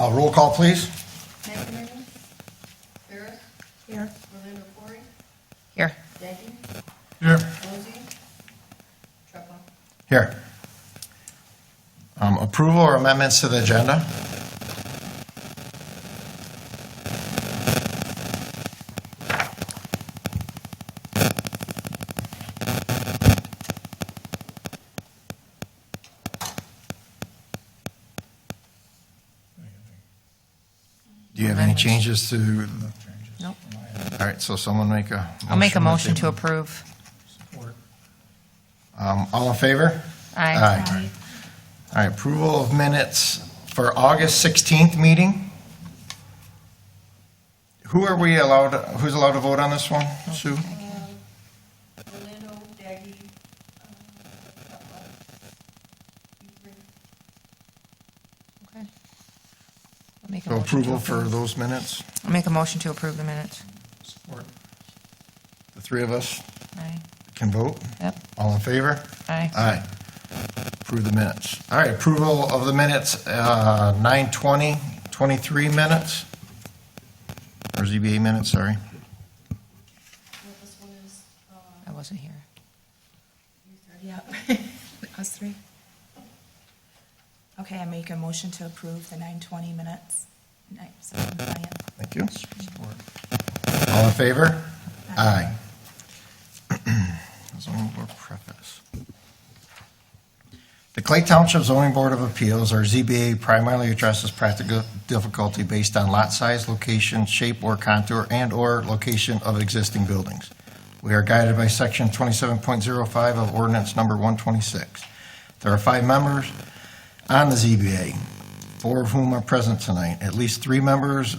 Roll call, please. McInerney? Ferris? Here. Orlando Corey? Here. Daggy? Here. Mosey? Trucca? Here. Approval or amendments to the agenda? Do you have any changes to? Nope. All right, so someone make a. I'll make a motion to table. approve. Support. All in favor? Aye. All right, approval of minutes for August 16th meeting. Who's allowed to vote on this one, Sue? Orlando, Daggy, Trucca, you three. Okay. I'll make a So motion to approval for approve. those minutes, I'll make a motion to approve the minutes. Support. the three of us Aye. can vote. Yep. All in favor? Aye. Aye. Approve the minutes. All right, approval of the minutes, 9/20/23 minutes. Or ZBA minutes, sorry. Well, this one is, I wasn't here. you three. Yeah, us three. Okay, I make a motion to approve the 9:20 minutes. Thank you. All in favor? Aye. Zoning Board preface. The Clay Township Zoning Board of Appeals, or ZBA, primarily addresses practical difficulty based on lot size, location, shape, or contour, and/or location of existing buildings. We are guided by Section 27.05 of Ordinance Number 126. There are 5 members on the ZBA, 4 of whom are present tonight. At least 3 members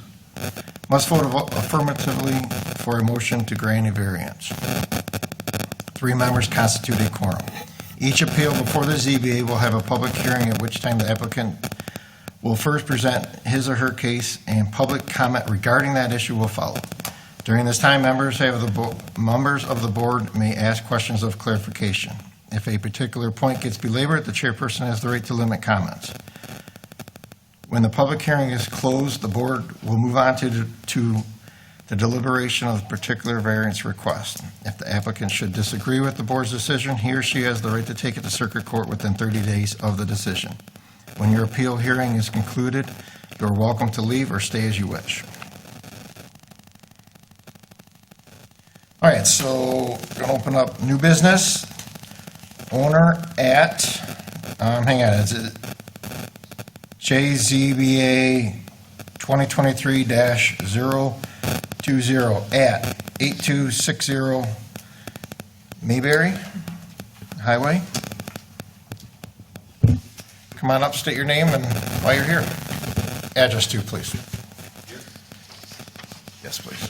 must vote affirmatively for a motion to grant a variance. 3 members constitute a quorum. Each appeal before the ZBA will have a public hearing, at which time the applicant will first present his or her case, and public comment regarding that issue will follow. During this time, members of the board may ask questions of clarification. If a particular point gets belabored, the chairperson has the right to limit comments. When the public hearing is closed, the board will move on to the deliberation of the particular variance request. If the applicant should disagree with the board's decision, he or she has the right to take it to circuit court within 30 days of the decision. When your appeal hearing is concluded, you are welcome to leave or stay as you wish. All right, so we're going to open up new business. Owner at, hang on, is it JZBA 2023-020 at 8260 Mayberry Highway. Come on up, state your name and why you're here. Address too, please. Yes, please.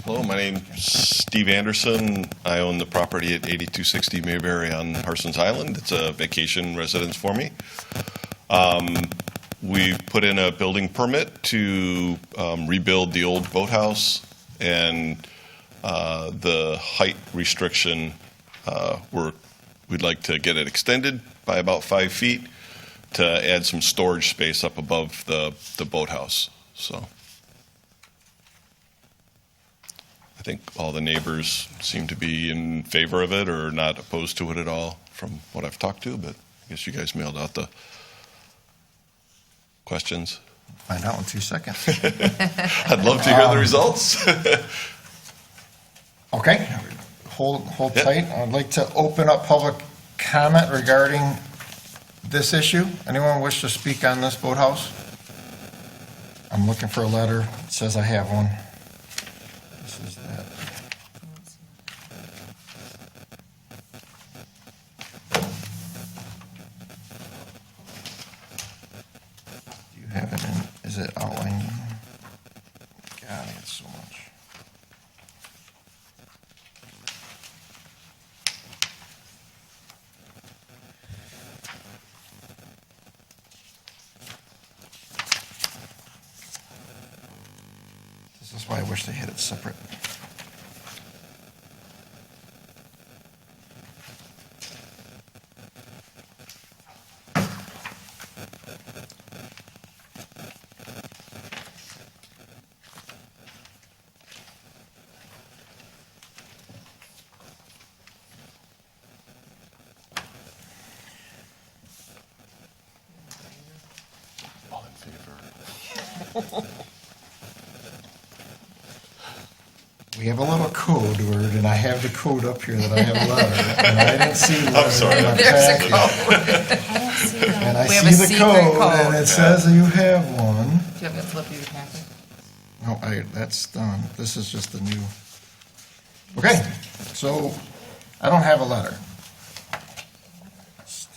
Hello, my name's Steve Anderson. I own the property at 8260 Mayberry on Parsons Island. It's a vacation residence for me. We put in a building permit to rebuild the old boathouse, and the height restriction, we'd like to get it extended by about 5 feet to add some storage space up above the boathouse. So I think all the neighbors seem to be in favor of it or not opposed to it at all from what I've talked to, but I guess you guys mailed out the questions. Find out in 2 seconds. I'd love to hear the results. Okay, hold Yeah. tight. I'd like to open up public comment regarding this issue. Anyone wish to speak on this boathouse? I'm looking for a letter. It says I have one. This is that. Do you have it in, is it outlined? God, I get so much. This is why I wish they had it separate. We have a little code word, and I have the code up here that I have a letter, and I didn't see the letter sorry. in my There's a packet. I don't see them. And I We have a see the secret code, code. and it says that you have one. Do you have a flip of your packet? No, that's done. This is just the new. Okay, so I don't have a letter.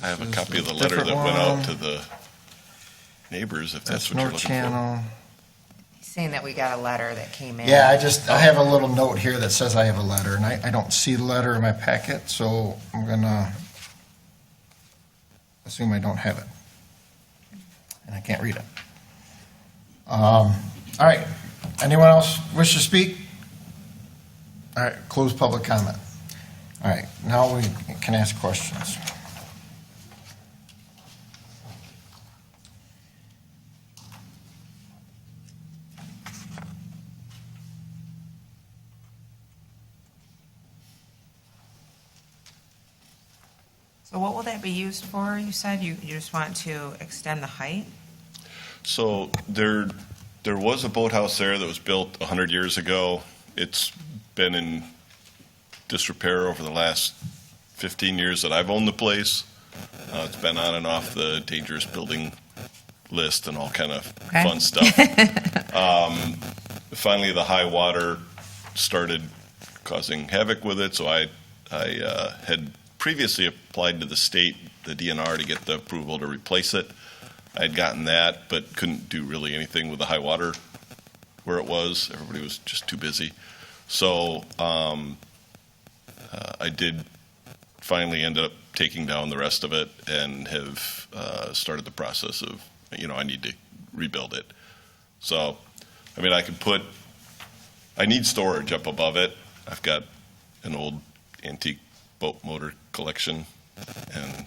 I have a This is copy of a the letter that different went one. out to the neighbors, if that's what no you're looking for. channel. He's saying that we got a letter that came in. Yeah, I have a little note here that says I have a letter, and I don't see the letter in my packet, so I'm gonna assume I don't have it. And I can't read it. All right, anyone else wish to speak? All right, close public comment. All right, now we can ask questions. So what will that be used for? You said you just want to extend the height? So there was a boathouse there that was built 100 years ago. It's been in disrepair over the last 15 years that I've owned the place. It's been on and off the dangerous building list and all kind of Okay. fun stuff. Finally, the high water started causing havoc with it, so I had previously applied to the state, the DNR, to get the approval to replace it. I had gotten that, but couldn't do really anything with the high water where it was. Everybody was just too busy. So I did finally end up taking down the rest of it and have started the process of, I need to rebuild it. So, I mean, I need storage up above it. I've got an old antique boat motor collection and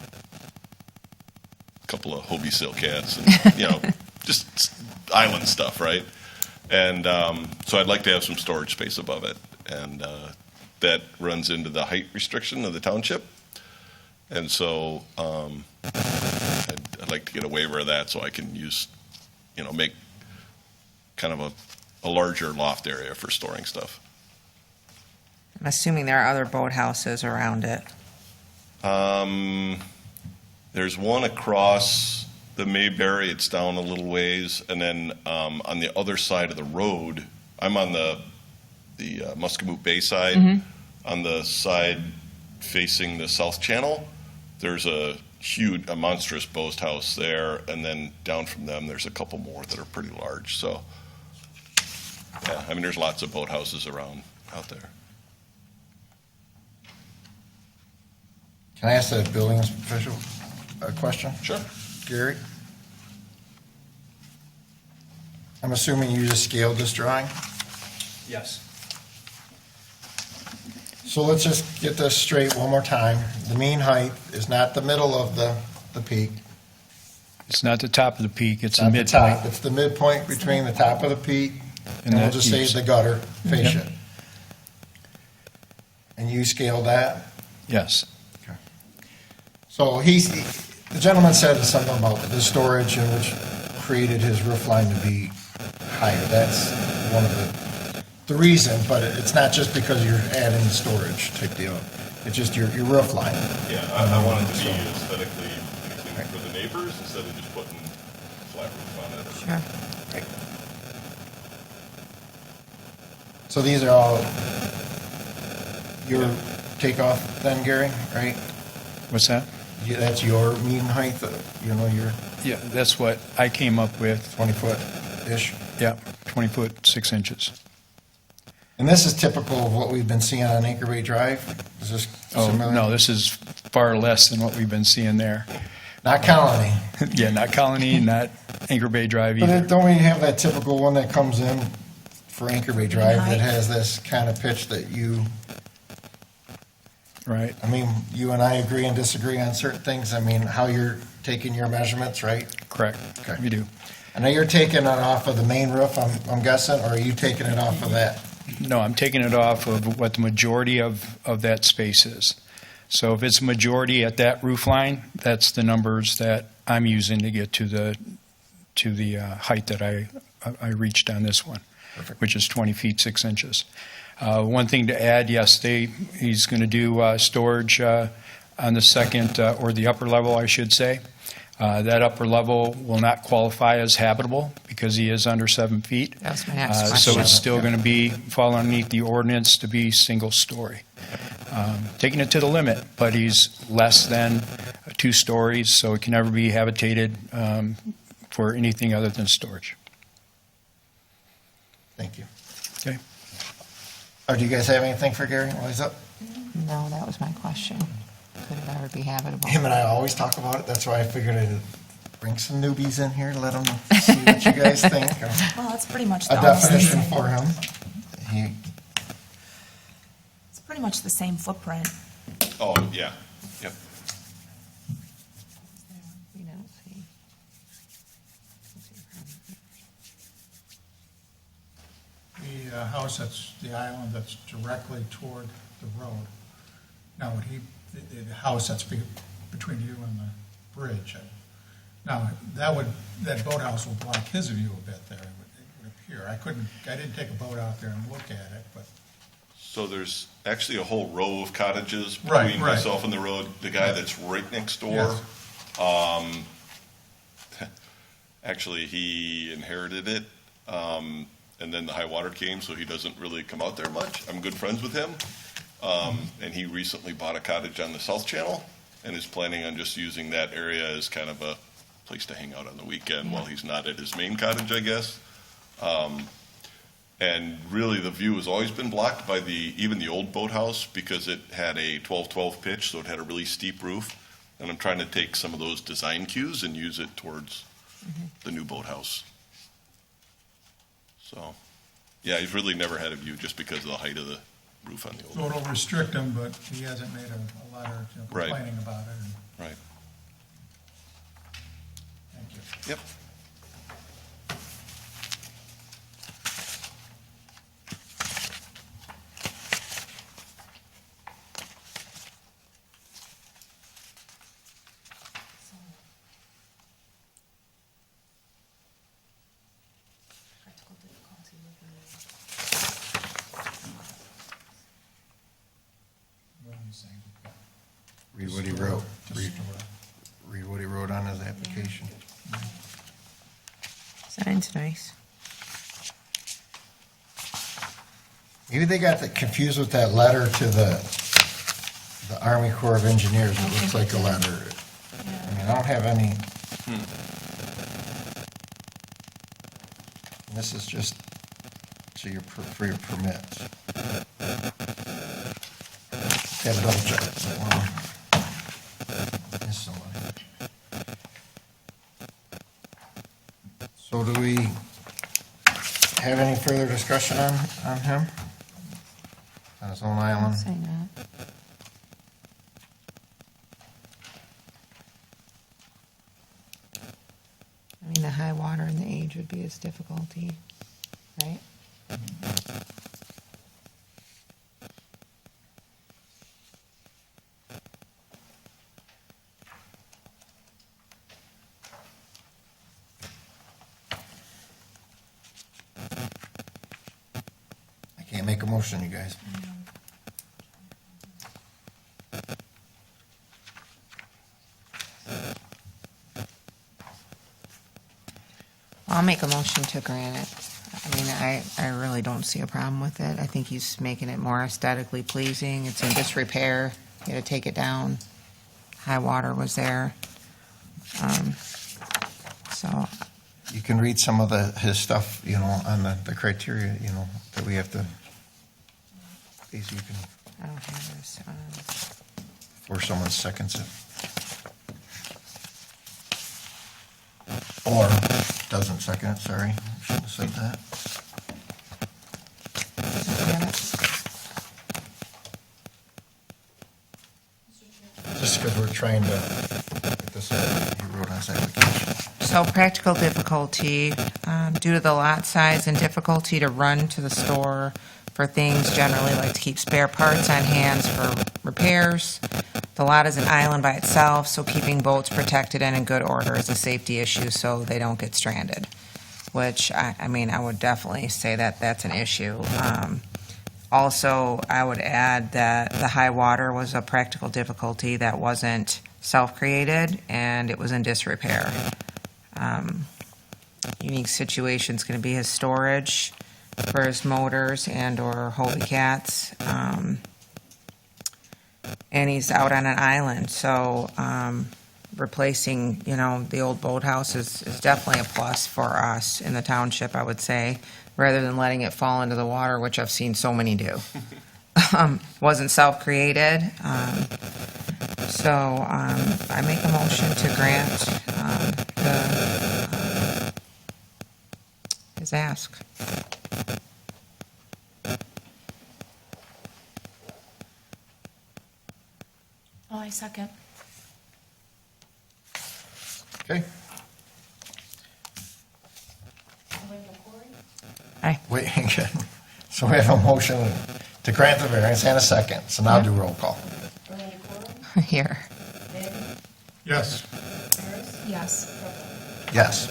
a couple of Hobie Silcats and, just island stuff, right? And so I'd like to have some storage space above it. And that runs into the height restriction of the township. And so I'd like to get a waiver of that so I can make kind of a larger loft area for storing stuff. I'm assuming there are other boathouses around it. There's one across the Mayberry. It's down a little ways. And then on the other side of the road, I'm on the Muscatine Bay side. On the side facing the South Channel, there's a monstrous boathouse there. And then down from them, there's a couple more that are pretty large. So, yeah, I mean, there's lots of boathouses around out there. Can I ask the building official a question? Sure. Gary? I'm assuming you just scaled this drawing? Yes. So let's just get this straight one more time. The mean height is not the middle of the peak. It's not the top of the peak, it's the Not the top. midpoint. It's the midpoint between the top of the peak, and And we'll that just say east. the gutter fascia. Yep. And you scaled that? Yes. So the gentleman said something about the storage and which created his roof line to be higher. That's one of the reason, but it's not just because you're adding the storage type deal. It's just your roof line. Yeah, I want it to be aesthetically pleasing for the neighbors instead of just putting flat roof on it. Sure. So these are all your takeoff then, Gary, right? What's that? That's your mean height, your Yeah, that's what I came up with. 20-foot-ish? Yeah, 20 foot, 6 inches. And this is typical of what we've been seeing on Anchor Bay Drive? Is this Oh, similar? no, this is far less than what we've been seeing there. Not Colony. Yeah, not Colony, not Anchor Bay Drive But either. don't we have that typical one that comes in for Anchor Bay Drive that has this kind of pitch that Right, I mean, you and I agree and disagree on certain things? I mean, how you're taking your measurements, right? correct. Okay. We do. I know you're taking it off of the main roof, I'm guessing, or are you taking it off of that? No, I'm taking it off of what the majority of that space is. So if it's a majority at that roof line, that's the numbers that I'm using to get to the height that I reached on this one, Perfect. which is 20 feet 6 inches. One thing to add, yes, he's going to do storage on the second, or the upper level, I should say. That upper level will not qualify as habitable because he is under 7 feet. That was my next question. So it's still going to be, fall underneath the ordinance to be single-story. Taking it to the limit, but he's less than 2 stories, so it can never be habitated for anything other than storage. Thank you. Okay? Do you guys have anything for Gary while he's up? No, that was my question. Could it ever be habitable? Him and I always talk about it. That's why I figured I'd bring some newbies in here to let them see what you guys think. Well, it's pretty much A almost the definition same. for him. He, It's pretty much the same footprint. Oh, yeah, yep. We don't see. The house that's, the island that's directly toward the road. Now, would he, the house that's between you and the bridge, now, that boathouse will block his view a bit there, it would appear. I didn't take a boat out there and look at it, but, So there's actually a whole row of cottages Right, between right. myself and the road. The guy that's right next door, Yes. actually, he inherited it, and then the high water came, so he doesn't really come out there much. I'm good friends with him, and he recently bought a cottage on the South Channel and is planning on just using that area as kind of a place to hang out on the weekend while he's not at his main cottage, I guess. And really, the view has always been blocked by even the old boathouse because it had a 12-12 pitch, so it had a really steep roof. And I'm trying to take some of those design cues and use it towards the new boathouse. So, yeah, he's really never had a view just because of the height of the roof on the so old. it'll restrict him, but he hasn't made a letter Right. complaining about it. Right. Thank you. Yep. Practical difficulty with What are you saying? read what he wrote. Just Read, store. read what he wrote on his application. Sign's nice. Maybe they got confused with that letter to the Army Corps of Engineers. It looks like a letter. I mean, I don't have any. This is just so for your permits. Got to double check. Missed someone. So do we have any further discussion on him? On his own island? Say that. I mean, the high water and the age would be his difficulty, right? I can't make a motion, you guys. I'll make a motion to grant it. I mean, I really don't see a problem with it. I think he's making it more aesthetically pleasing. It's in disrepair. You had to take it down. High water was there. So, You can read some of his stuff, on the criteria, that we have to, these you can, I don't have this. before someone seconds it. Or doesn't second it, sorry. Shouldn't have said that. Just because we're trying to get this, he wrote on his application. So practical difficulty, due to the lot size and difficulty to run to the store for things, generally like to keep spare parts on hand for repairs. The lot is an island by itself, so keeping boats protected and in good order is a safety issue so they don't get stranded. which I mean, I would definitely say that that's an issue. Also, I would add that the high water was a practical difficulty that wasn't self-created, and it was in disrepair. Unique situation's going to be his storage for his motors and/or Holy Cats. And he's out on an island, so replacing, the old boathouse is definitely a plus for us in the township, I would say, rather than letting it fall into the water, which I've seen so many do. Wasn't self-created. So I make a motion to grant his ask. Oh, I second. Okay. Orlando Corey, Aye. Wait, so we have a motion to grant the variance and a second, so now do roll call. Orlando Corey, Here. Daggy, Yes. Harris, Yes. Trutville. Yes.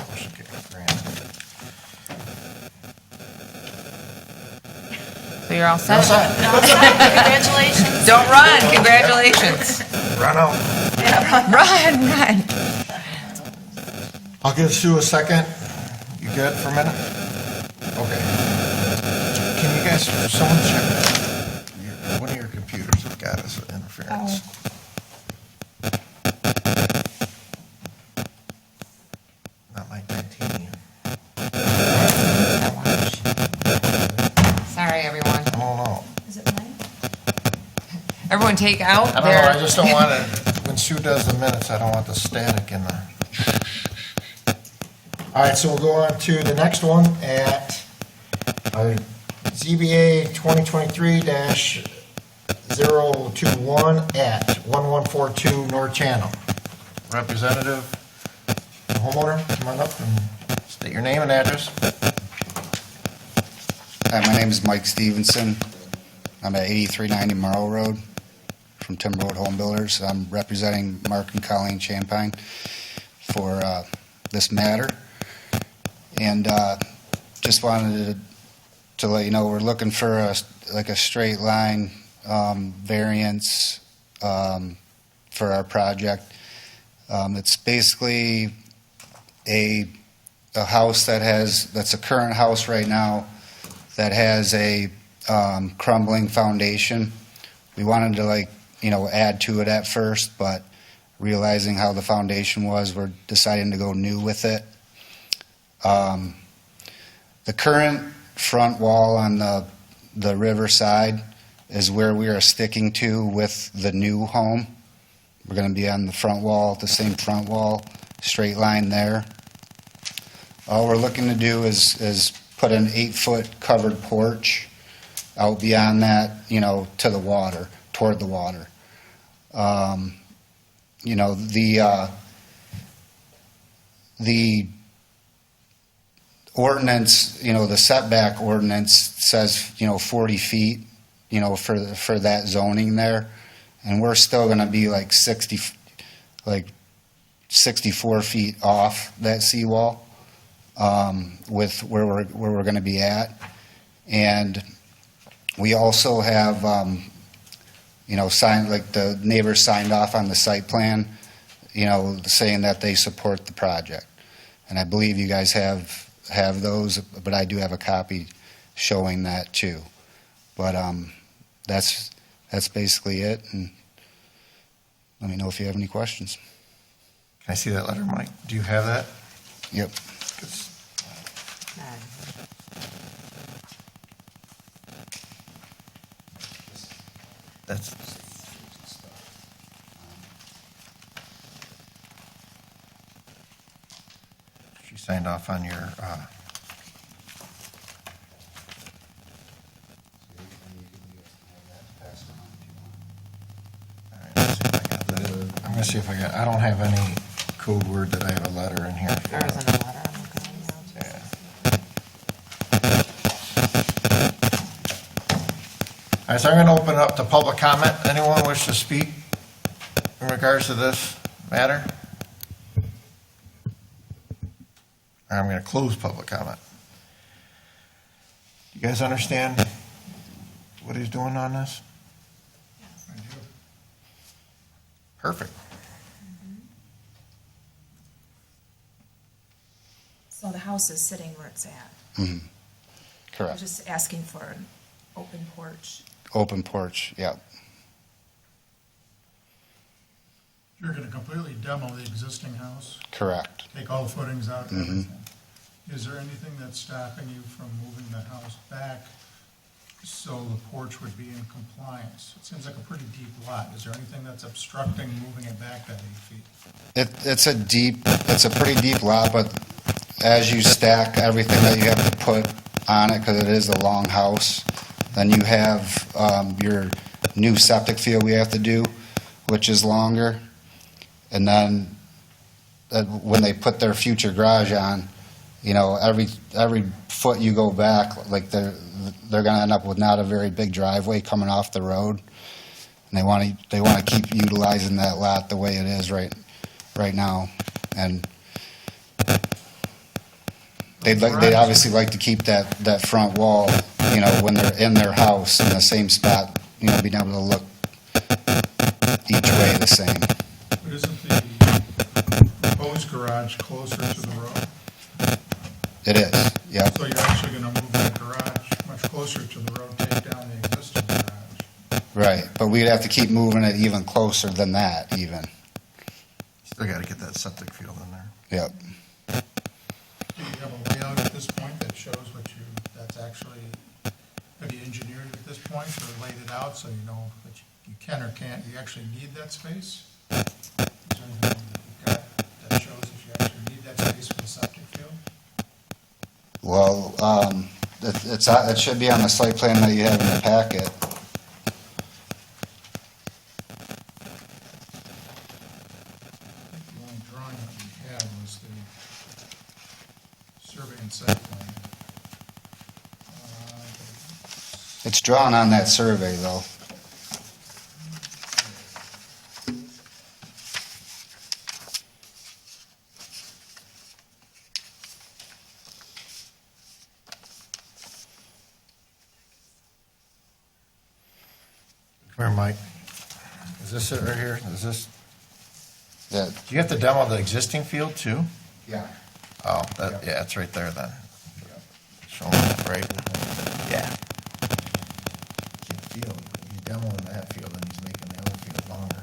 Motion carries, granted. So you're all set? Congratulations. Don't run, congratulations. Run out. Run. I'll give Sue a second. You good for a minute? Okay. Can you guys, someone check, one of your computers has got us interference. Not like 19. Sorry, everyone. I don't know. Is it mine? Everyone take out I don't know, I just don't want it, when Sue does the minutes, I don't want the static in the. All right, so we'll go on to the next one at ZBA 2023-021 at 1142 North Channel. Representative, the homeowner, come on up and state your name and address. Hi, my name is Mike Stevenson. I'm at 8390 Morrow Road from Timberwood Home Builders. I'm representing Mark and Colleen Champagne for this matter. And just wanted to let you know, we're looking for a straight line variance for our project. It's basically a house that's a current house right now that has a crumbling foundation. We wanted to add to it at first, but realizing how the foundation was, we're deciding to go new with it. The current front wall on the river side is where we are sticking to with the new home. We're going to be on the front wall, the same front wall, straight line there. All we're looking to do is put an 8-foot covered porch out beyond that, to the water, toward the water. The ordinance, the setback ordinance says, 40 feet, for that zoning there. And we're still going to be 64 feet off that seawall, with where we're going to be at. And we also have, signed, the neighbors signed off on the site plan, saying that they support the project. And I believe you guys have those, but I do have a copy showing that too. But that's basically it. And let me know if you have any questions. Can I see that letter, Mike? Do you have that? Yep. That's. She signed off on your, all right, let's see if I got that. I'm gonna see if I don't have any code word that I have a letter in here. There isn't a letter. I'm looking now. Yeah. All right, so I'm going to open it up to public comment. Anyone wish to speak in regards to this matter? All I'm going to close public comment. You guys understand what he's doing on this? I do. Perfect. So the house is sitting where it's at. Mhm. We're Correct. just asking for an open porch. Open porch, yeah. You're going to completely demo the existing house, Correct. take all the footings out, Mhm. everything. Is there anything that's stopping you from moving the house back so the porch would be in compliance? It seems like a pretty deep lot. Is there anything that's obstructing moving it back that 8 feet? It's a pretty deep lot, but as you stack everything that you have to put on it, because it is a long house, then you have your new septic field we have to do, which is longer. And then when they put their future garage on, you know, every foot you go back, like they're going to end up with not a very big driveway coming off the road. And they want to keep utilizing that lot the way it is right now. And they'd obviously like to keep that front wall, you know, when they're in their house in the same spot, you know, being able to look each way the same. But isn't the proposed garage closer to the road? It is, yeah. So you're actually going to move that garage much closer to the road, take down the existing garage. Right, but we'd have to keep moving it even closer than that even. Still got to get that septic field in there. Yep. Do you have a layout at this point that shows that's actually, have you engineered it at this point or laid it out so you know that you can or can't, you actually need that space? Is there anything that you've got that shows that you actually need that space for the septic field? Well, it should be on the site plan that you have in the packet. The only drawing that we had was the survey and site plan. It's drawn on that survey, though. Come here, Mike. Is this it right here? Is this, Yeah. do you have to demo the existing field too? Yeah. Oh, yeah, it's right there then. Show them, right? Yeah. Field, he's demoing that field and he's making the other field longer.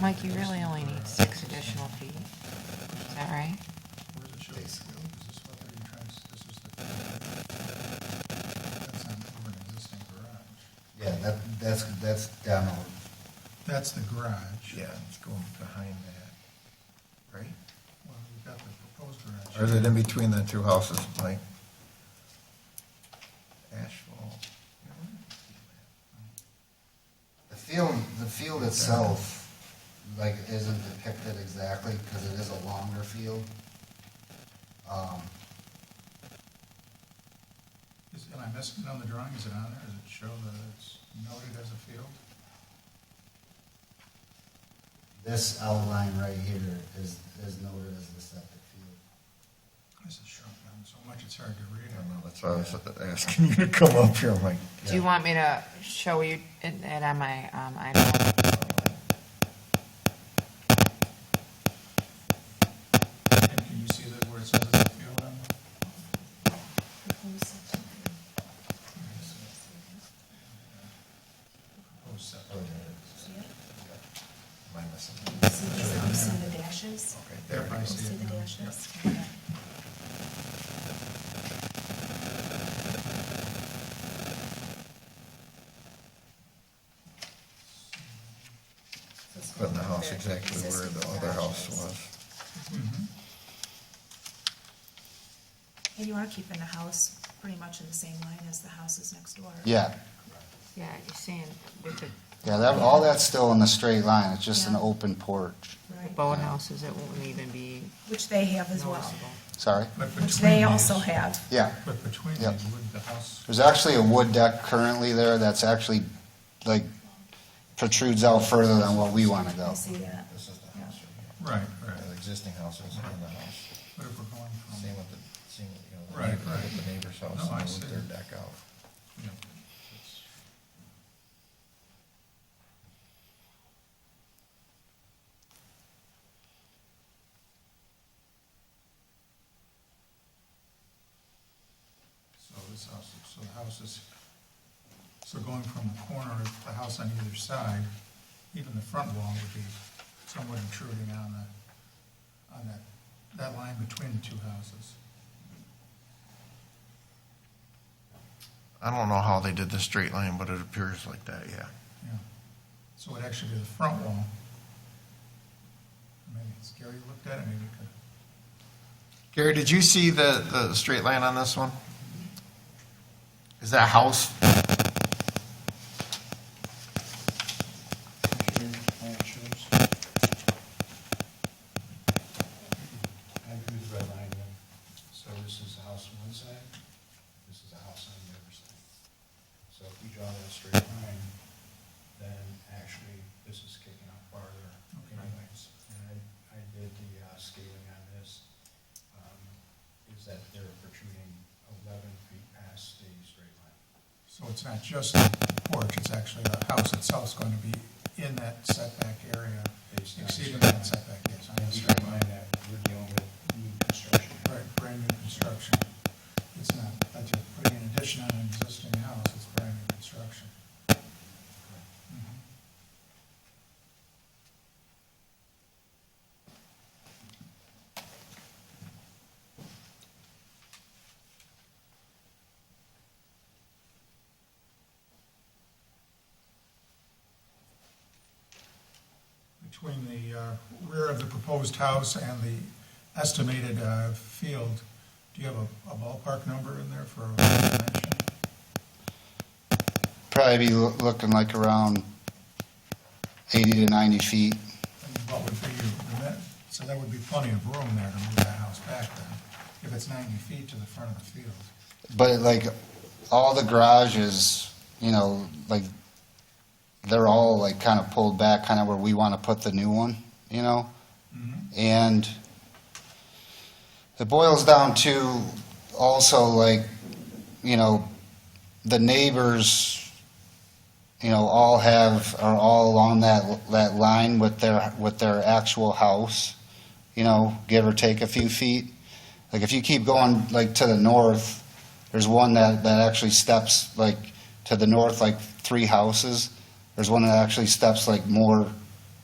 Mike, you really only need 6 additional feet. Is that right? Where does it show the field? Is this what they're trying to, this is the, that's not over an existing garage. Yeah, that's demoed. That's the garage. Yeah, it's going behind that, right? Well, we've got the proposed garage. Or is it in between the two houses, Mike? Asphalt. The field itself, like, isn't depicted exactly, because it is a longer field. Am I missing it on the drawing? Is it on there? Does it show that it's noted as a field? This outline right here is noted as the septic field. This is shrunk down so much it's hard to read. I don't know, that's why I was asking you to come up here, Mike. Do you want me to show you it on my iPad? And can you see that where it says it's a field on? Proposed septic. Am I missing? See the dashes? Okay, there I we go. see See it the now. dashes? Putting the house exactly where the other house was. Mhm. And you are keeping the house pretty much in the same line as the houses next door. Yeah, Yeah, you're saying with the yeah, all that's still in the straight line, it's just an Yeah. open porch. Right. boathouses, it won't even be Which they have as well, noticeable. Sorry? But which between they these- also have. Yeah, But between Yep. these, would the house, there's actually a wood deck currently there that's actually, like, protrudes out further than what we want to I go. see that. This is the house right here. Right, The right. existing houses in the house. But if we're going from, Same with the, same, you know, Right, the right. neighbor- with the neighbor's house, No, I and see. move their deck out. you know, so this house, so the house is, so going from the corner of the house on either side, even the front wall would be somewhat intruding on that line between the two houses. I don't know how they did the straight line, but it appears like that, yeah. Yeah. So it'd actually be the front wall. Maybe it's Gary looked at it, maybe you could. Gary, did you see the straight line on this one? Is that house? I drew the red line in. So this is the house on one side, this is the house on the other side. So if we draw that straight line, then actually this is kicking out farther anyways. And I did the scaling on this, is that they're protruding 11 feet past the straight line. So it's not just the porch, it's actually the house itself's going to be in that setback area, Based on exceeding straight that setback, yes, on And the keep straight in line. mind that we're dealing with new construction. Right, brand new construction. It's not like you're putting an addition on an existing house, it's brand new construction. Mhm. Between the rear of the proposed house and the estimated field, do you have a ballpark number in there for a dimension? Probably be looking like around 80 to 90 feet. And what would be so that would be plenty of room there to move that house back then, if it's 90 feet to the front of the field. But like, all the garages, you know, like, they're all like kind of pulled back, kind of where we want to put the new one, you know? And it boils down to also like, you know, the neighbors, you know, are all along that line with their actual house, you know, give or take a few feet. Like if you keep going like to the north, there's one that actually steps like to the north, like 3 houses. There's one that actually steps like more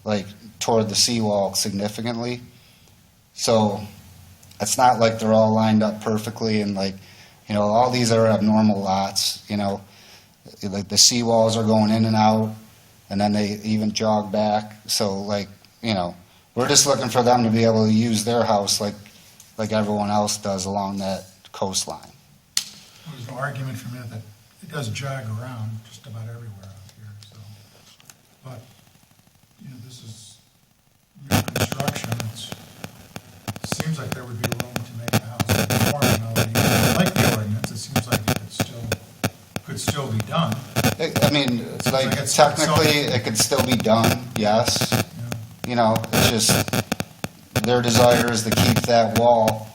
like toward the seawall significantly. So it's not like they're all lined up perfectly and like, you know, all these are abnormal lots, you know. Like the seawalls are going in and out and then they even jog back. So like, you know, we're just looking for them to be able to use their house like everyone else does along that coastline. There's no argument from it that it does jog around just about everywhere out here, so. But, you know, this is new construction, it seems like there would be room to make the house conforming, although you like the ordinance, it seems like it could still be done, I mean, Seems like like it's technically self- it could still be done, yes. you know. You know, it's just their desire is to keep that wall,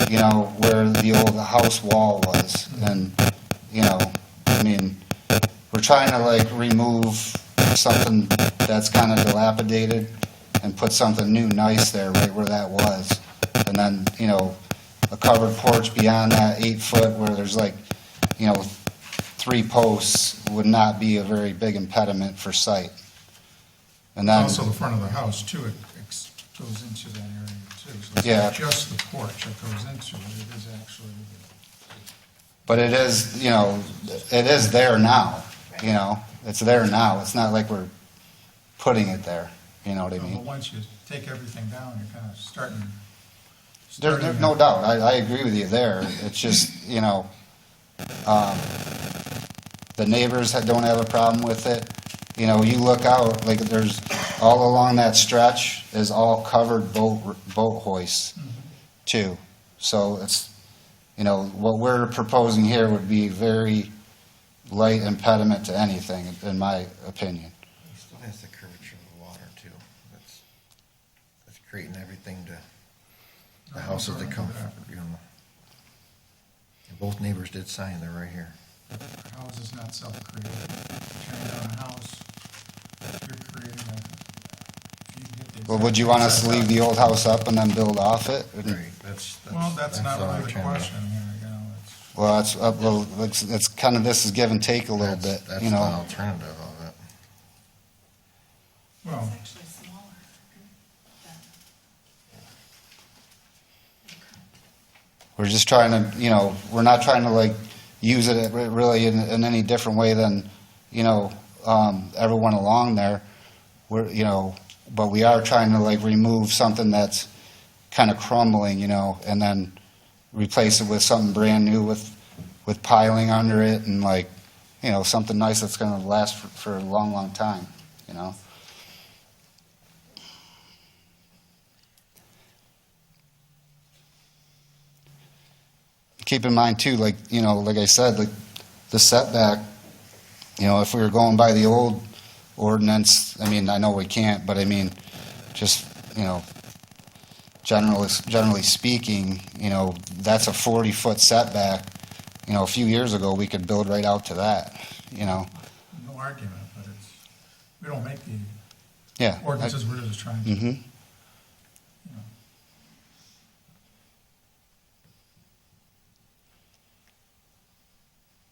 you know, where the old house wall was. And, you know, I mean, we're trying to like remove something that's kind of dilapidated and put something new, nice there, right where that was. And then, you know, a covered porch beyond that 8 foot where there's like, you know, 3 posts would not be a very big impediment for sight. And then, Also the front of the house too, it goes into that area too, so it's Yeah. not just the porch that goes into it, it is actually, but it is, you know, it is there now, you know, it's there now. It's not like we're putting it there, you know what I but mean? once you take everything down, you're kind of starting. There's no doubt, I agree with you there. It's just, you know, the neighbors don't have a problem with it. You know, you look out, like there's, all along that stretch is all covered boat hoists too. So it's, you know, what we're proposing here would be very light impediment to anything, in my opinion. It still has the curvature of the water too. That's creating everything to, the houses that come, you know. And both neighbors did sign, they're right here. The house is not self-created. Tearing down a house, you're creating a, if you get the. Well, would you want us to leave the old house up and then build off it? Right, that's. Well, that's not all really we're the trying to- question here, you know, it's. Well, it's kind of, this is give and take a little bit, That's you the know. alternative of it. Well, It's actually smaller than. We're just trying to, you know, we're not trying to like use it really in any different way than, you know, everyone along there. We're, you know, but we are trying to like remove something that's kind of crumbling, you know, and then replace it with something brand new with piling under it and like, you know, something nice that's going to last for a long, long time, you know. Keep in mind too, like, you know, like I said, like the setback, you know, if we were going by the old ordinance, I mean, I know we can't, but I mean, just, you know, generally speaking, you know, that's a 40-foot setback. You know, a few years ago, we could build right out to that, you know. no argument, but it's, we don't make the Yeah. ordinances, we're just trying to, Mm-hmm. you know.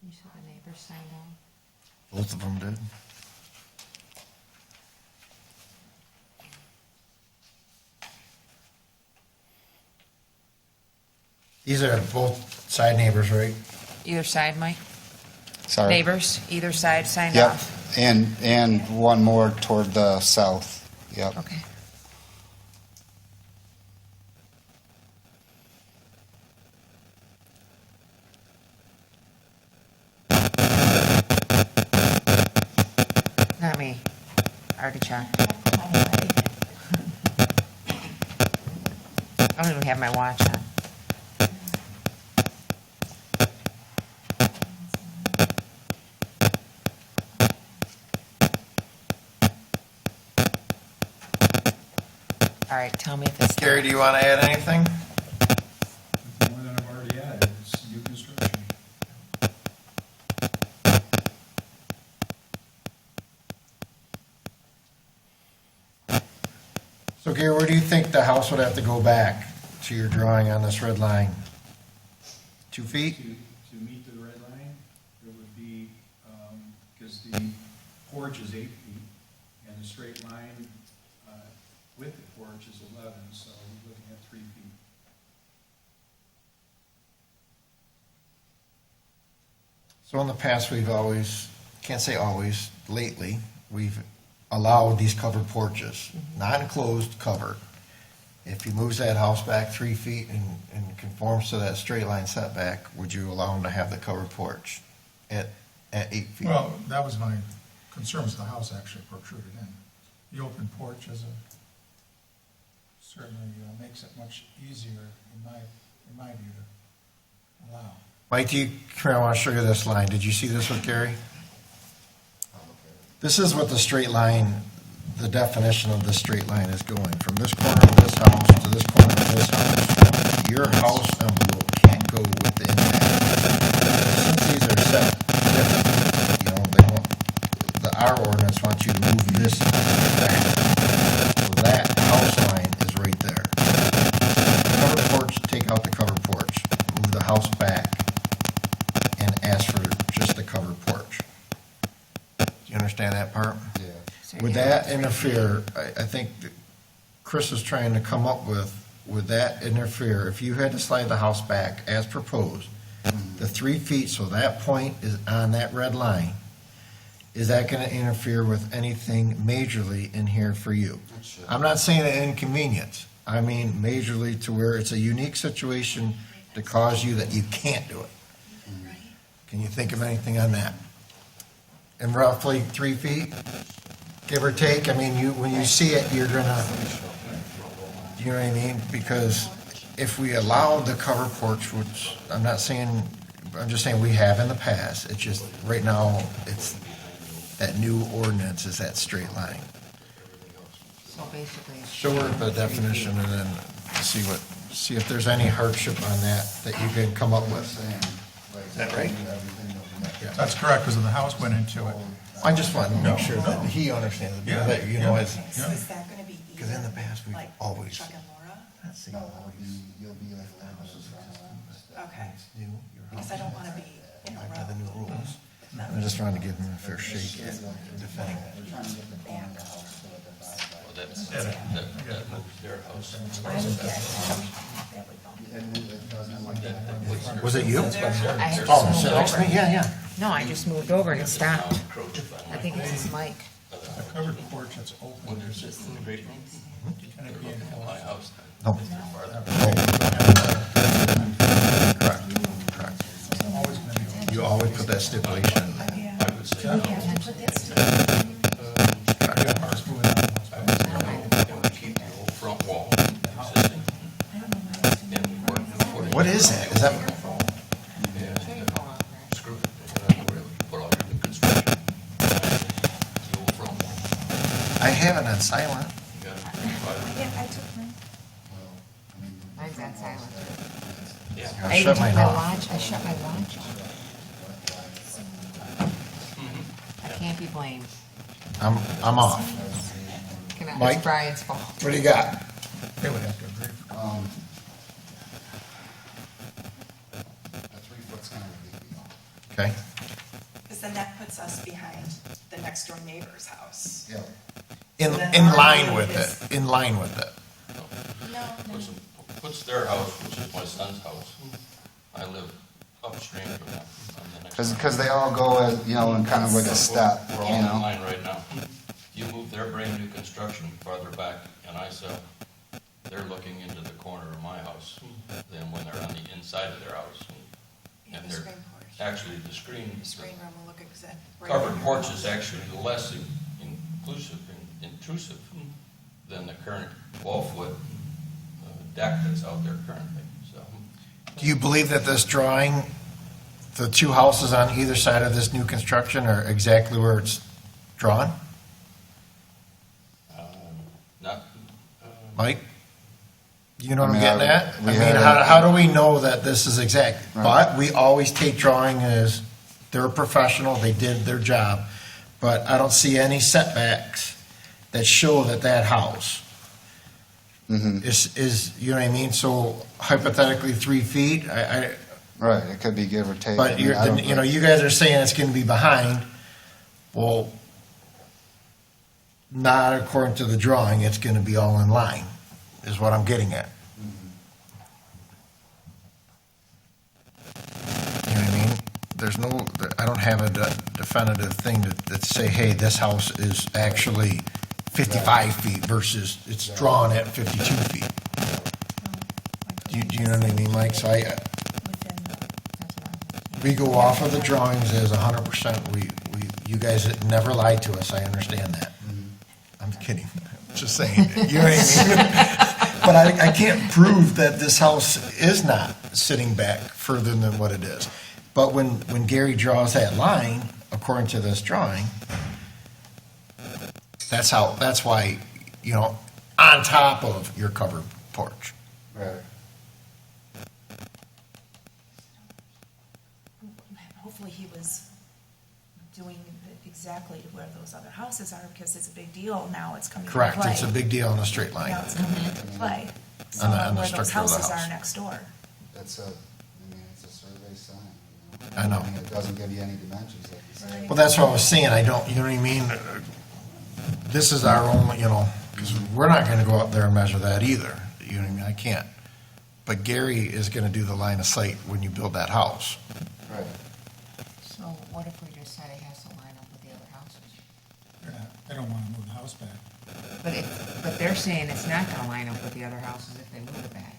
You said the neighbors signed on? Both of them did. These are both side neighbors, right? Either side, Mike? Sorry. Neighbors, either side signed Yep, off? and one more toward the south, yep. Okay. Not me. Already checked. I don't even have my watch on. All right, tell me if it's. Gary, do you want to add anything? More than I've already added, it's new construction. So Gary, where do you think the house would have to go back to your drawing on this red line? 2 feet? To meet the red line, it would be, because the porch is 8 feet, and the straight line with the porch is 11, so we're looking at 3 feet. So in the past, we've always, can't say always, lately, we've allowed these covered porches, not enclosed, covered. If he moves that house back 3 feet and conforms to that straight line setback, would you allow him to have the covered porch at 8 feet? Well, that was my concern, was the house actually protruded in. The open porch is certainly makes it much easier, in my view, to allow. Mike, come here, I want to show you this line. Did you see this with Gary? This is what the straight line, the definition of the straight line is going, from this corner of this house to this corner of this house. Your house envelope can't go within that. Since these are set differently, you know, they want, our ordinance wants you to move this back. So that house line is right there. Covered porch, take out the covered porch, move the house back, and ask for just the covered porch. Do you understand that part? Yeah. Would that interfere, I think that Chris is trying to come up with, would that interfere, if you had to slide the house back as proposed, the 3 feet, so that point is on that red line, is that going to interfere with anything majorly in here for you? I'm not saying an inconvenience, I mean majorly to where it's a unique situation to cause you that you can't do it. Can you think of anything on that? And roughly 3 feet? Give or take, I mean, when you see it, you're gonna, you know what I mean? Because if we allow the covered porch, which I'm not saying, I'm just saying we have in the past, it's just, right now, it's, that new ordinance is that straight line. basically. Show her the definition and then see if there's any hardship on that you can come up with. Is that right? That's correct, because the house went into it. I just want to make sure that he understands, Yeah. that, you know, it's, So is that gonna be Because in the even, past, we've like always- Chuck and Laura? You'll be like 11 Okay, new, because I don't wanna be in the by the new road. rules. I'm just trying to give him a fair shake at defending it. Was it you? I had Oh, just sit moved next to me? over. Yeah, yeah. No, I just moved over and it stopped. I think it's his mic. The covered porch that's open, there's just a great room. Can it be enclosed? No. Correct. Always gonna be. You always put that stipulation in there. Just moving out. Keep the old front wall. What is that? Is that, Screw it. Put all your new construction. The old front wall. I have it on silent. You got it. I took mine. Mine's on silent. I shut mine off. I shut my watch off. I can't be blamed. I'm off. Mike? It's Brian's fault. What do you got? They would have to agree. A 3 foot's kind of a big deal. Okay. Because then that puts us behind the next door neighbor's house. Yeah. In line with it, in line with it. No, Puts their house, which is my son's house. I live upstream from them on the next. Because they all go, as, you know, in kind of like a step, We're all you in know? line right now. You move their brand new construction farther back and I sell, they're looking into the corner of my house. Then when they're on the inside of their house. yeah, And the they're screen porch. actually, the screen Room will look exact. covered porch is actually less inclusive and intrusive than the current 12-foot deck that's out there currently, so. Do you believe that this drawing, the two houses on either side of this new construction are exactly where it's drawn? Not, Mike? You know what I I'm mean, getting at? we I mean, had how do we know that this is exact? Right. But we always take drawing as, they're a professional, they did their job. But I don't see any setbacks that show that that house is, you know what I mean? So hypothetically, 3 feet, Right, it could be give or take. I but mean, you're, I don't- you know, you guys are saying it's gonna be behind. Well, not according to the drawing, it's gonna be all in line, is what I'm getting at. You know what I mean? There's no, I don't have a definitive thing that say, hey, this house is actually 55 feet versus it's drawn at 52 feet. Do you know what I mean, Mike? So we go off of the drawings as 100%. You guys never lied to us, I understand that. I'm kidding, just saying, you know what I mean? But I can't prove that this house is not sitting back further than what it is. But when Gary draws that line, according to this drawing, that's why, you know, on top of your covered porch. Right. Hopefully he was doing exactly where those other houses are, because it's a big deal now, it's coming into play. Correct, it's a big deal in a straight line. Now it's coming into play. So On the where those structure of the houses house. are next door. It's a survey sign. You know? I know. mean, it doesn't give you any dimensions, like you say. Well, that's what I was saying, I don't, you know what I mean? This is our own, you know, because we're not gonna go up there and measure that either, you know what I mean, I can't. But Gary is gonna do the line of sight when you build that house. Right. So what if we just said it has to line up with the other houses? They don't want to move the house back. But they're saying it's not gonna line up with the other houses if they move it back.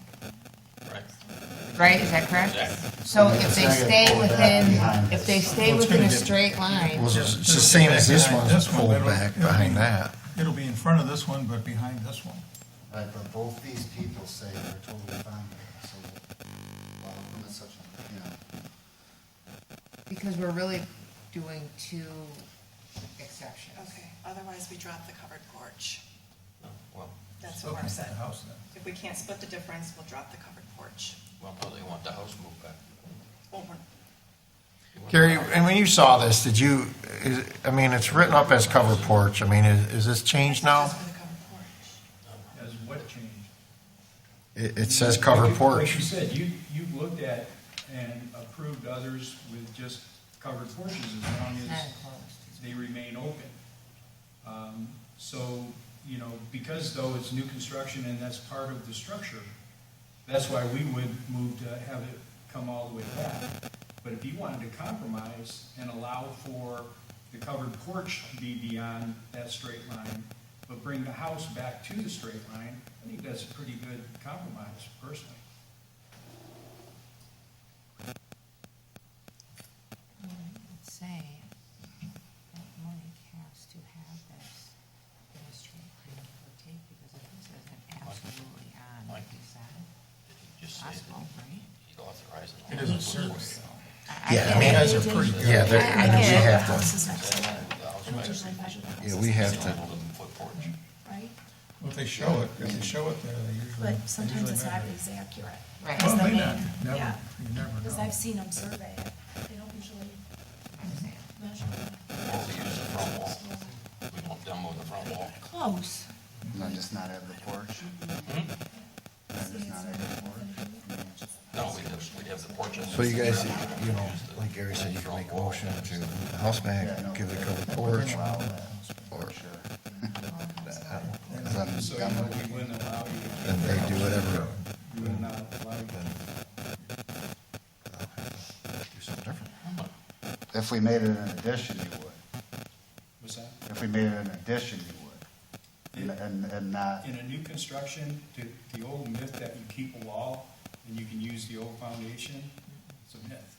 right. Right, is that correct? Exactly. So if they stay pulled back within, behind if they this. stay Well, it's within a gonna get- straight line, Well, it's the same as this one's This one, pulled but it'll- back it'll behind be- that. It'll be in front of this one, but behind this one. Right, but both these people say they're totally fine with it, so, well, it's such a, you know. because we're really doing two exceptions. Okay, otherwise we drop the covered porch. Well, That's Still what can't Mark put said. the house there. If we can't split the difference, we'll drop the covered porch. well, no, they want the house moved back. Well, we're- They want Gary, the house- and when you saw this, did you, I mean, it's written up as covered porch. I mean, is this changed now? Just for the covered porch. As what changed? It says covered Like porch. you said, you've looked at and approved others with just covered porches as long as they remain open. So, you know, because though it's new construction and that's part of the structure, that's why we would move to have it come all the way back. But if you wanted to compromise and allow for the covered porch to be beyond that straight line, but bring the house back to the straight line, I think that's a pretty good compromise, personally. Let's say that money has to have this in a straight line or take, because if this isn't absolutely on, like you said, Did he just say possible, that right? he'd authorize it? It is a survey, though. Yeah, I I mean, get guys it. are pretty, yeah, they're, I I mean, we get it. have to, Houses next door. They don't usually measure the yeah, houses we have next to, door, 11-foot porch. right? Well, if they show it there, they usually. But sometimes usually it's not measure. as accurate. Right. as Well, the may main- not, never, Yeah, you never because know. I've seen them survey it. They don't usually measure it. Or we use the front wall. We don't demo the front wall. Close. And then just not have the porch? Then just not have the porch? No, we'd have the porch. so you guys, you know, like Gary said, you can make a motion to move the house back, Yeah, I know. give the covered porch, For sure. So, you know, we wouldn't allow you to. and they do whatever. We would not allow you to. Do something different. If we made it an addition, you would. What's that? If we made it an addition, you would. And not, In a new construction, the old myth that you keep a wall and you can use the old foundation, it's a myth.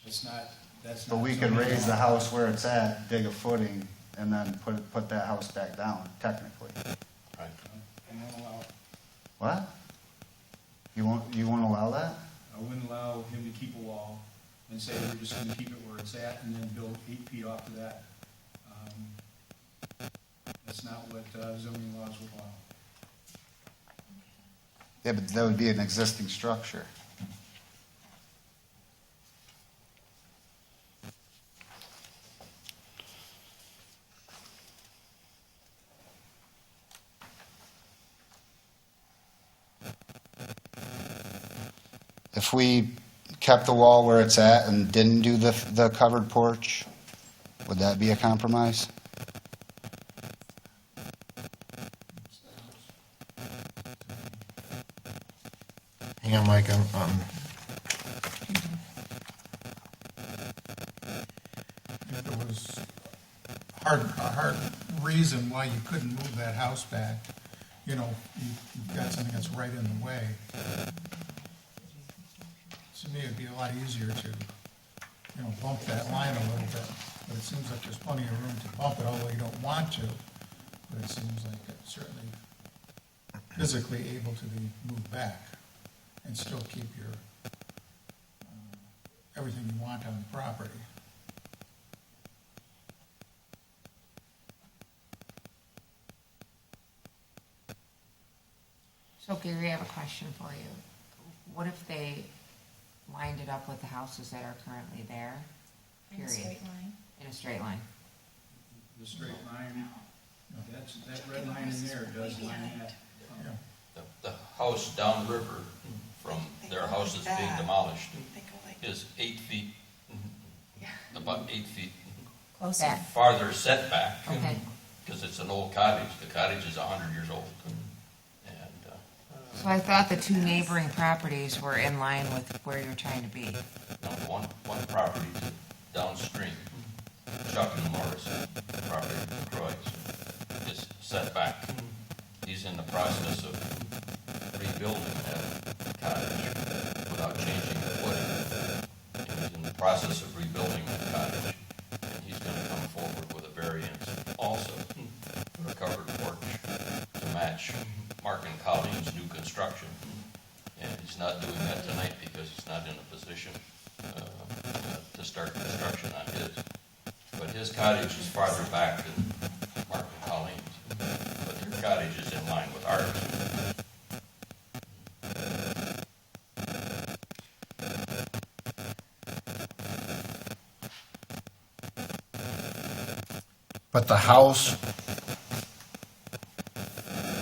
That's not. but we could raise the house where it's at, dig a footing, and then put that house back down, technically. Right. I won't allow, What? You won't allow that? I wouldn't allow him to keep a wall and say we're just gonna keep it where it's at and then build 8 feet off of that. That's not what zoning laws would allow. Yeah, but that would be an existing structure. If we kept the wall where it's at and didn't do the covered porch, would that be a compromise? Hang on, Mike, If there was a hard reason why you couldn't move that house back, you know, you've got something that's right in the way. To me, it'd be a lot easier to, you know, bump that line a little bit, but it seems like there's plenty of room to bump it, although you don't want to, but it seems like it's certainly physically able to be moved back and still keep your, everything you want on the property. So Gary, I have a question for you. What if they lined it up with the houses that are currently there, In a period, straight line. in a straight line? The straight line, that red line in there does line that. The house down the river from their house that's being demolished They go like, is 8 feet, yeah. about 8 feet Closer. Back. farther setback. Okay. Because it's an old cottage. The cottage is 100 years old. And So I thought the two neighboring properties were in line with where you're trying to be. no, one property to downstream, Chuck and Morris, property Croix, is set back. He's in the process of rebuilding that cottage without changing the footing. And he's in the process of rebuilding that cottage, and he's going to come forward with a variance also for a covered porch to match Mark and Colleen's new construction. And he's not doing that tonight because he's not in a position to start construction on his. But his cottage is farther back than Mark and Colleen's. But their cottage is in line with ours. But the house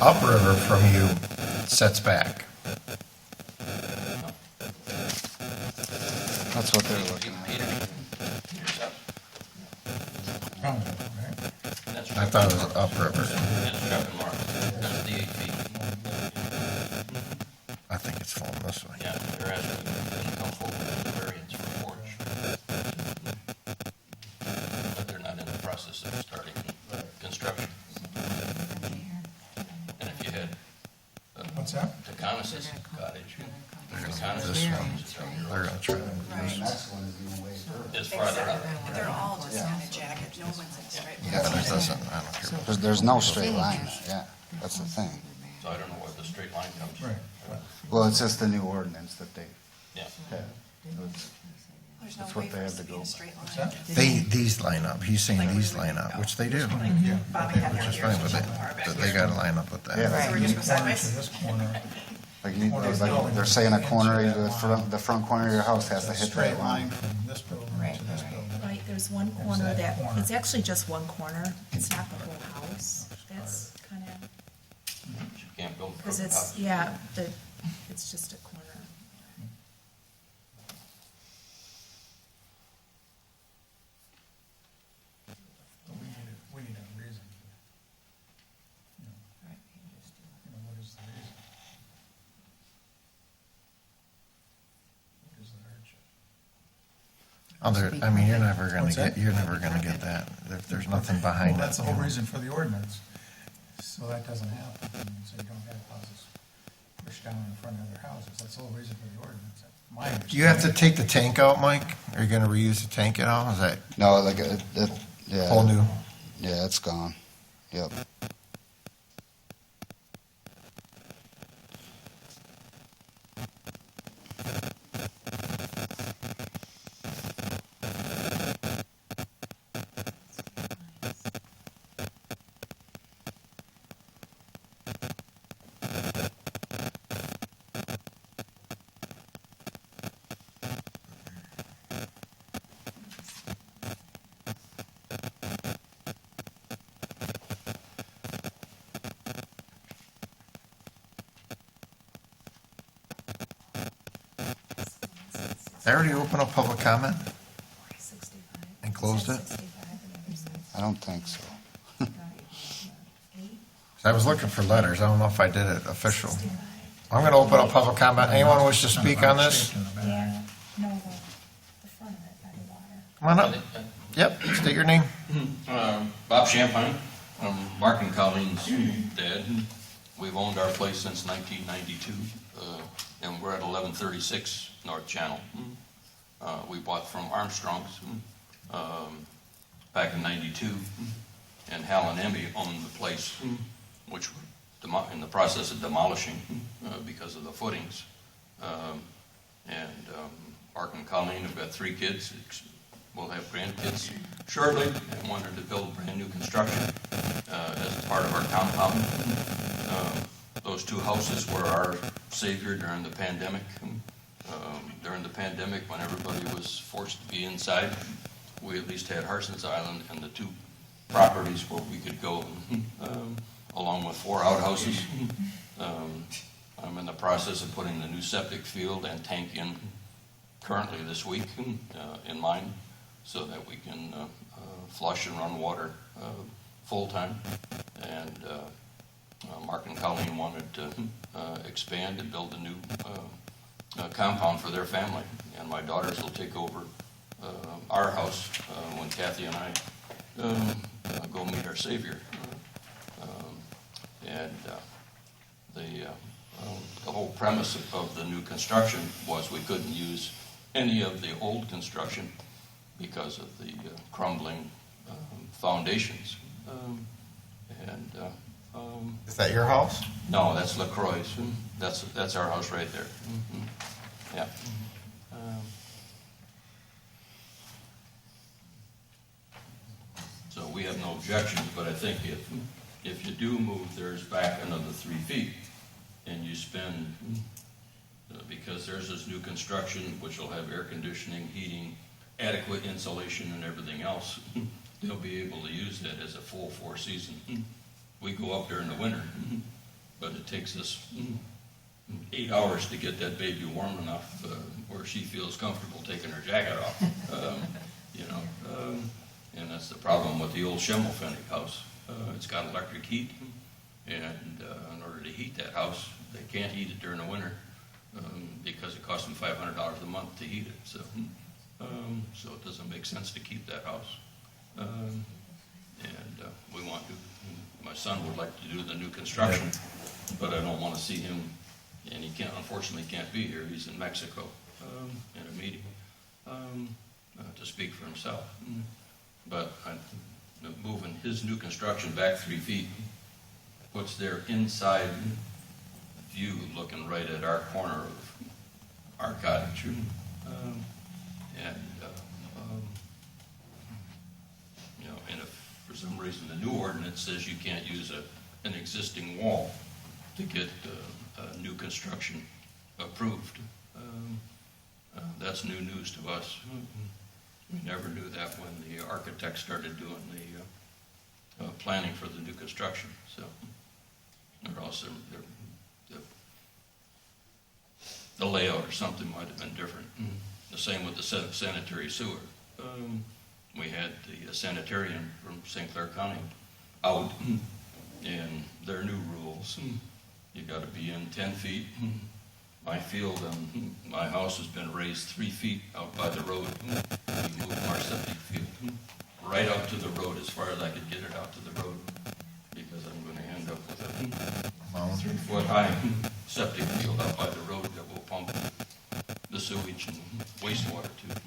upriver from you sets back. That's what they're looking at. Peter, Peter's house. Oh, right. That's I thought it was upriver. That's Chuck and Mark. That's the 8 feet. I think it's falling this way. Yeah, they're asking them to come forward with a variance for porch. But they're not in the process of starting construction. And if you had What's that? Taconis' cottage, This Taconis' one, house is on your they're road. gonna try to. The next one is even way further. Is farther up. Exactly. They're all just kind of jagged, no one's in straight. Yeah, this doesn't, I don't care. There's no straight line, yeah, that's the thing. So I don't know where the straight line comes from. Right. Well, it's just the new ordinance that they Yeah. had. It's- There's no That's what way they for have us to to be go in a by. straight What's line. that? These line up, he's saying these line up, which they do, Bobby had which one is here, fine, but so far back they here. gotta line up with Yeah. that. So we're just go Corner to sideways? this corner. Like you, like they're saying a corner, the front corner of your house has to It's a hit straight that line line. from this building to this building. Right, there's one There's corner that that, corner. it's actually just one corner, it's not the whole house. That's kind of, You can't build. because a it's, house. yeah, it's just a corner. We need a reason. You know, what is the reason? What is the hardship? I mean, you're never gonna What's that? get, you're never gonna get that, if there's nothing behind it. Well, that's the whole reason for the ordinance, so that doesn't happen, so you don't have houses pushed down in front of other houses, that's the whole reason for the ordinance. My Do you have to take the tank out, Mike? Are you gonna reuse the tank at all? Is that No, like, yeah. whole new? Yeah, it's gone. Yep. They already opened up public comment? 65. And closed it? 65 on the other side. I don't think so. 8, I was looking for letters. I don't know if I did it official. 65. I'm gonna open up public comment. Anyone wish to speak on this? Shaped in the back. Yeah, no, the front of it by the water. Come on up. Yep, state your name. Bob Champagne, I'm Mark and Colleen's dad. We've owned our place since 1992, and we're at 1136 North Channel. We bought from Armstrong's back in 92, and Hal and Emmy owned the place, which we're in the process of demolishing because of the footings. Mark and Colleen have got 3 kids. We'll have grandkids shortly, and wanted to build brand new construction as part of our compound. Those 2 houses were our savior during the pandemic. During the pandemic, when everybody was forced to be inside, we at least had Harson's Island and the 2 properties where we could go, along with 4 outhouses. I'm in the process of putting the new septic field and tank in currently this week in line, so that we can flush and run water full-time. And Mark and Colleen wanted to expand and build a new compound for their family. And my daughters will take over our house when Kathy and I go meet our Savior. The whole premise of the new construction was we couldn't use any of the old construction because of the crumbling foundations. Is that your house? No, that's LaCroix's. That's our house right there. Yeah. So we have no objections, but I think if if you do move theirs back another 3 feet, and you spend, because theirs is new construction, which will have air conditioning, heating, adequate insulation and everything else, they'll be able to use that as a full 4-season. We go up there in the winter, but it takes us 8 hours to get that baby warm enough where she feels comfortable taking her jacket off. And that's the problem with the old Schimmelpfennig house. It's got electric heat, and in order to heat that house, they can't heat it during the winter because it costs them $500 a month to heat it. So it doesn't make sense to keep that house. We want to. My son would like to do the new construction, but I don't want to see him, and he unfortunately can't be here. He's in Mexico in a meeting to speak for himself. But moving his new construction back 3 feet puts their inside view looking right at our corner of our cottage. And if for some reason the new ordinance says you can't use an existing wall to get new construction approved, that's new news to us. We never knew that when the architect started doing the planning for the new construction. So, or also the layout or something might have been different. The same with the sanitary sewer. We had the sanitarian from St. Clair County out, and their new rules. You got to be in 10 feet. My field, my house has been raised 3 feet out by the road. We moved our septic field right out to the road as far as I could get it out to the road, because I'm going to end up with a 3-foot-high septic field out by the road that will pump the sewage and wastewater to.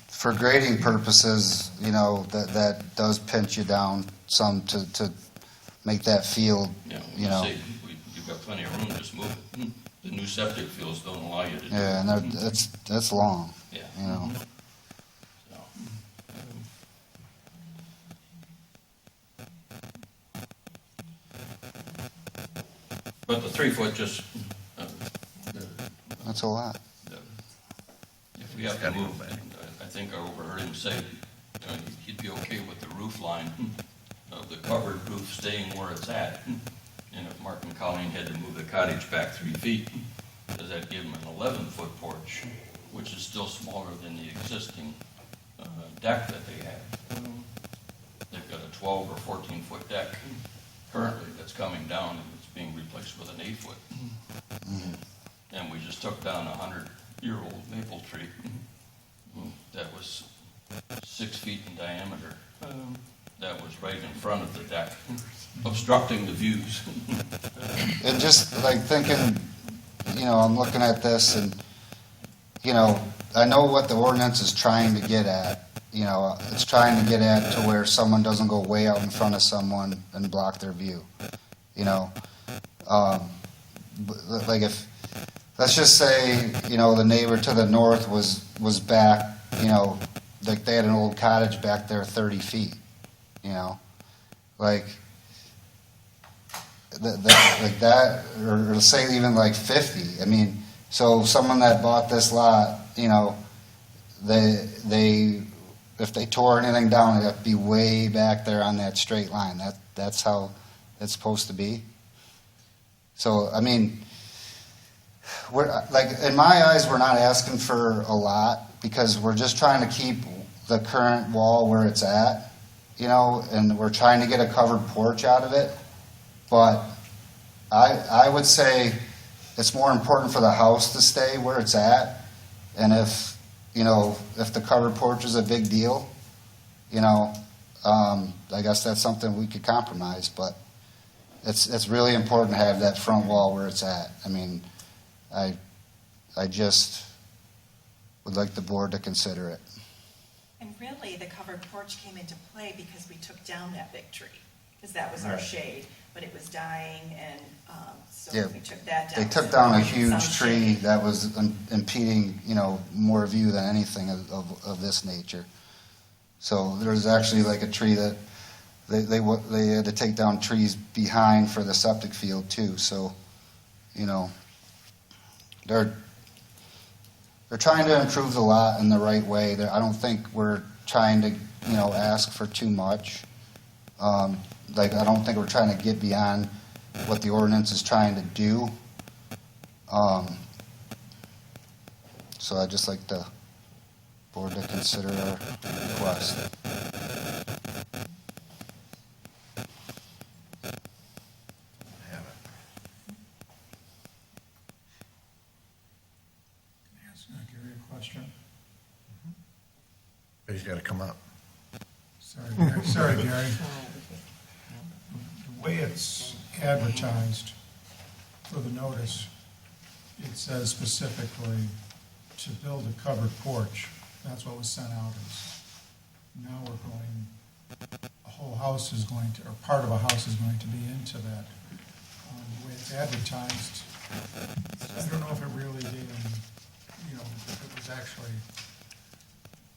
For grading purposes, that does pinch you down some to make that field, Say, you've got plenty of room, just move it. The new septic fields don't allow you to do it. Yeah, and that's long, Yeah. So, but the 3-foot just, That's a lot. if we have to move, I think I overheard him say he'd be okay with the roof line of the covered roof staying where it's at. And if Mark and Colleen had to move the cottage back 3 feet, does that give them an 11-foot porch, which is still smaller than the existing deck that they have? They've got a 12 or 14-foot deck currently that's coming down, and it's being replaced with an 8-foot. And we just took down a 100-year-old maple tree that was 6 feet in diameter. That was right in front of the deck, obstructing the views. And just like thinking, I'm looking at this and, I know what the ordinance is trying to get at. It's trying to get at to where someone doesn't go way out in front of someone and block their view. Like if, let's just say, the neighbor to the north was back, like they had an old cottage back there 30 feet. Like that, or say even like 50. I mean, so someone that bought this lot, they if they tore anything down, it'd have to be way back there on that straight line. That's how it's supposed to be. So I mean, we're like in my eyes, we're not asking for a lot because we're just trying to keep the current wall where it's at. And we're trying to get a covered porch out of it. But I would say it's more important for the house to stay where it's at. And if the covered porch is a big deal, I guess that's something we could compromise. But it's really important to have that front wall where it's at. I mean, I just would like the board to consider it. And really, the covered porch came into play because we took down that big tree, because that was our shade, but it was dying, and so Yeah, we took that down. They took So down a we needed some huge tree shade. that was impeding, more view than anything of this nature. So there's actually like a tree that they had to take down trees behind for the septic field too, so, you know, they're trying to improve the lot in the right way. I don't think we're trying to, you know, ask for too much. Like, I don't think we're trying to get beyond what the ordinance is trying to do. So I'd just like the board to consider our request. Gary, a question? He's got to come up. Sorry, Gary. The way it's advertised for the notice, it says specifically to build a covered porch. That's what was sent out as. Now we're going, a whole house is going to, or part of a house is going to be into that. The way it's advertised, I don't know if it really did, you know, if it was actually,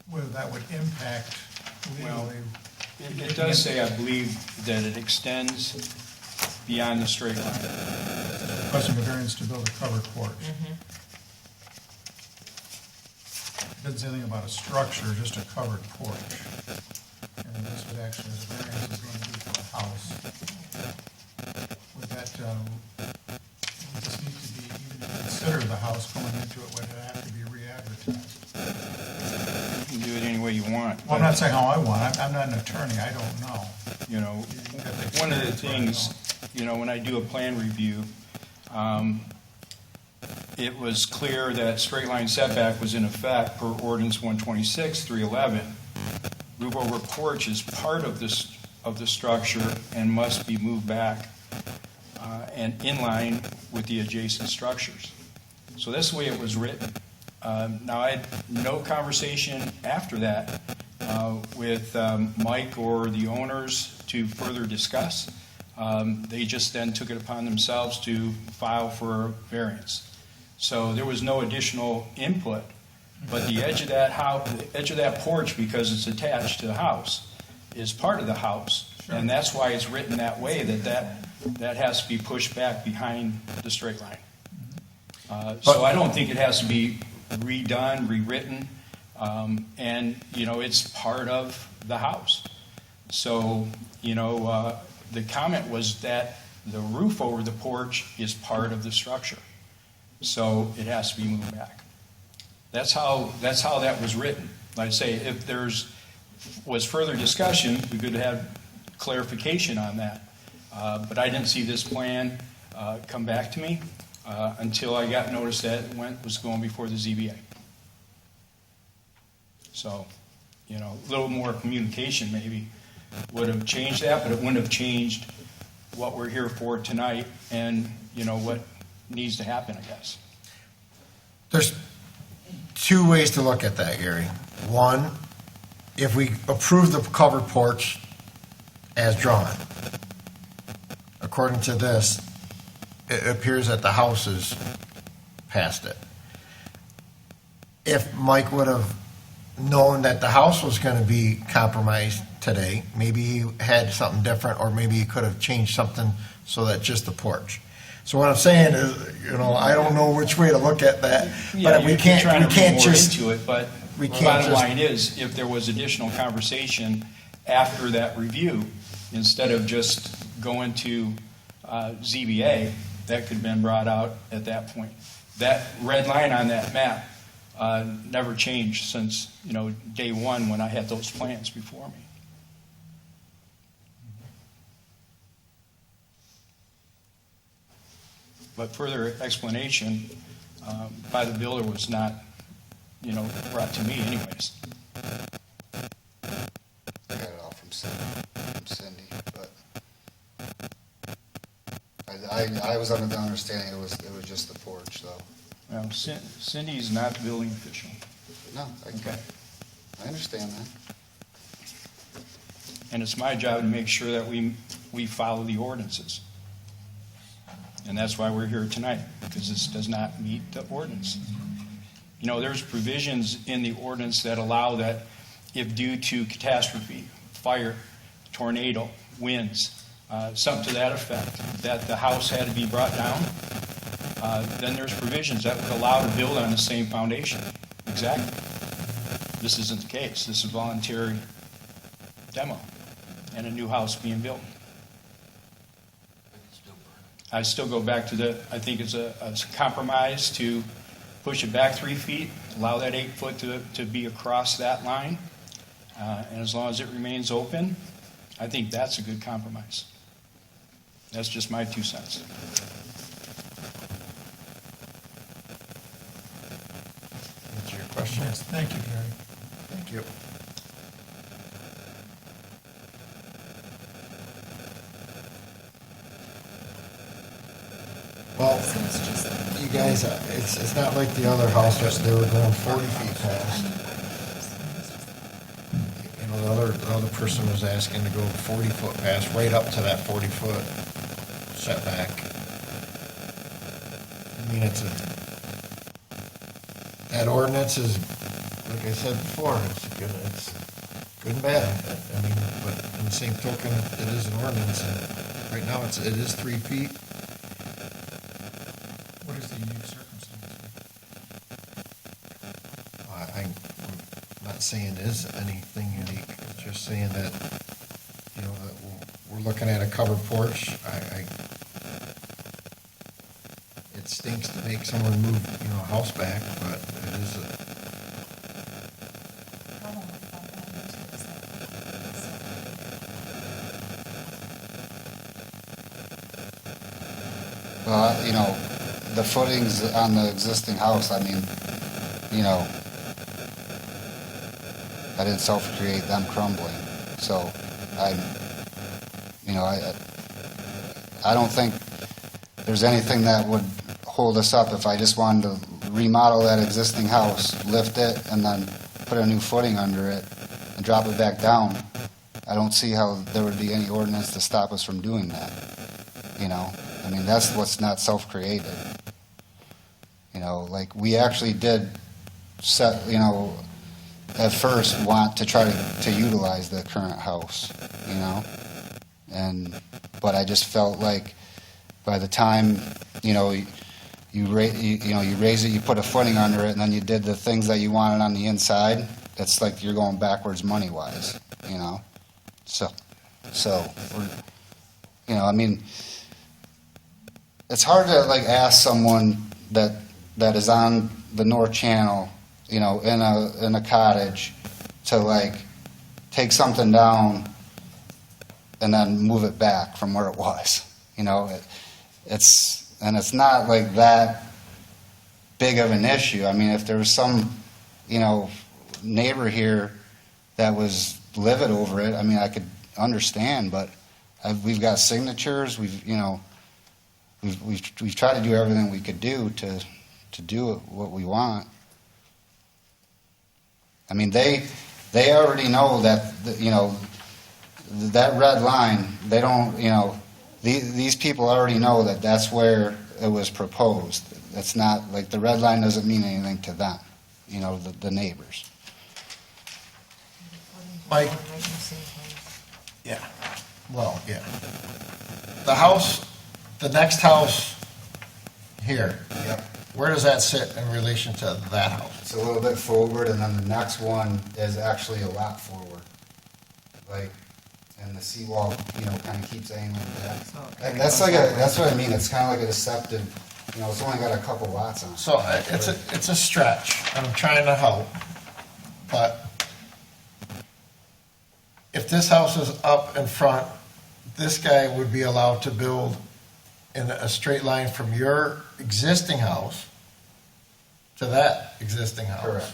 whether that would impact Well, legally. It does say, I believe, that it extends beyond the straight line. Requesting a variance to build a covered porch. It doesn't say anything about a structure, just a covered porch. And this would actually, the variance is going to be for a house. Would that, would this need to be, even to consider the house going into it, would it have to be re-advertised? You can do it any way you want. Well, I'm not saying how I want, I'm not an attorney, I don't know. You know, one of the things, you know, when I do a plan review, it was clear that straight line setback was in effect per ordinance 126-311. Roof over porch is part of this, of the structure and must be moved back and in line with the adjacent structures. So that's the way it was written. Now, I had no conversation after that with Mike or the owners to further discuss. They just then took it upon themselves to file for a variance. So there was no additional input, but the edge of that house, the edge of that porch, because it's attached to the house, is part of the house. And that's why it's written that way, that has to be pushed back behind the straight line. So I don't think it has to be redone, rewritten, and, you know, it's part of the house. So, you know, the comment was that the roof over the porch is part of the structure. So it has to be moved back. That's how that was written. Like I say, if there's was further discussion, we could have clarification on that. But I didn't see this plan come back to me until I got notice that it was going before the ZBA. So, you know, a little more communication maybe would have changed that, but it wouldn't have changed what we're here for tonight and, you know, what needs to happen, I guess. There's two ways to look at that, Gary. One, if we approve the covered porch as drawn, according to this, it appears that the house is past it. If Mike would have known that the house was going to be compromised today, maybe he had something different, or maybe he could have changed something so that just the porch. So what I'm saying is, you know, I don't know which way to look at that, but we can't just into it, but we the can't bottom just- line is, if there was additional conversation after that review, instead of just going to ZBA, that could have been brought out at that point. That red line on that map never changed since, you know, day one when I had those plans before me. But further explanation by the builder was not, you know, brought to me anyways. I got it all from Cindy, but I was under the understanding it was just the porch, though. Well, Cindy's not the building official. No, Okay. I understand that. And it's my job to make sure that we follow the ordinances. And that's why we're here tonight, because this does not meet the ordinance. You know, there's provisions in the ordinance that allow that if due to catastrophe, fire, tornado, winds, something to that effect, that the house had to be brought down, then there's provisions that would allow to build on the same foundation. Exactly. This isn't the case. This is voluntary demo and a new house being built. I still go back to I think it's a compromise to push it back 3 feet, allow that 8 foot to be across that line, and as long as it remains open, I think that's a good compromise. That's just my 2 cents. That's your question? Yes, thank you, Gary. Thank you. Well, So it's just like- you guys, it's not like the other house that they were going 40 feet past. You know, the other person was asking to go 40 foot past, right up to that 40 foot setback. I mean, that ordinance is, like I said before, it's good and bad. I mean, but in the same token, it is an ordinance, and right now it is 3 feet. What is the unique circumstance? I'm not saying it is anything unique, it's just saying that, you know, that we're looking at a covered porch. It stinks to make someone move, you know, a house back, but it is problem with that one is that Well, you know, the footings on the existing house, I mean, you know, I didn't self-create them crumbling. So I don't think there's anything that would hold us up if I just wanted to remodel that existing house, lift it, and then put a new footing under it and drop it back down. I don't see how there would be any ordinance to stop us from doing that, you know? I mean, that's what's not self-created. You know, like, we actually did set, you know, at first want to try to utilize the current house, you know? But I just felt like by the time, you know, you raise it, you put a footing under it, and then you did the things that you wanted on the inside, it's like you're going backwards money-wise, you know? So, you know, I mean, it's hard to, like, ask someone that is on the North Channel, you know, in a cottage, to, like, take something down and then move it back from where it was. You know, it's not like that big of an issue. I mean, if there was some, you know, neighbor here that was livid over it, I mean, I could understand, but we've got signatures, we've tried to do everything we could do to do what we want. I mean, they already know that, you know, that red line, they don't, you know, these people already know that that's where it was proposed. It's not, like, the red line doesn't mean anything to them, you know, the neighbors. Mike? Yeah, well, yeah. The next house here. Yep. Where does that sit in relation to that house? It's a little bit forward, and then the next one is actually a lot forward. Like, and the seawall, you know, kind of keeps angling back. Like, that's what I mean, it's kind of like a deceptive, you know, it's only got a couple lots on it. So it's a stretch, I'm trying to help, but if this house is up in front, this guy would be allowed to build in a straight line from your existing house to that existing house. Correct.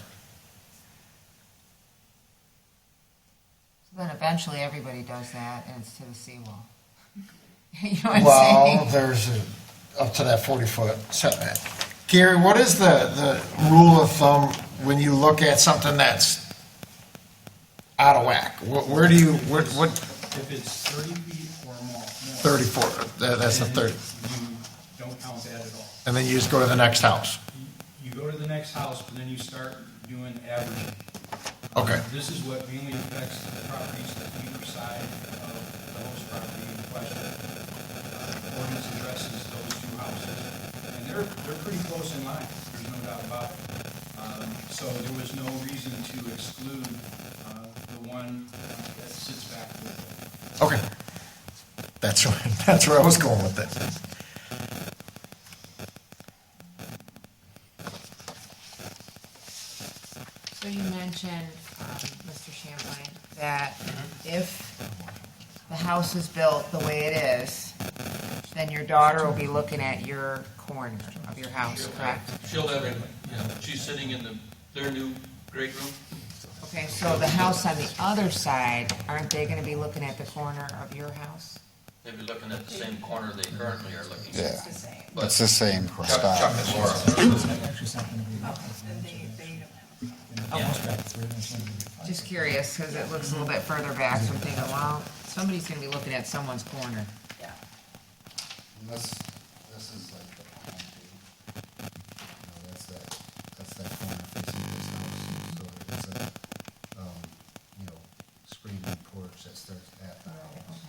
Then eventually everybody does that, and it's to the seawall. You know what I'm Well, saying? there's up to that 40-foot setback. Gary, what is the rule of thumb when you look at something that's out of whack? Where do you, what, If it's 30 feet or more. 34, that's the 30. You don't count that at all. And then you just go to the next house. You go to the next house, but then you start doing averaging. Okay. This is what mainly affects the properties to either side of property in question. Ordinance addresses those two houses, and they're pretty close in line, there's no doubt about it. So there was no reason to exclude the one that sits back with it. Okay. That's where I was going with it. So you mentioned, Mr. Champlain, that if the house is built the way it is, then your daughter will be looking at your corner of your house, correct? She'll have, she's sitting in their new great room. Okay, so the house on the other side, aren't they gonna be looking at the corner of your house? They'll be looking at the same corner they currently are looking at. Yeah, It's the same. it's the same Chuck spot. and Laura. Actually, something to be. They don't have. Just curious, because it looks a little bit further back, so I'm thinking, well, somebody's gonna be looking at someone's corner. Yeah. This is like the pond too. That's that corner facing this house, so it's a, screened porch that starts at the house.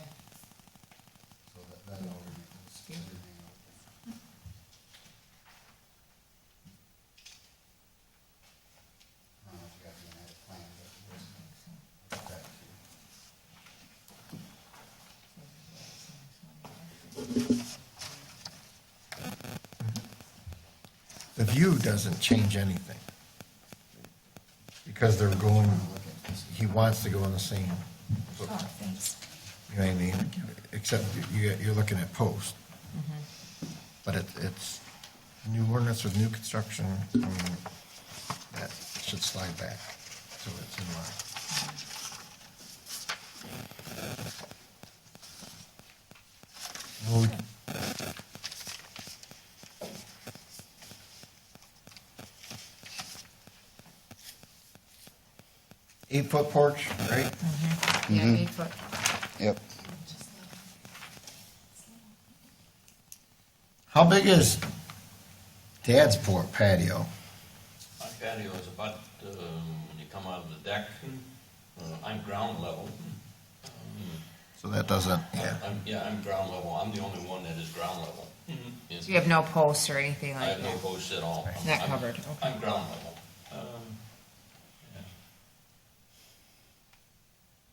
So that all remains, everything open. I don't know if you got the another plan, but it was back here. The view doesn't change anything. Because they're going, he wants to go in the same Oh, footprint. thanks. You know what I mean? Except you're looking at post. But it's new ordinance with new construction, I mean, that should slide back, so it's in line. Well, 8-foot porch, right? Yeah, 8 foot. Yep. How big is Dad's patio? My patio is about, when you come out of the deck, I'm ground level. So that doesn't, yeah. I'm ground level. I'm the only one that is ground level. So you have no posts or anything I like have no that? posts at all. Not I'm- covered, okay. I'm ground level. Yeah.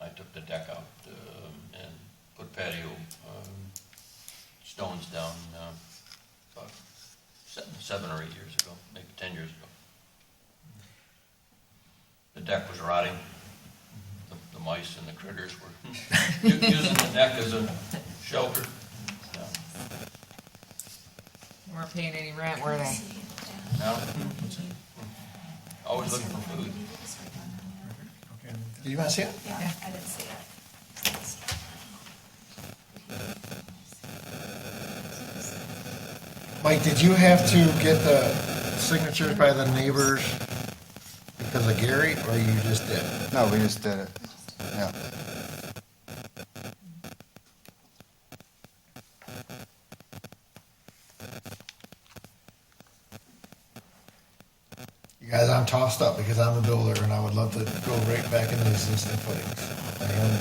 I took the deck out and put patio stones down about 7 or 8 years ago, maybe 10 years ago. The deck was rotting. The mice and the critters were using the deck as a shelter. Yeah. They weren't paying any rent, were they? Now, always looking for food. Do you want to see it? Yeah, I didn't see it. Mike, did you have to get the signatures by the neighbors because of Gary, or you just did? No, we just did it. Yeah. You guys, I'm tossed up because I'm a builder and I would love to go right back into existing footings. I am,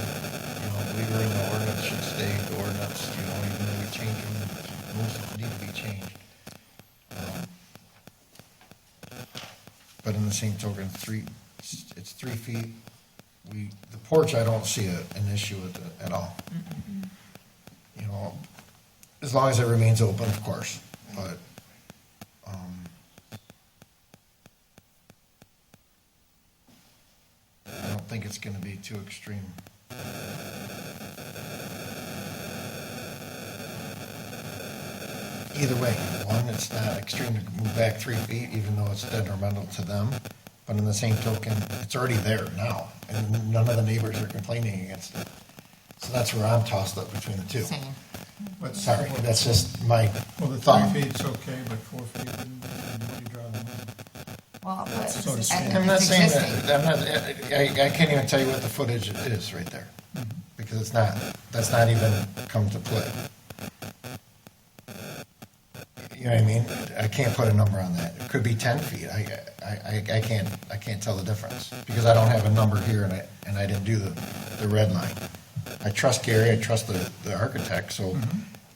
believer in the ordinance should stay the ordinance, even though we change them, most of them need to be changed. But in the same token, it's 3 feet. The porch, I don't see an issue with it at all. As long as it remains open, of course, but, I don't think it's gonna be too extreme. Either way, one, it's not extreme to move back 3 feet, even though it's detrimental to them. But in the same token, it's already there now, and none of the neighbors are complaining against it. So that's where I'm tossed up between the two. Same. But Sorry, that's just my Well, the thought. 3 feet's okay, but 4 feet, and what do you draw the line? Well, but So to speak. I'm not it's saying existing. that, I can't even tell you what the footage is right there, because that's not even come to play. You know what I mean? I can't put a number on that. It could be 10 feet. I can't tell the difference, because I don't have a number here and I didn't do the red line. I trust Gary, I trust the architect, so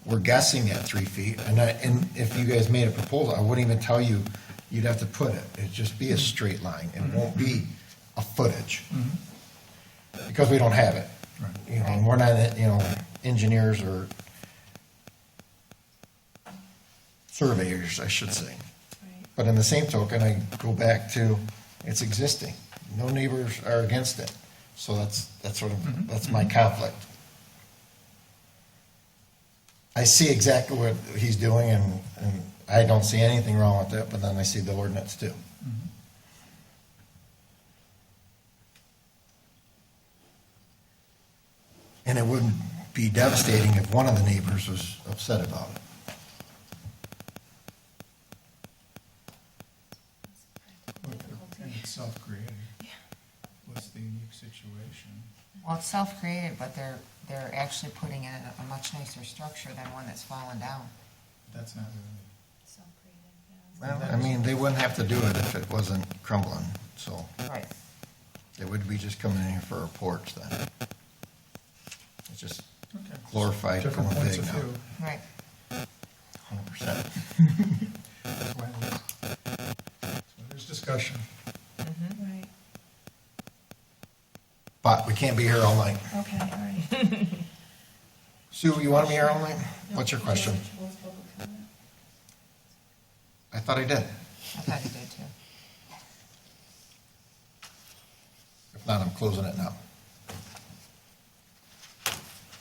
we're guessing at 3 feet. And if you guys made a proposal, I wouldn't even tell you you'd have to put it. It'd just be a straight line. It won't be a footage. Because we don't have it. Right. You know, and we're not, engineers or surveyors, I should say. But in the same token, I go back to, it's existing. No neighbors are against it. So that's sort of, that's my conflict. I see exactly what he's doing, and I don't see anything wrong with it, but then I see the ordinance too. And it wouldn't be devastating if one of the neighbors was upset about it. And it's self-created. What's the unique situation? Well, it's self-created, but they're actually putting in a much nicer structure than one that's fallen down. That's not really. Well, I mean, they wouldn't have to do it if it wasn't crumbling, so Right. it would be just coming in here for a porch then. It's just Okay. glorified Different going points big of now. view. Right. 100%. That's why it is. So there's discussion. Right, But we can't be here all night. okay, all right. Sue, you want me here all night? What's your question? I thought I did. I thought you did too. If not, I'm closing it now.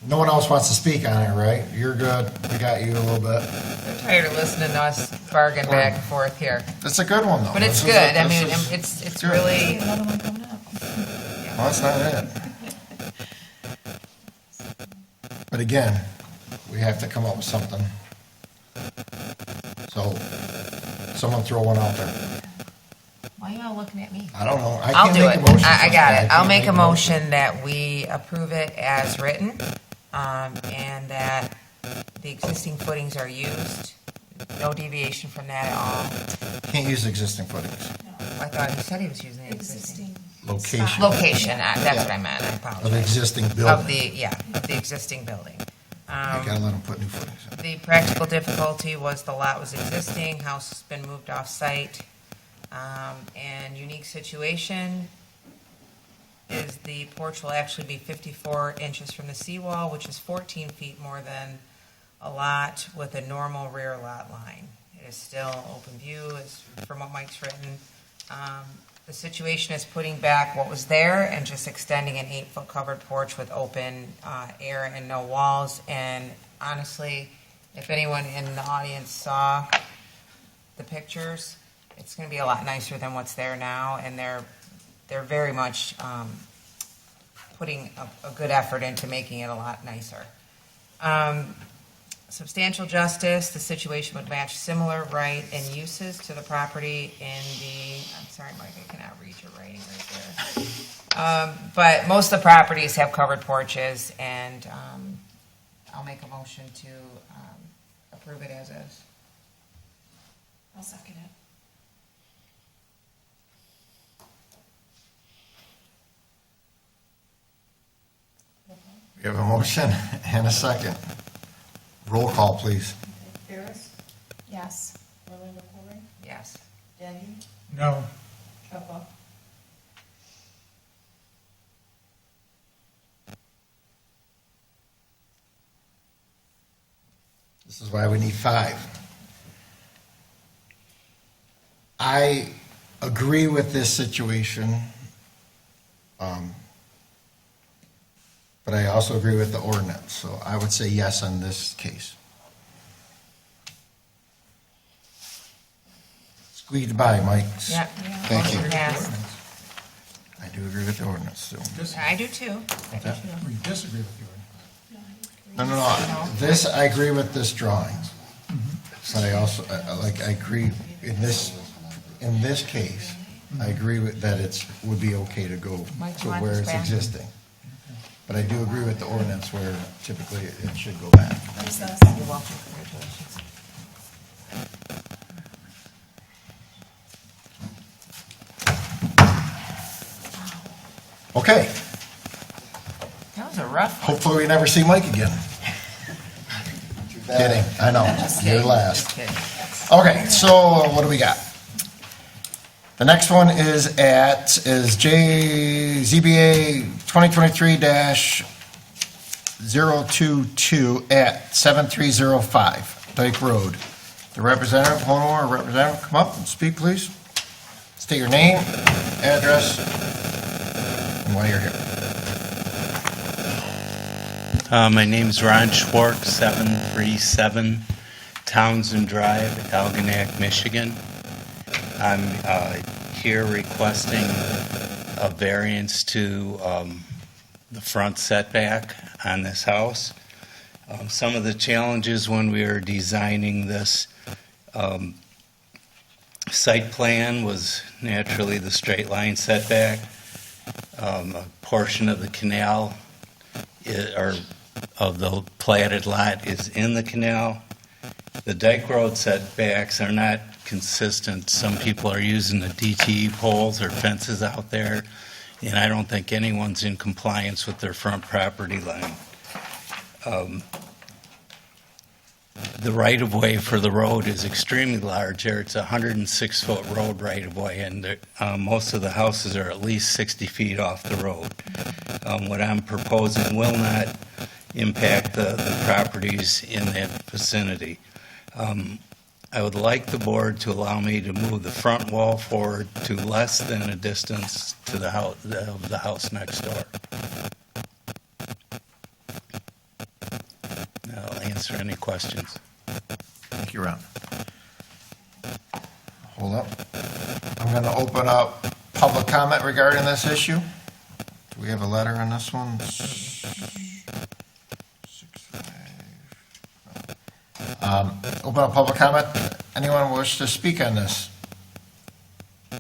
No one else wants to speak on it, right? You're good. We got you a little bit. I'm tired of listening to us bargain back and forth here. It's a good one, though. But it's This is good. a- I this mean, is- it's good. really, Another one coming up. Well, that's not it. But again, we have to come up with something. So, someone throw one out there. why are y'all looking at me? I don't know. I I'll can't do make it. a motion. I got it. I'll can't make a motion that we approve it as written, and that the existing footings are used. No deviation from that at all. Can't use existing footings. I thought he said he was using the existing. Existing. Location Location, that's what I meant, I of the apologize. existing Of building. the, of the existing building. You gotta let them put new footings in. The practical difficulty was the lot was existing, house has been moved off-site. And unique situation is the porch will actually be 54 inches from the seawall, which is 14 feet more than a lot with a normal rear lot line. It is still open view, as from what Mike's written. The situation is putting back what was there and just extending an 8-foot covered porch with open air and no walls. And honestly, if anyone in the audience saw the pictures, it's going to be a lot nicer than what's there now, and they're very much putting a good effort into making it a lot nicer. Substantial justice, the situation would match similar right and uses to the property in the, I'm sorry, Mike, I cannot read your writing right there. But most of the properties have covered porches, and I'll make a motion to approve it as is. I'll second it. We have a motion and a second. Roll call, please. Ferris, Yes. Orlando Corey, Yes. Denny, No. Peppa. This is why we need 5. I agree with this situation, but I also agree with the ordinance, so I would say yes on this case. Squeezed by, Mike. Yeah. Thank you. Motion passed. I do agree with the ordinance, too. I do too. I do too. We disagree with you. No. This, I agree with this drawing. But I also, I agree in this case, I agree with that would be okay to go Mike, to you want where this it's back? existing. But I do agree with the ordinance where typically it should go back. Who's this? You're welcome. Congratulations. Okay, That was a rough one. Hopefully we never see Mike again. Kidding, I know, Just you're kidding, last. just kidding. Okay, so what do we got? The next one is ZBA 2023-022 at 7305 Dyke Road. The representative, homeowner, representative, come up and speak, please. State your name, address, and why you're here. My name's Ron Schwartz, 737 Townsend Drive, Algonac, Michigan. I'm here requesting a variance to the front setback on this house. Some of the challenges when we were designing this site plan was naturally the straight line setback. A portion of the canal or of the platted lot is in the canal. The Dyke Road setbacks are not consistent. Some people are using the DTE poles or fences out there, and I don't think anyone's in compliance with their front property line. The right-of-way for the road is extremely large there. It's a 106-foot road right-of-way, and most of the houses are at least 60 feet off the road. What I'm proposing will not impact the properties in that vicinity. I would like the board to allow me to move the front wall forward to less than a distance to the house, of the house next door. I'll answer any questions. Thank you, Ron. Hold up. I'm going to open up public comment regarding this issue. Do we have a letter on this one? Open up public comment. Anyone wish to speak on this? All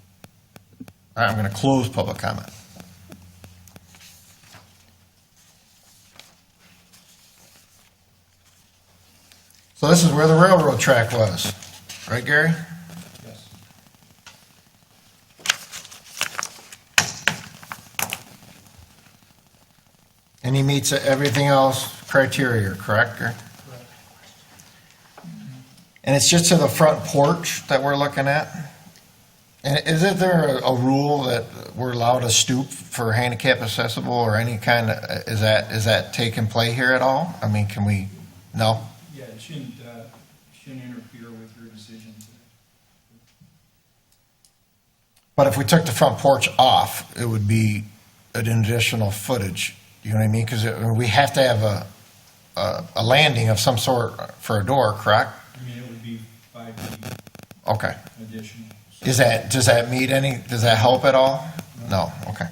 right, I'm going to close public comment. So this is where the railroad track was, right, Gary? Yes. And he meets everything else criteria, correct? Gary? And it's just to the front porch that we're looking at? And isn't there a rule that we're allowed to stoop for handicap accessible or any kind of, is that taking play here at all? I mean, can we, no? Yeah, it shouldn't interfere with your decision today. But if we took the front porch off, it would be an additional footage, you know what I mean? Because we have to have a landing of some sort for a door, correct? I mean, it would be 5 feet Okay. additional. Does that meet any, does that help at all? No, okay.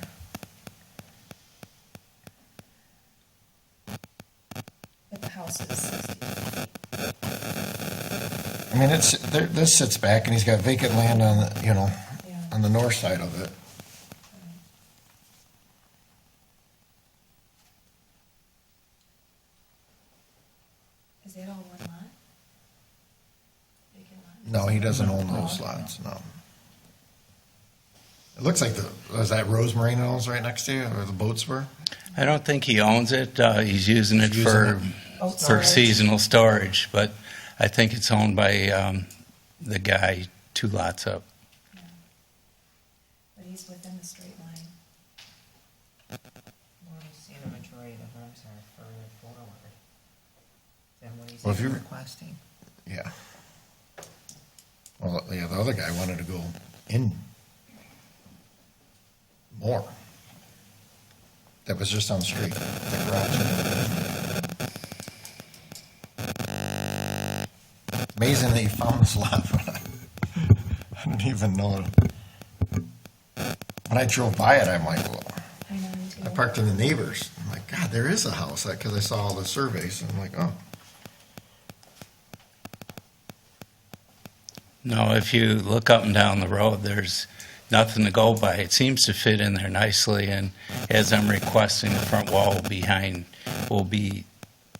But the house is 60 feet. I mean, this sits back and he's got vacant land on the, Yeah. on the north side of it. Is that all one lot? Vacant lot? No, he doesn't own those lots, no. It looks like was that Rose Marino's right next to you, where the boats were? I don't think he owns it. He's using it He's using Oh, for storage. seasonal storage, but I think it's owned by the guy 2 lots up. Yeah. But he's within the straight line. Well, we've seen a majority of the homes are further forward than what he's Well, if even you- requesting. Yeah. Well, yeah, the other guy wanted to go in more. That was just on the street, the garage. Amazing that you found this lot. I didn't even know it. When I drove by it, I'm like, well, I know, me too. I parked in the neighbors. I'm like, God, there is a house, because I saw all the surveys, and I'm like, oh. No, if you look up and down the road, there's nothing to go by. It seems to fit in there nicely, and as I'm requesting, the front wall will be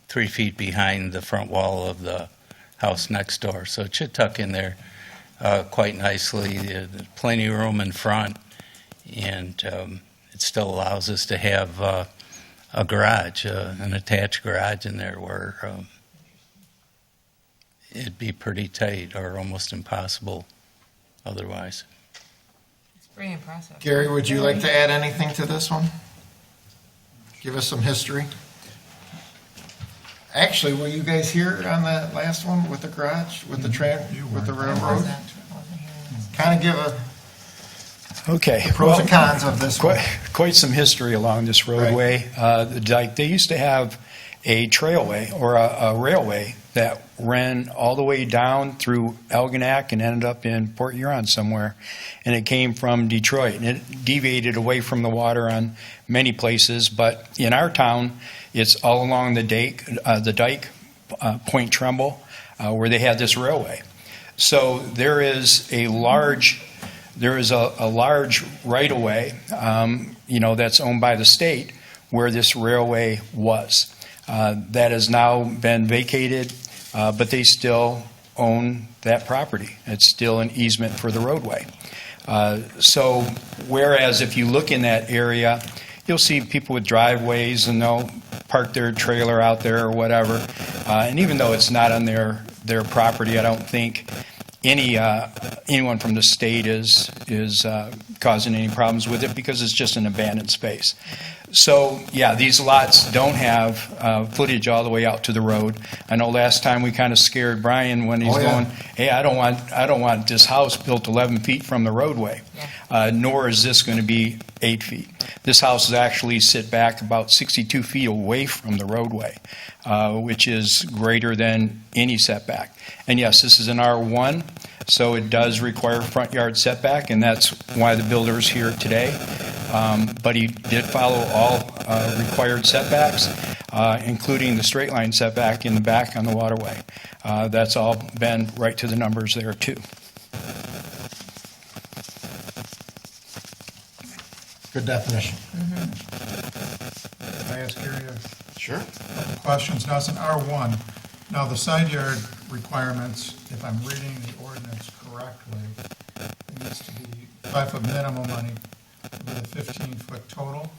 3 feet behind the front wall of the house next door, so it should tuck in there quite nicely. There's plenty of room in front, and it still allows us to have a garage, an attached garage in there where it'd be pretty tight or almost impossible otherwise. It's pretty impressive. Gary, would you like to add anything to this one? Give us some history. Actually, were you guys here on that last one with the garage, with the with the railroad? Kind of give a Okay. pros and cons of this one. Quite some history along this roadway. The dike, they used to have a trailway or a railway that ran all the way down through Algonac and ended up in Port Huron somewhere. And it came from Detroit, and it deviated away from the water on many places. But in our town, it's all along the dike, Point Trumbull, where they had this railway. So there is a large right-of-way, that's owned by the state where this railway was. That has now been vacated, but they still own that property. It's still an easement for the roadway. So whereas if you look in that area, you'll see people with driveways and they'll park their trailer out there or whatever. And even though it's not on their property, I don't think anyone from the state is causing any problems with it because it's just an abandoned space. So yeah, these lots don't have footage all the way out to the road. I know last time we kind of scared Brian when he's going, "Hey, I don't want this house built 11 feet from the roadway." Nor is this going to be 8 feet. This house is actually sit back about 62 feet away from the roadway, which is greater than any setback. And yes, this is an R1, so it does require front yard setback, and that's why the builder is here today. But he did follow all required setbacks, including the straight line setback in the back on the waterway. That's all been right to the numbers there, too. Good definition. Can I ask Gary a Sure. couple questions? Now, it's an R1. Now, the side yard requirements, if I'm reading the ordinance correctly, it needs to be 5-foot minimum with a 15-foot total.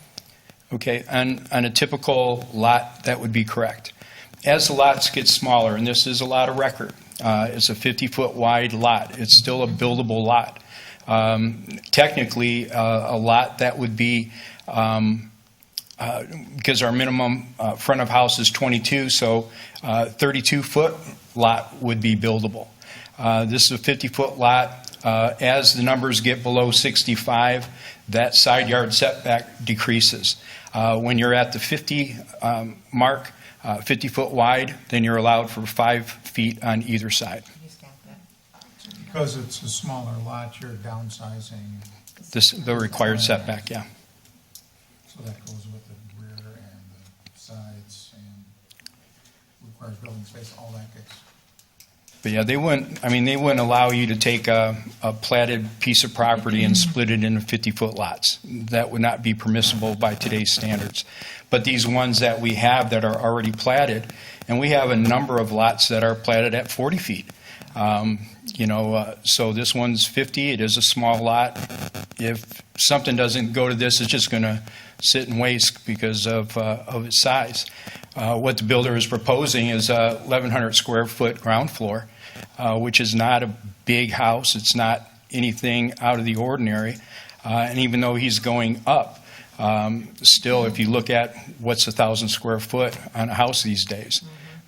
Okay, on a typical lot, that would be correct. As the lots get smaller, and this is a lot of record, it's a 50-foot wide lot. It's still a buildable lot. Technically, a lot that would be, because our minimum front of house is 22, so 32-foot lot would be buildable. This is a 50-foot lot. As the numbers get below 65, that side yard setback decreases. When you're at the 50 mark, 50-foot wide, then you're allowed for 5 feet on either side. Because it's a smaller lot, you're downsizing, The required setback, yeah. so that goes with the rear and the sides and requires building space, all that gets. But yeah, they wouldn't allow you to take a platted piece of property and split it into 50-foot lots. That would not be permissible by today's standards. But these ones that we have that are already platted, and we have a number of lots that are platted at 40 feet. So this one's 50. It is a small lot. If something doesn't go to this, it's just going to sit and waste because of its size. What the builder is proposing is a 1,100 square foot ground floor, which is not a big house. It's not anything out of the ordinary. And even though he's going up, still, if you look at what's 1,000 square foot on a house these days.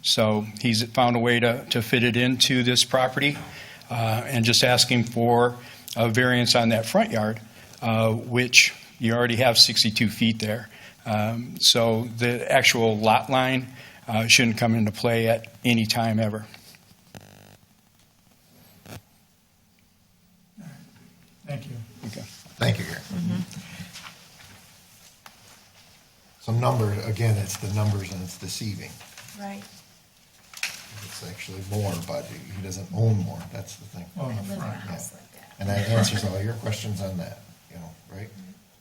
So he's found a way to fit it into this property and just asking for a variance on that front yard, which you already have 62 feet there. So the actual lot line shouldn't come into play at any time ever. Thank you. Okay. Thank you, Gary. Some numbers, again, it's the numbers and it's deceiving. Right. It's actually more, but he doesn't own more, that's the thing. Oh, I in the live in a front, house like that. And that answers all your questions on that, right?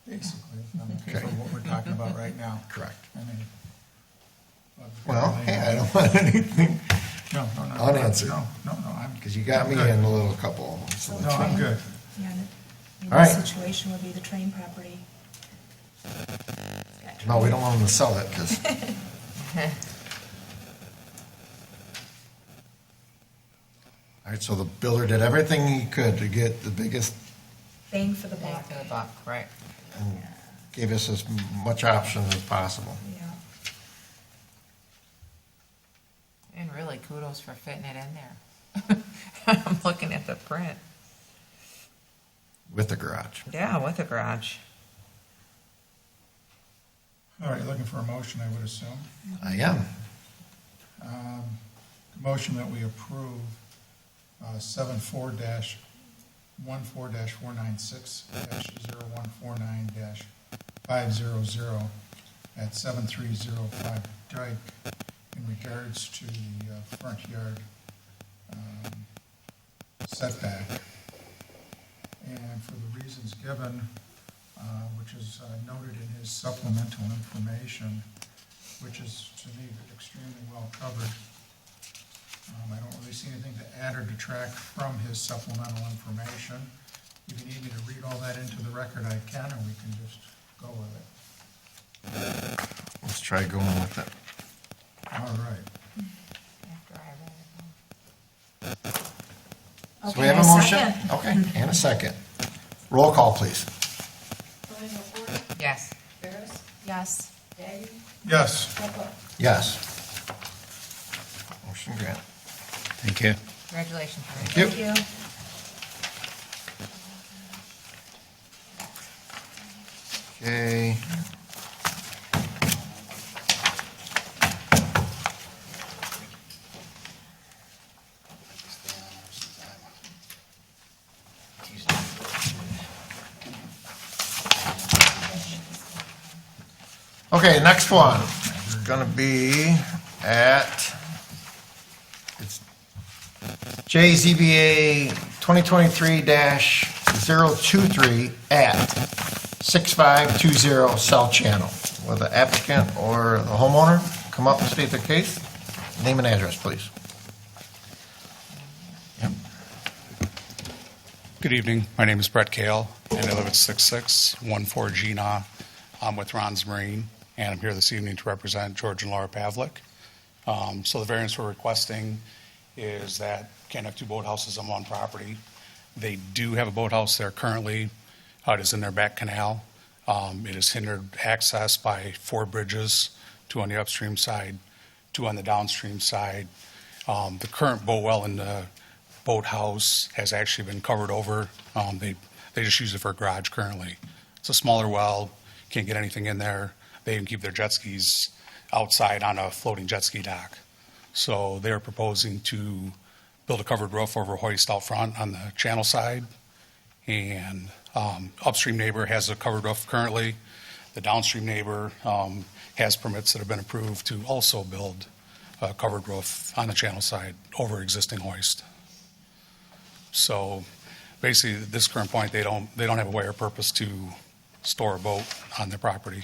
basically, for Okay. what we're talking about right now. Correct. I mean. Well, hey, I don't want anything, No, unanswered. No, I'm. because you got me good. in a little couple. So No, that's I'm fine. good. Yeah, and All this right. situation would be the train property. It's got factory. No, we don't want them to sell it, because all right, so the builder did everything he could to get the biggest, Bang for the Bang buck. for the buck, right. and gave us as much options as possible. Yeah. And really kudos for fitting it in there. I'm looking at the print. With the garage. Yeah, with a garage. All right, looking for a motion, I would assume. I am. Motion that we approve 74-146-0149-500 at 7305 Dyke in regards to the front yard setback. And for the reasons given, which is noted in his supplemental information, which is, to me, extremely well covered. I don't really see anything to add or detract from his supplemental information. If you need me to read all that into the record, I can, or we can just go with it. Let's try going with it. All right. After I read it. So Okay, we have a I motion? second. Okay, and a second. Roll call, please. Brian O'Gorman, Yes. Barris, Yes. Daggy, Yes. Pepper. Yes. Motion granted. Thank you. Congratulations. Brian. Thank you. Thank you. Okay. Okay, next one is gonna be at, it's JZBA 2023-023 at 6520 South Channel. Will the applicant or the homeowner come up and state their case? Name and address, please. Yep. Good evening. My name is Brett Kale, and I live at 6614 Gina. I'm with Ron's Marine, and I'm here this evening to represent George and Laura Pavlik. So the variance we're requesting is that can't have two boathouses on one property. They do have a boathouse there currently. It is in their back canal. It is hindered access by 4 bridges, 2 on the upstream side, 2 on the downstream side. The current boat well in the boathouse has actually been covered over. They just use it for a garage currently. It's a smaller well, can't get anything in there. They even keep their jet skis outside on a floating jet ski dock. So they're proposing to build a covered roof over hoist out front on the channel side. And upstream neighbor has a covered roof currently. The downstream neighbor has permits that have been approved to also build a covered roof on the channel side over existing hoist. So basically, at this current point, they don't have a way or purpose to store a boat on their property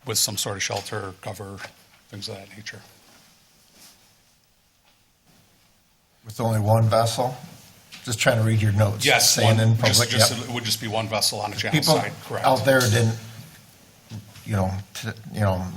with some sort of shelter, cover, things of that nature. With only one vessel? Just trying to read your notes. Yes, Saying in public, just, yep. it would just be one vessel on the channel People side, correct? out there didn't,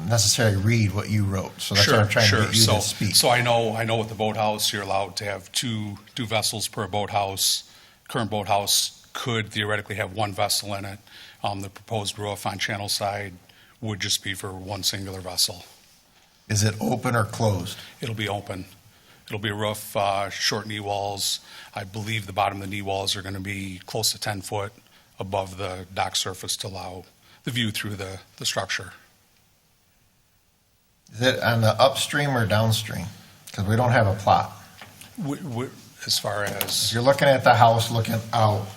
necessarily read what you wrote, so that's why I'm trying to get you So- to speak. So I know with the boathouse, you're allowed to have two vessels per boathouse. Current boathouse could theoretically have one vessel in it. The proposed roof on channel side would just be for one singular vessel. Is it open or closed? It'll be open. It'll be a roof, short knee walls. I believe the bottom of the knee walls are going to be close to 10 foot above the dock surface to allow the view through the structure. Is it on the upstream or downstream? Because we don't have a plot. As far If as, you're looking at the house looking out,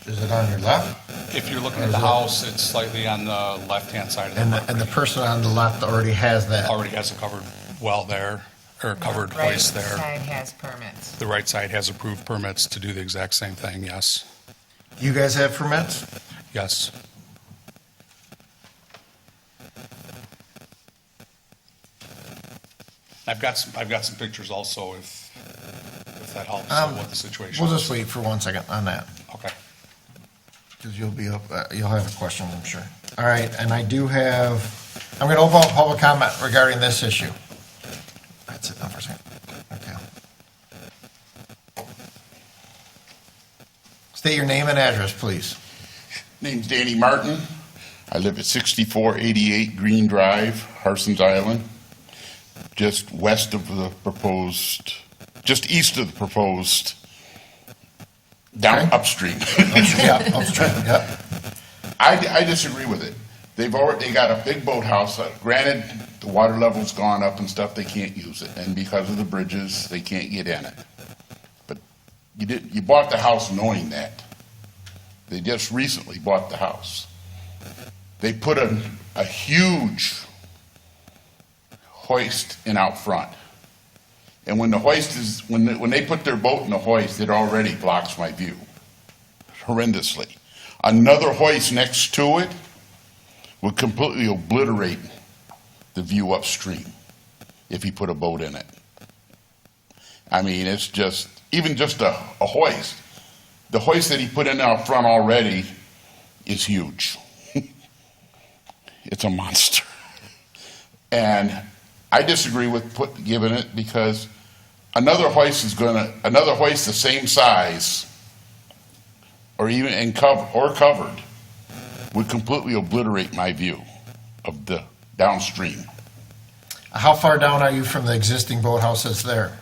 is it on your left? if you're looking at the house, it's slightly on the left-hand side of the And property. the person on the left already has that? Already has a covered well there, or a covered Right hoist there. side has permits. The right side has approved permits to do the exact same thing, yes. You guys have permits? Yes. I've got some pictures also, if that helps, of what the situation is. We'll just wait for 1 second on that. Okay. because you'll be up, you'll have questions, I'm sure. All right, and I do have, I'm going to open up public comment regarding this issue. That's it, for a second. Okay. State your name and address, please. Name's Danny Martin. I live at 6488 Green Drive, Harson's Island, just west of the proposed, just east of the proposed, down Okay. upstream. Yeah, upstream, yep. I disagree with it. They got a big boathouse. Granted, the water level's gone up and stuff, they can't use it, and because of the bridges, they can't get in it. But you bought the house knowing that. They just recently bought the house. They put a huge hoist in out front. And when the hoist is, when they put their boat in the hoist, it already blocks my view horrendously. Another hoist next to it would completely obliterate the view upstream if he put a boat in it. I mean, it's just, even just a hoist. The hoist that he put in out front already is huge. It's a monster. And I disagree with giving it because another hoist the same size or even covered would completely obliterate my view of the downstream. How far down are you from the existing boathouse that's there?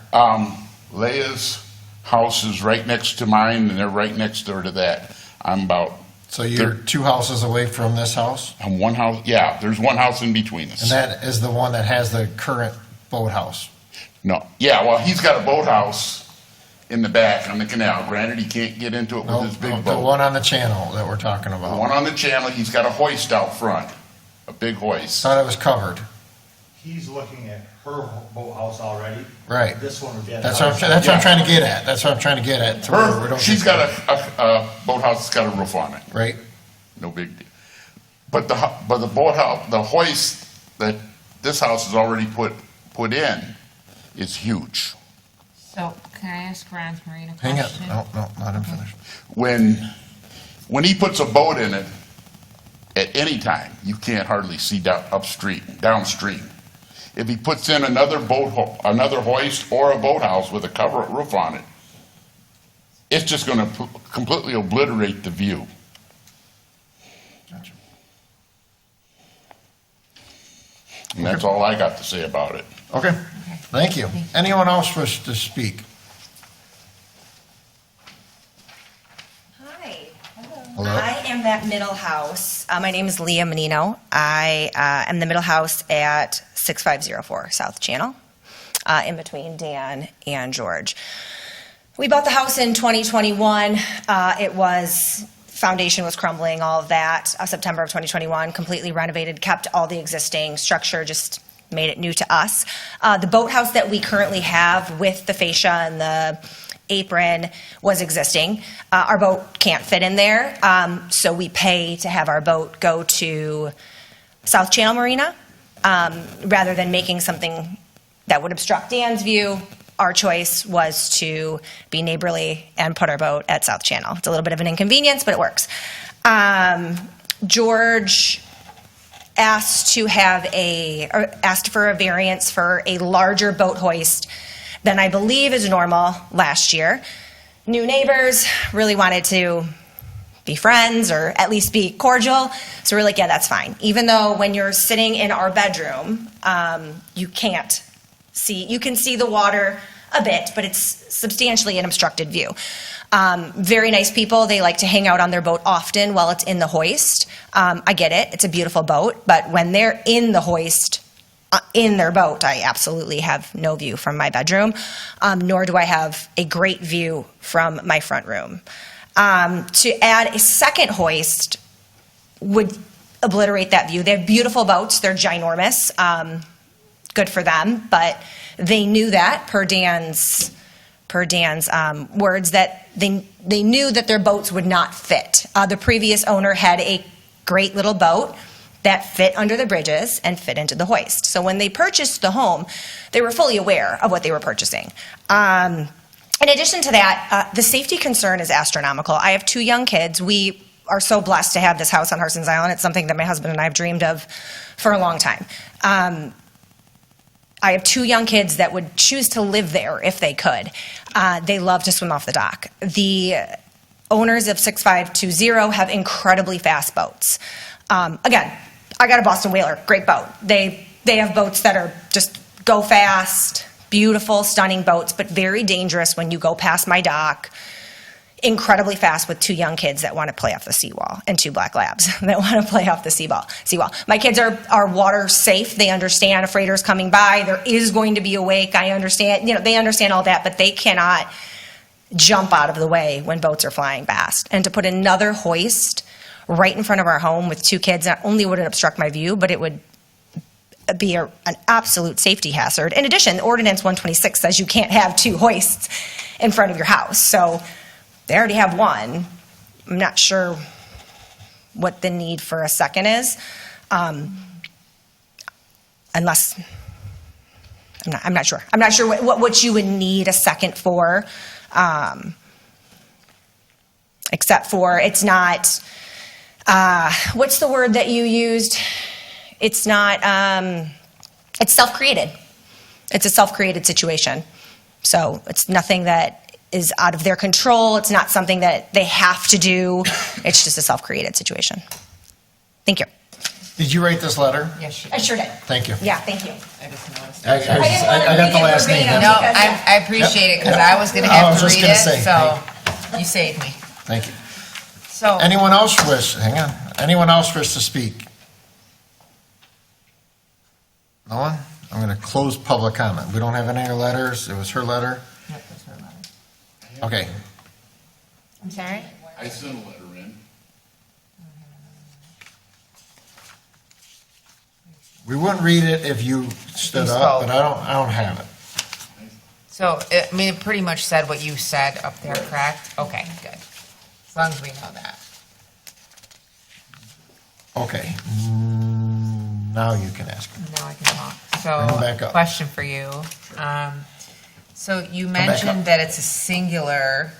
Leia's house is right next to mine, and they're right next door to that. I'm about... So you're 2 houses away from this house? I'm one house, yeah, there's one house in between us. And that is the one that has the current boathouse? No, yeah, well, he's got a boathouse in the back on the canal. Granted, he can't get into it with his big The boat. one on the channel that we're talking The about. one on the channel, he's got a hoist out front, a big hoist. Thought it was covered. He's looking at her boathouse already. Right. This one would be. That's what I'm trying to get at. That's what I'm trying to get at. to where we don't She's get- got a boathouse that's got a roof on it. Right. No big deal. But the boathouse, the hoist that this house has already put in is huge. So can I ask Ron's Marine a Hang on. question? No, not unfinished. When he puts a boat in it, at any time, you can't hardly see downstream. If he puts in another hoist or a boathouse with a cover roof on it, it's just going to completely obliterate the view. Gotcha. And that's all I got to say about it. Okay. Thank you. Anyone else wish to speak? Hi. Hello. I am that middle house. My name is Leah Menino. I am the middle house at 6504 South Channel, in between Dan and George. We bought the house in 2021. Foundation was crumbling, all of that. September of 2021, completely renovated, kept all the existing structure, just made it new to us. The boathouse that we currently have with the fascia and the apron was existing. Our boat can't fit in there, so we pay to have our boat go to South Channel Marina rather than making something that would obstruct Dan's view. Our choice was to be neighborly and put our boat at South Channel. It's a little bit of an inconvenience, but it works. George asked for a variance for a larger boat hoist than I believe is normal last year. New neighbors really wanted to be friends or at least be cordial. So we're like, yeah, that's fine. Even though when you're sitting in our bedroom, you can see the water a bit, but it's substantially an obstructed view. Very nice people. They like to hang out on their boat often while it's in the hoist. I get it. It's a beautiful boat. But when they're in the hoist, in their boat, I absolutely have no view from my bedroom, nor do I have a great view from my front room. To add a second hoist would obliterate that view. They have beautiful boats. They're ginormous. Good for them, but they knew that per Dan's words that they knew that their boats would not fit. The previous owner had a great little boat that fit under the bridges and fit into the hoist. So when they purchased the home, they were fully aware of what they were purchasing. In addition to that, the safety concern is astronomical. I have 2 young kids. We are so blessed to have this house on Harson's Island. It's something that my husband and I have dreamed of for a long time. I have 2 young kids that would choose to live there if they could. They love to swim off the dock. The owners of 6520 have incredibly fast boats. Again, I got a Boston Whaler, great boat. They have boats that are just go fast, beautiful, stunning boats, but very dangerous when you go past my dock. Incredibly fast with 2 young kids that want to play off the seawall and 2 black labs that want to play off the seawall. My kids are water safe. They understand a freighter's coming by. There is going to be a wake. I understand, they understand all that, but they cannot jump out of the way when boats are flying past. And to put another hoist right in front of our home with 2 kids, not only would it obstruct my view, but it would be an absolute safety hazard. In addition, Ordinance 126 says you can't have 2 hoists in front of your house. So they already have 1. I'm not sure what the need for a second is, unless I'm not sure. I'm not sure what you would need a second for, except for it's not. What's the word that you used? It's not. It's self-created. It's a self-created situation. So it's nothing that is out of their control. It's not something that they have to do. It's just a self-created situation. Thank you. Did you write this letter? Yes, I sure did. Thank you. Yeah, thank you. I just noticed. I got the last name. No, I appreciate it, because I was going to have to read it, so you saved me. Thank you. So, Anyone else Anyone else wish to speak? No one? I'm going to close public comment. We don't have any other letters. It was her letter. Yep, that's her letter. Okay. I'm sorry? I sent a letter in. We wouldn't read it if you stood up, but I don't have it. So, it pretty much said what you said up there, correct? Okay, good. As long as we know that. Okay. Now you can ask. Now I can talk. Bring it back So, up. question for you. So you back up. mentioned that it's a singular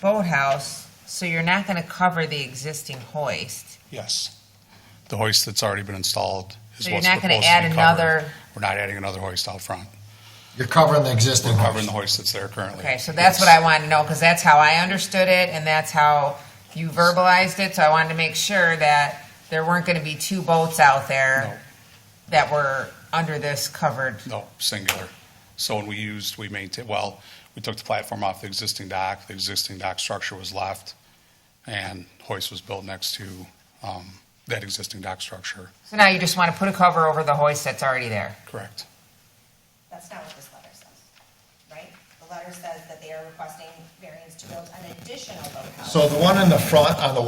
boathouse, so you're not going to cover the existing hoist. Yes. The hoist that's already been installed is So you're what's not going proposed to to add be covered. another, We're not adding another hoist out front. You're covering the existing We're covering house. the hoist that's there currently. okay, so that's what I wanted to know, because that's how I understood it, and that's how you verbalized it, so I wanted to make sure that there weren't going to be 2 boats out there that were under this covered. No, singular. So when we took the platform off the existing dock structure was left, and hoist was built next to that existing dock structure. So now you just want to put a cover over the hoist that's already there. Correct. That's not what this letter says, right? The letter says that they are requesting variance to build an additional boathouse. So the one in the front on the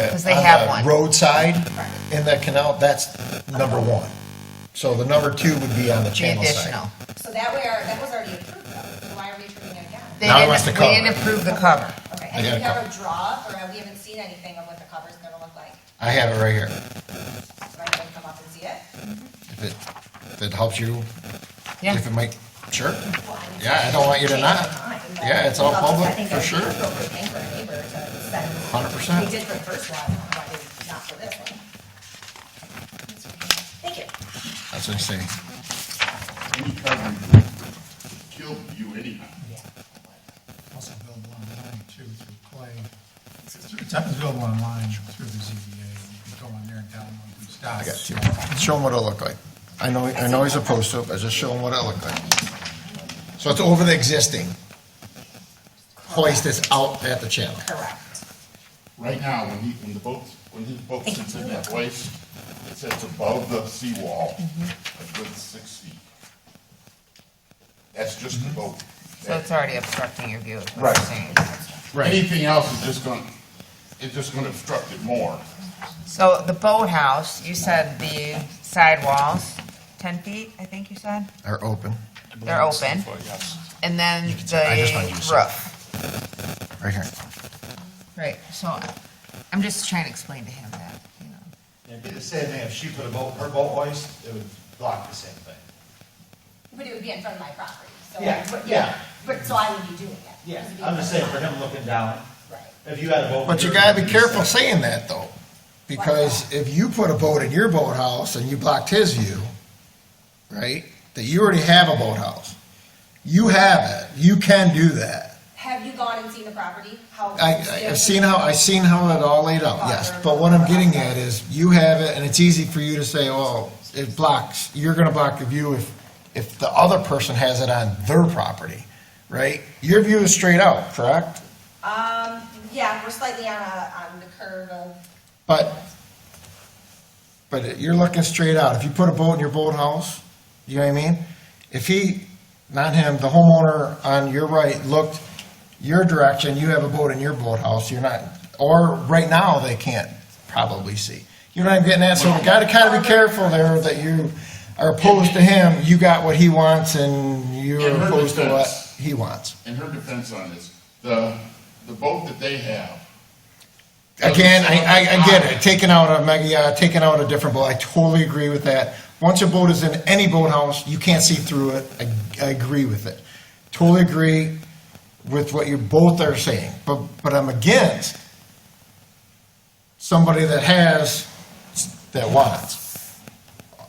'Cause they have one. roadside in the canal, that's number 1. So the number 2 would be on the The channel side. additional. So that was already approved though, so why are we approving it again? Now he wants to We cover. didn't approve the cover. Okay, I and got you a have a draw, or we haven't seen anything of what the cover's gonna look like? I have it right here. So I can come up and see it? If it helps you, Yeah. if it might, sure. Well, I mean, Yeah, I don't want you to change not. my mind, but Yeah, it's all I public, think for that's sure. an appropriate thing for a neighbor to send. 100%. We did for the first one, why did not for this one? Thank you. That's what I say. Any covering would kill you anyhow. Also available online too through Clay. It's available online through the ZBA. You can go on there and download these I docs. got 2. Show him what it'll look like. I know he's opposed to it, but just show him what it'll look like. So it's over the existing hoist that's out at the channel. Correct. Right now, when his boat sits in that hoist, it sits above the seawall a good 6 feet. That's just the boat. So it's already obstructing your view, is what Right. you're saying. Anything else is just gonna obstruct it more. So the boathouse, you said the sidewalls, 10 feet, I think you said? Are open, They're open. Yes. And then I just wanted you to the say roof. right here. Right, so I'm just trying to explain to him that, It'd be the same thing if she put her boat hoist, it would block the same thing. But it would be in front of my property, so. Yeah, but- yeah. But, so I would be doing it. Yeah, I'm just saying for him looking down, If you had a boat. But you gotta be careful saying that though, because if you put a boat in your boathouse and you blocked his view, right, that you already have a boathouse. You have it, you can do that. Have you gone and seen the property? I've seen how it all laid out, yes, but what I'm getting at is, you have it, and it's easy for you to say, oh, it blocks, you're gonna block the view if the other person has it on their property, right? Your view is straight out, correct? Yeah, we're slightly on the curve of. But you're looking straight out. If you put a boat in your boathouse, you know what I mean? If he, not him, the homeowner on your right looked your direction, you have a boat in your boathouse, you're not, or right now they can't probably see. You know what I'm getting at? So we gotta kind of be careful there that you are opposed to him, you got what he wants and you're In her opposed to what defense- he wants. In her defense on this, the boat that they have. Again, I get it, taking out a mega yacht, taking out a different boat, I totally agree with that. Once a boat is in any boathouse, you can't see through it, I agree with it. Totally agree with what you both are saying, but I'm against somebody that wants.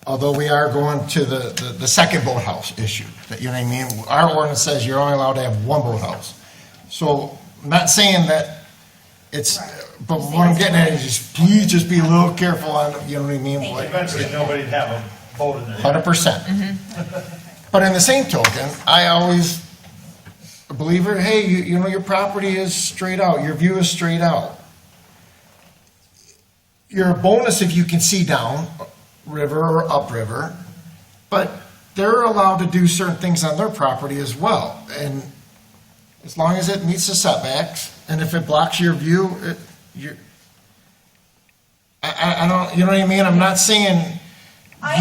Although we are going to the second boathouse issue, that, you know what I mean? Our ordinance says you're only allowed to have one boathouse. So, I'm not saying that it's, but what I'm getting at is just, please just be a little careful on, you know what I mean? Eventually, nobody'd have a boat in there. 100%. But in the same token, I always believe, hey, you know, your property is straight out, your view is straight out. You're a bonus if you can see down river or upriver, but they're allowed to do certain things on their property as well. And as long as it meets the setbacks, and if it blocks your view, I don't, you know what I mean? I'm not saying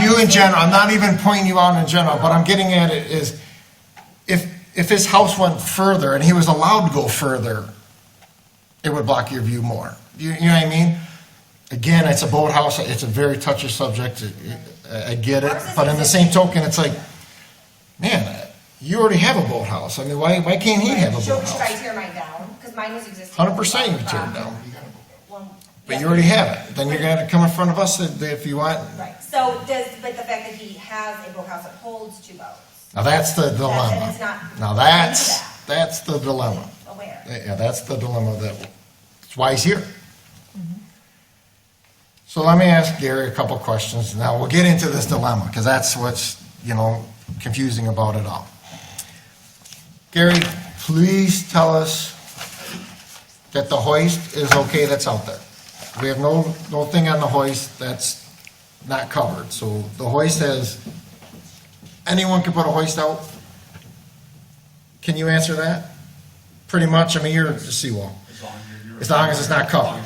you in general, I'm not even pointing you out in general, but I'm getting at it is, if his house went further and he was allowed to go further, it would block your view more. You know what I mean? Again, it's a boathouse, it's a very touchy subject, I get it, but in the same token, it's like, man, you already have a boathouse, I mean, why can't he have a Should I boathouse? tear mine down? Because mine was existing. 100% you can tear it down, Well, but you already have it, then you're gonna have to come in front of us if you want. Right, but the fact that he has a boathouse that holds two boats. Now, that's the And dilemma. it's not. Now, that's the dilemma. Aware. Yeah, that's the dilemma that's why he's here. So let me ask Gary a couple questions. Now, we'll get into this dilemma, because that's what's, confusing about it all. Gary, please tell us that the hoist is okay that's out there. We have no thing on the hoist that's not covered. So the hoist anyone can put a hoist out? Can you answer that? Pretty much, you're the seawall. As long as it's not covered.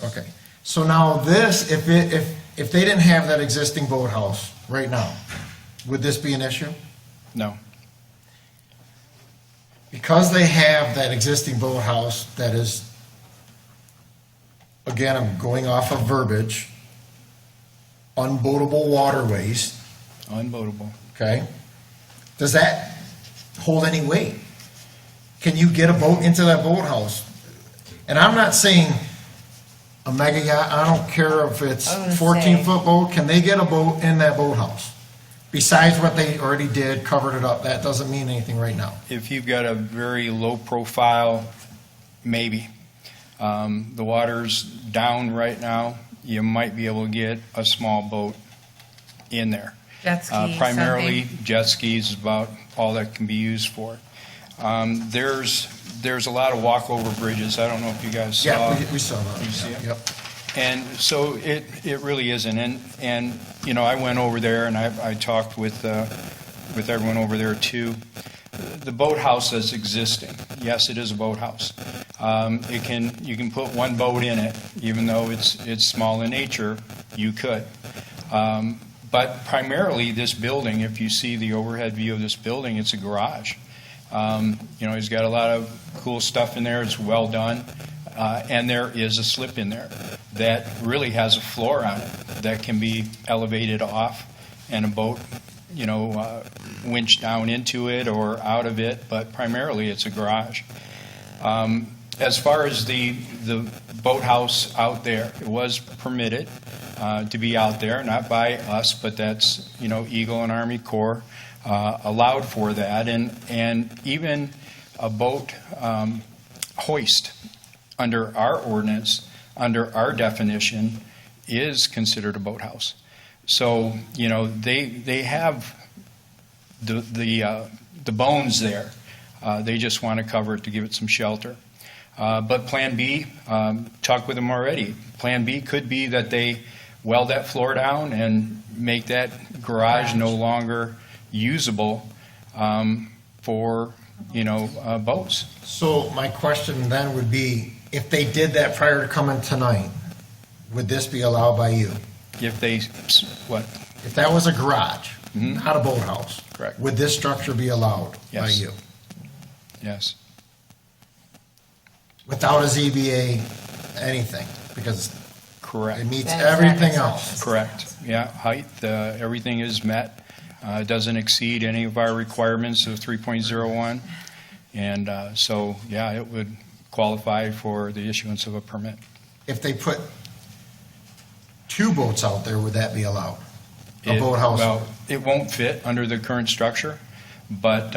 Okay. So now this, if they didn't have that existing boathouse right now, would this be an issue? No. Because they have that existing boathouse that is, again, I'm going off of verbiage, unboatable waterways, Unboatable. okay? Does that hold any weight? Can you get a boat into that boathouse? And I'm not saying a mega yacht, I don't care if it's I was gonna 14-foot boat, can they get a boat in that boathouse? Besides what they already did, covered it up, that doesn't mean anything right now. If you've got a very low profile, maybe. The water's down right now, you might be able to get a small boat in there. Jet ski, Primarily, something. jet skis is about all that can be used for. There's a lot of walkover bridges. I don't know if you guys saw. Yeah, we saw that. You see it? Yep. And so it really isn't. And I went over there and I talked with everyone over there too. The boathouse that's existing, yes, it is a boathouse. You can put one boat in it, even though it's small in nature, you could. But primarily this building, if you see the overhead view of this building, it's a garage. He's got a lot of cool stuff in there. It's well done. And there is a slip in there that really has a floor on it that can be elevated off and a boat, winched down into it or out of it, but primarily it's a garage. As far as the boathouse out there, it was permitted to be out there, not by us, but that's, Eagle and Army Corps allowed for that. And even a boat hoist under our ordinance, under our definition, is considered a boathouse. So, they have the bones there. They just want to cover it to give it some shelter. But Plan B, talked with them already. Plan B could be that they weld that floor down and make that garage no longer usable for, boats. So my question then would be, if they did that prior to coming tonight, would this be allowed by you? If they, what? If that was a garage, Mhm. not a boathouse. Correct. Would this structure be allowed by Yes. you? Yes. Without a ZBA, anything? Because Correct. it meets That's everything not else. Correct. Yeah, height, everything is met. Doesn't exceed any of our requirements of 3.01. And so, yeah, it would qualify for the issuance of a permit. If they put 2 boats out there, would that be allowed? A boathouse? Well, it won't fit under the current structure, but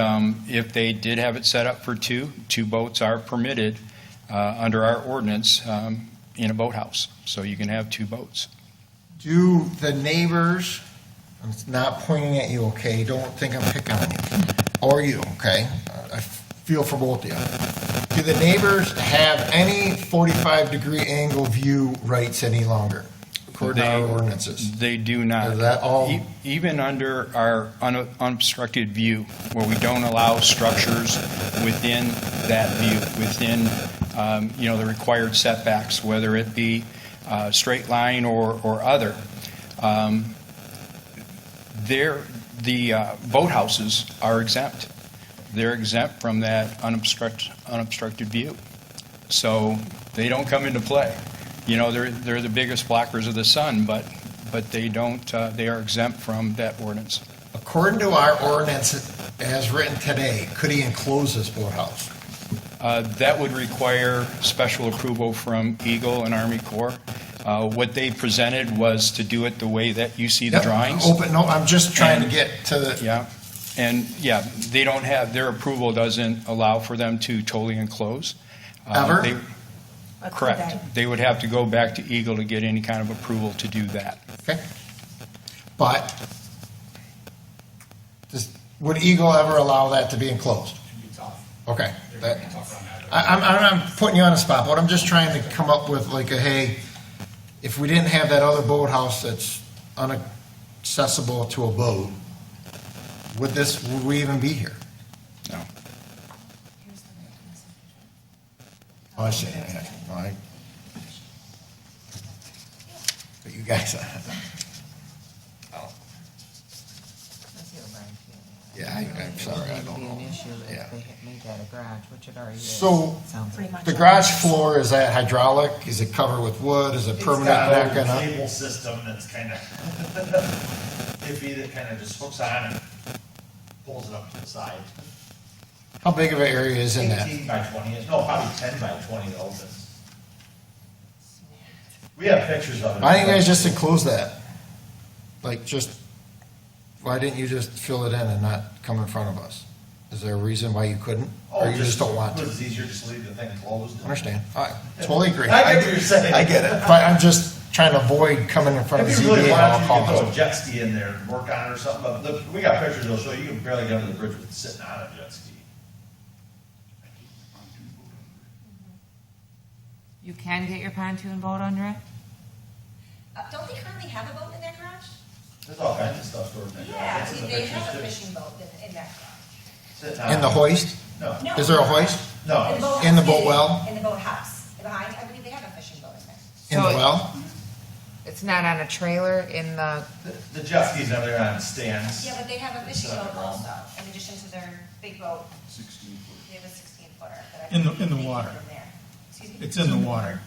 if they did have it set up for 2 boats are permitted under our ordinance in a boathouse. So you can have 2 boats. Do the neighbors, I'm not pointing at you, okay? Don't think I'm picking on you. Or you, okay? I feel for both of you. Do the neighbors have any 45-degree angle view rights any longer, according to our ordinances? They do not. Is that all? Even under our unobstructed view, where we don't allow structures within that view, within, the required setbacks, whether it be straight line or other, the boathouses are exempt. They're exempt from that unobstructed view. So they don't come into play. They're the biggest blockers of the sun, but they don't, they are exempt from that ordinance. According to our ordinance as written today, could he enclose this boathouse? That would require special approval from Eagle and Army Corps. What they presented was to do it the way that you see the Yep, drawings. No, I'm just trying to get to the, Yeah, and yeah, they don't have, their approval doesn't allow for them to totally enclose. Ever? Correct. They would have to go back to Eagle to get any kind of approval to do that. okay? But would Eagle ever allow that to be enclosed? Okay. I'm putting you on the spot, but I'm just trying to come up with like hey, if we didn't have that other boathouse that's inaccessible to a boat, would we even be here? No. Oh, I see. Yeah. All right. But you guys, yeah, I'm sorry, I don't Be an know. issue Yeah. if they had made that a garage, which it already is. So, Sounds Pretty like. much. the garage floor, is that hydraulic? Is it covered with wood? Is it permanent It's deck? got a and cable system that's kind of iffy, that kind of just hooks on and pulls it up to the side. How big of an area is in that? 18 by 20, no, probably 10 by 20 opens. We have pictures of it. Why didn't you guys just enclose that? Why didn't you just fill it in and not come in front of us? Is there a reason why you couldn't? Or you just don't want It to? was easier just to leave the thing closed. Understand. I totally agree. I get what you're saying. I get it. But I'm just trying to avoid coming in front of If the you really ZBA at all wanted to, you could throw a costs. jet ski in there and work on it or something, but look, we got pictures that'll show you can barely get under the bridge with sitting on a jet ski. You can get your pontoon boat under it? Don't they currently have a boat in their garage? There's all kinds of stuff stored in there. Yeah, That's in the they pictures, have a too. fishing boat in that garage. Sitting on In the it. hoist? No. No. Is there a hoist? No. In the boat well? In the boathouse. Behind, I believe they have a fishing boat in there. In the So- well? It's not on a trailer in the, The jet skis and everything are on stands. Yeah, but they have a fishing It's, boat also, in addition to their big boat. 16 foot. They have a 16-footer. that I In the- think in the they water. keep in there. Excuse me? It's in the water.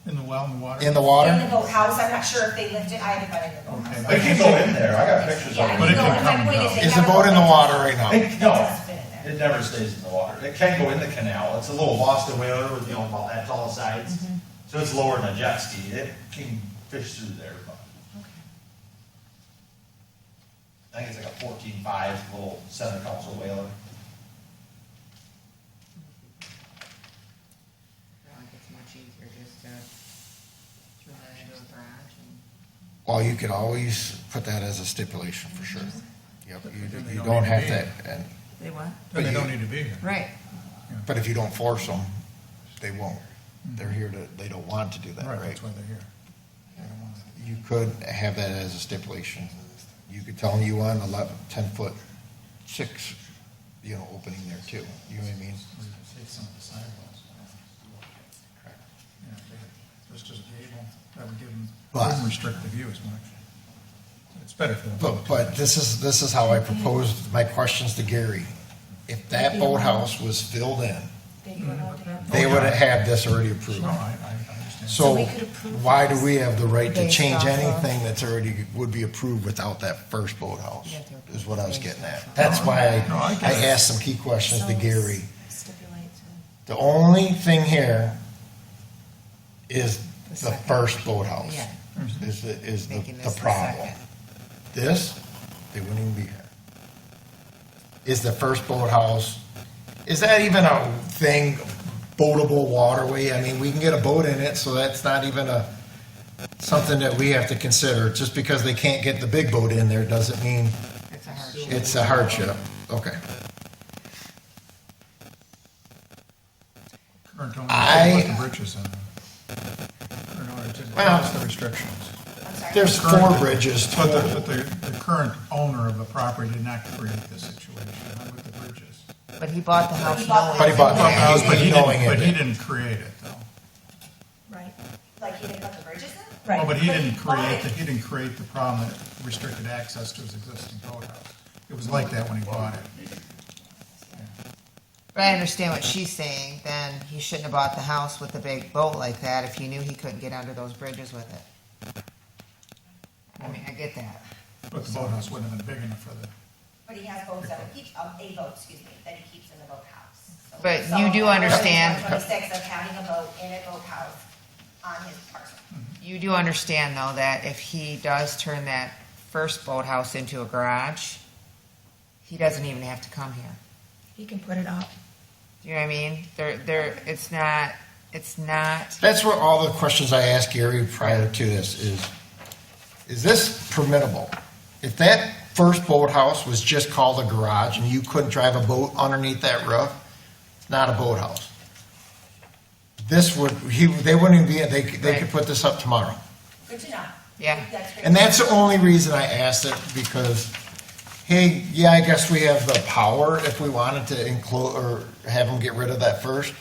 In the well, in the water? In the water? In the boathouse, I'm not sure if they lift it, I haven't been in the boathouse. It can go in there, I got pictures Yeah, of I it. But can it go, can my come point and is go. they Is the have a boat in the that water right now? No, does fit in there. It never stays in the water. It can go in the canal. It's a little Boston whaler with, about that tall sides. So it's lower than a jet ski. It can fish through there, but I think it's like a 14.5 little center console whaler. I think it's much easier just to throw that into a garage and. Well, you could always put that as a stipulation for sure. Yep, Then you they you don't don't need to have be that, here. and, They what? Then they But don't you- need to be here. Right. but if you don't force them, they won't. They're here to, they don't want to do that, Right, right? that's why they're here. They don't want to- You could have that as a stipulation. You could tell them you want 10-foot, 6, opening there too. You know what I mean? Or you could say some of the sidewalks. Yeah, there's just a gable, that would give them, But- wouldn't restrict the view as much. It's better for them. But this is how I proposed my questions to Gary. If that boathouse was filled in, they would have had this already approved. No, I understand. So we could approve why do we have the right to Based change off of- anything that's already, would be approved without that first boathouse? You have to approve Is what I was based getting off at. of- That's why No, I get I it. asked some key questions to So Gary. Stipulate to. The only thing here is The the second. first boathouse. Yeah. Is Making the this the problem. second. This, they wouldn't even be here. Is the first boathouse, is that even a thing, boatable waterway? I mean, we can get a boat in it, so that's not even something that we have to consider. Just because they can't get the big boat in there doesn't mean It's a hardship. it's a hardship. Okay. Current owner, I- put the bridges in. Current owner didn't Well- notice the restrictions. There's 4 bridges But total. the current owner of the property did not create this situation, not with the bridges. But he bought the house bought knowing. But he bought the that- house, But he knowing didn't, it. but he didn't create it, though. Right. Like he didn't put the bridges in? Well, but he didn't bought create, it. he didn't create the problem that restricted access to his existing boathouse. It was like that when he bought it. But I understand what she's saying, then he shouldn't have bought the house with a big boat like that if he knew he couldn't get under those bridges with it. I mean, I get that. But the boathouse wouldn't have been big enough for the, But he has boats that he keeps, a boat, excuse me, that he keeps in the boathouse. So- But so you do ordinance understand- 126 of having a boat in a boathouse on his parcel. You do understand, though, that if he does turn that first boathouse into a garage, he doesn't even have to come here. He can put it up. Do you know what I mean? It's not, That's what all the questions I asked Gary prior to this is this permittable? If that first boathouse was just called a garage and you couldn't drive a boat underneath that roof, it's not a boathouse. This would, they wouldn't even be, they could put this up tomorrow. Good to know. Yeah. That's great. And that's the only reason I asked it, because, hey, yeah, I guess we have the power if we wanted to include, or have them get rid of that first.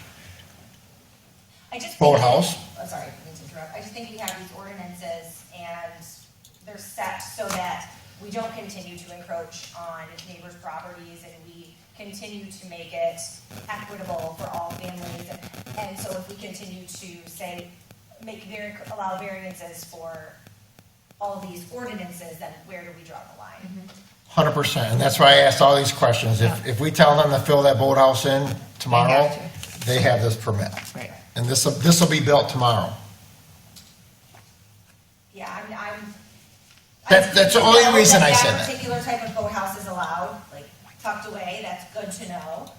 I just think- Boathouse. I'm sorry, I didn't mean to interrupt. I just think we have these ordinances and they're set so that we don't continue to encroach on neighbors' properties and we continue to make it equitable for all families. And so if we continue to say, allow variances for all these ordinances, then where do we draw the line? 100%, and that's why I asked all these questions. If we tell them to fill that boathouse in tomorrow, have they have this permit. right. And this'll be built tomorrow. Yeah, I'm. That's the only reason I said that. Particular type of boathouse is allowed, like tucked away, that's good to know.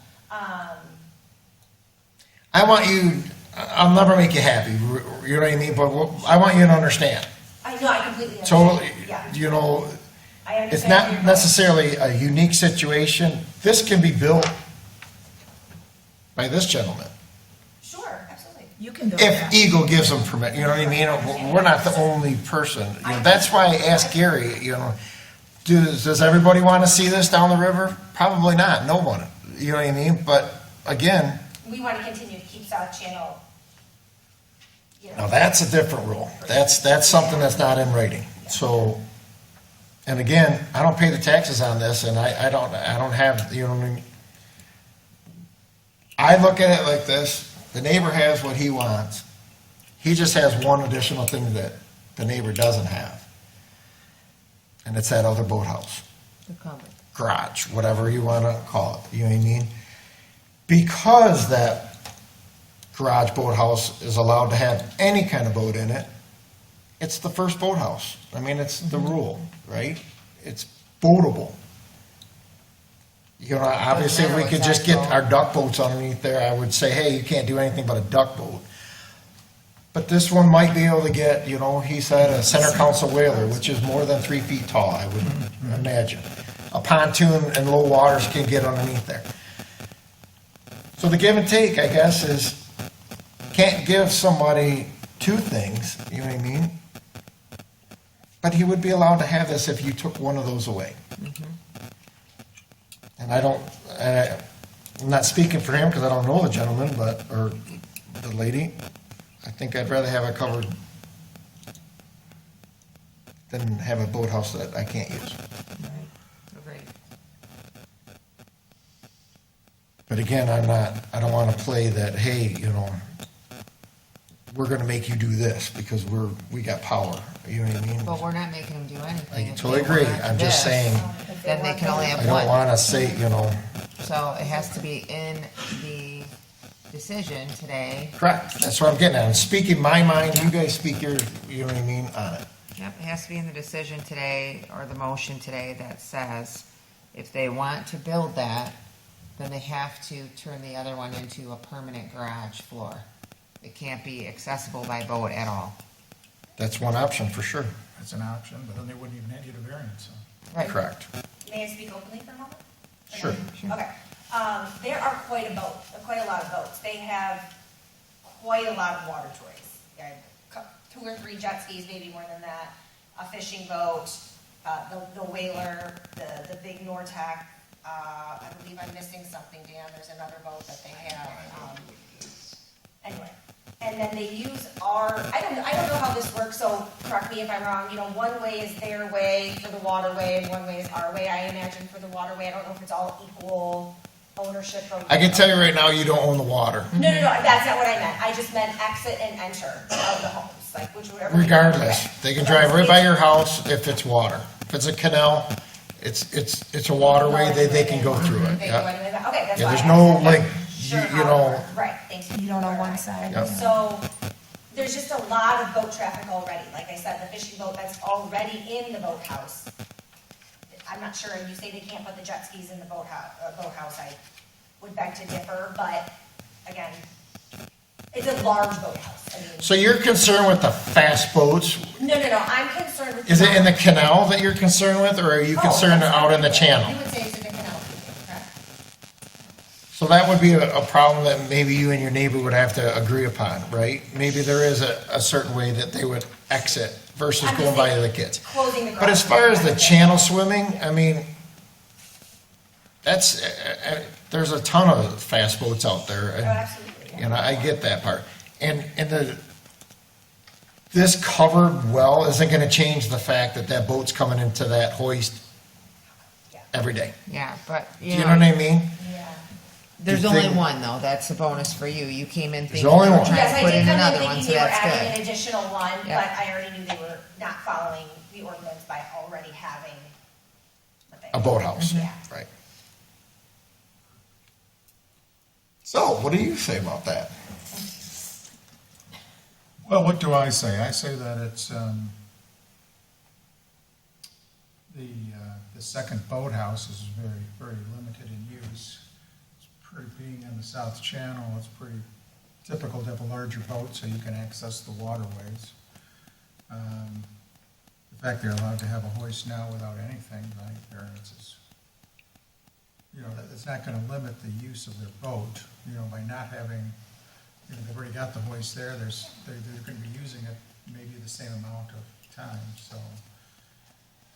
I want you, I'll never make you happy, you know what I mean, but I want you to understand. I know, I completely So, understand. Yeah, you know, I understand. it's your not point. necessarily a unique situation. This can be built by this gentleman. Sure, absolutely. You can build that. If Eagle gives them permit, you know what I mean? We're not the only person. You know, that's why I asked Gary, you know, does everybody want to see this down the river? Probably not, no one, you know what I mean? But again, We want to continue to keep South Channel, now that's a different rule. That's something that's not in writing. So, and again, I don't pay the taxes on this and I don't have, you know what I mean? I look at it like this, the neighbor has what he wants. He just has one additional thing that the neighbor doesn't have. And it's that other boathouse, The cover. garage, whatever you want to call it, you know what I mean? because that garage boathouse is allowed to have any kind of boat in it, it's the first boathouse. I mean, it's the rule, right? It's boatable. You know, obviously, if we could just get our duck boats underneath there, I would say, hey, you can't do anything but a duck boat. But this one might be able to get, you know, he said a center console whaler, which is more than 3 feet tall, I would imagine. A pontoon and low waters can get underneath there. So the give and take, I guess, is can't give somebody two things, you know what I mean? But he would be allowed to have this if you took one of those away. And I'm not speaking for him because I don't know the gentleman, or the lady. I think I'd rather have it covered than have a boathouse that I can't use. Agreed. But again, I don't want to play that, hey, you know, we're going to make you do this because we got power. You know what I mean? But we're not making them do anything. I If totally they agree. want I'm just this, saying, Then they can only I have don't one. want to say, you know, So it has to be in the decision today. correct. That's what I'm getting at. I'm speaking my mind, you guys speak your, you know what I mean, on it. Yep, it has to be in the decision today, or the motion today that says, if they want to build that, then they have to turn the other one into a permanent garage floor. It can't be accessible by boat at all. That's one option for sure. That's an option, but then they wouldn't even need a variance, so. Right. Correct. May I speak openly for a moment? Sure. Okay. There are quite a lot of boats. They have quite a lot of water toys. They have 2 or 3 jet skis, maybe more than that, a fishing boat, the whaler, the big Nortec. I believe I'm missing something, Dan. There's another boat that they have. Anyway, and then they use I don't know how this works, so correct me if I'm wrong, you know, one way is their way for the waterway and one way is our way, I imagine, for the waterway. I don't know if it's all equal ownership or. I can tell you right now, you don't own the water. No, that's not what I meant. I just meant exit and enter of the homes, like whichever. Regardless, they can drive right by your house if it's water. If it's a canal, it's a waterway, they can go through it. They go Yeah. anyway. Okay, that's Yeah, why there's I no, asked. like, Sure, you know, right, thanks. You don't know one side. Yep. So, there's just a lot of boat traffic already. Like I said, the fishing boat that's already in the boathouse. I'm not sure, you say they can't put the jet skis in the boathouse, I would beg to differ, but again, it's a large boathouse. I mean, so you're concerned with the fast boats? no, I'm concerned with. Is it in the canal that you're concerned with, or are you concerned out in the channel? You would say it's in the canal, correct? So that would be a problem that maybe you and your neighbor would have to agree upon, right? Maybe there is a certain way that they would exit versus I'm just going by saying, the kids. Closing the garage. But as far as the channel swimming, I mean, that's, there's a ton of fast boats out there. and, Oh, absolutely. You know, I get that part. And this covered well isn't going to change the fact that boat's coming into that hoist every day. Yeah, but, Do you know what I mean? Yeah. There's You only think- one, though. That's a bonus for you. You came in thinking you only were one. trying Yes, to I put did in come in another one, thinking so they were that's adding an good. additional one, Yeah. but I already knew they were not following the ordinance by already having what they. A boathouse, Yeah. right. So, what do you say about that? Well, what do I say? I say that it's, the second boathouse is very, very limited in use. It's being in the South Channel, it's pretty typical to have a larger boat so you can access the waterways. The fact they're allowed to have a hoist now without anything, like variances, you know, it's not gonna limit the use of their boat, you know, by not having, you know, they've already got the hoist there, they're gonna be using it maybe the same amount of time, so.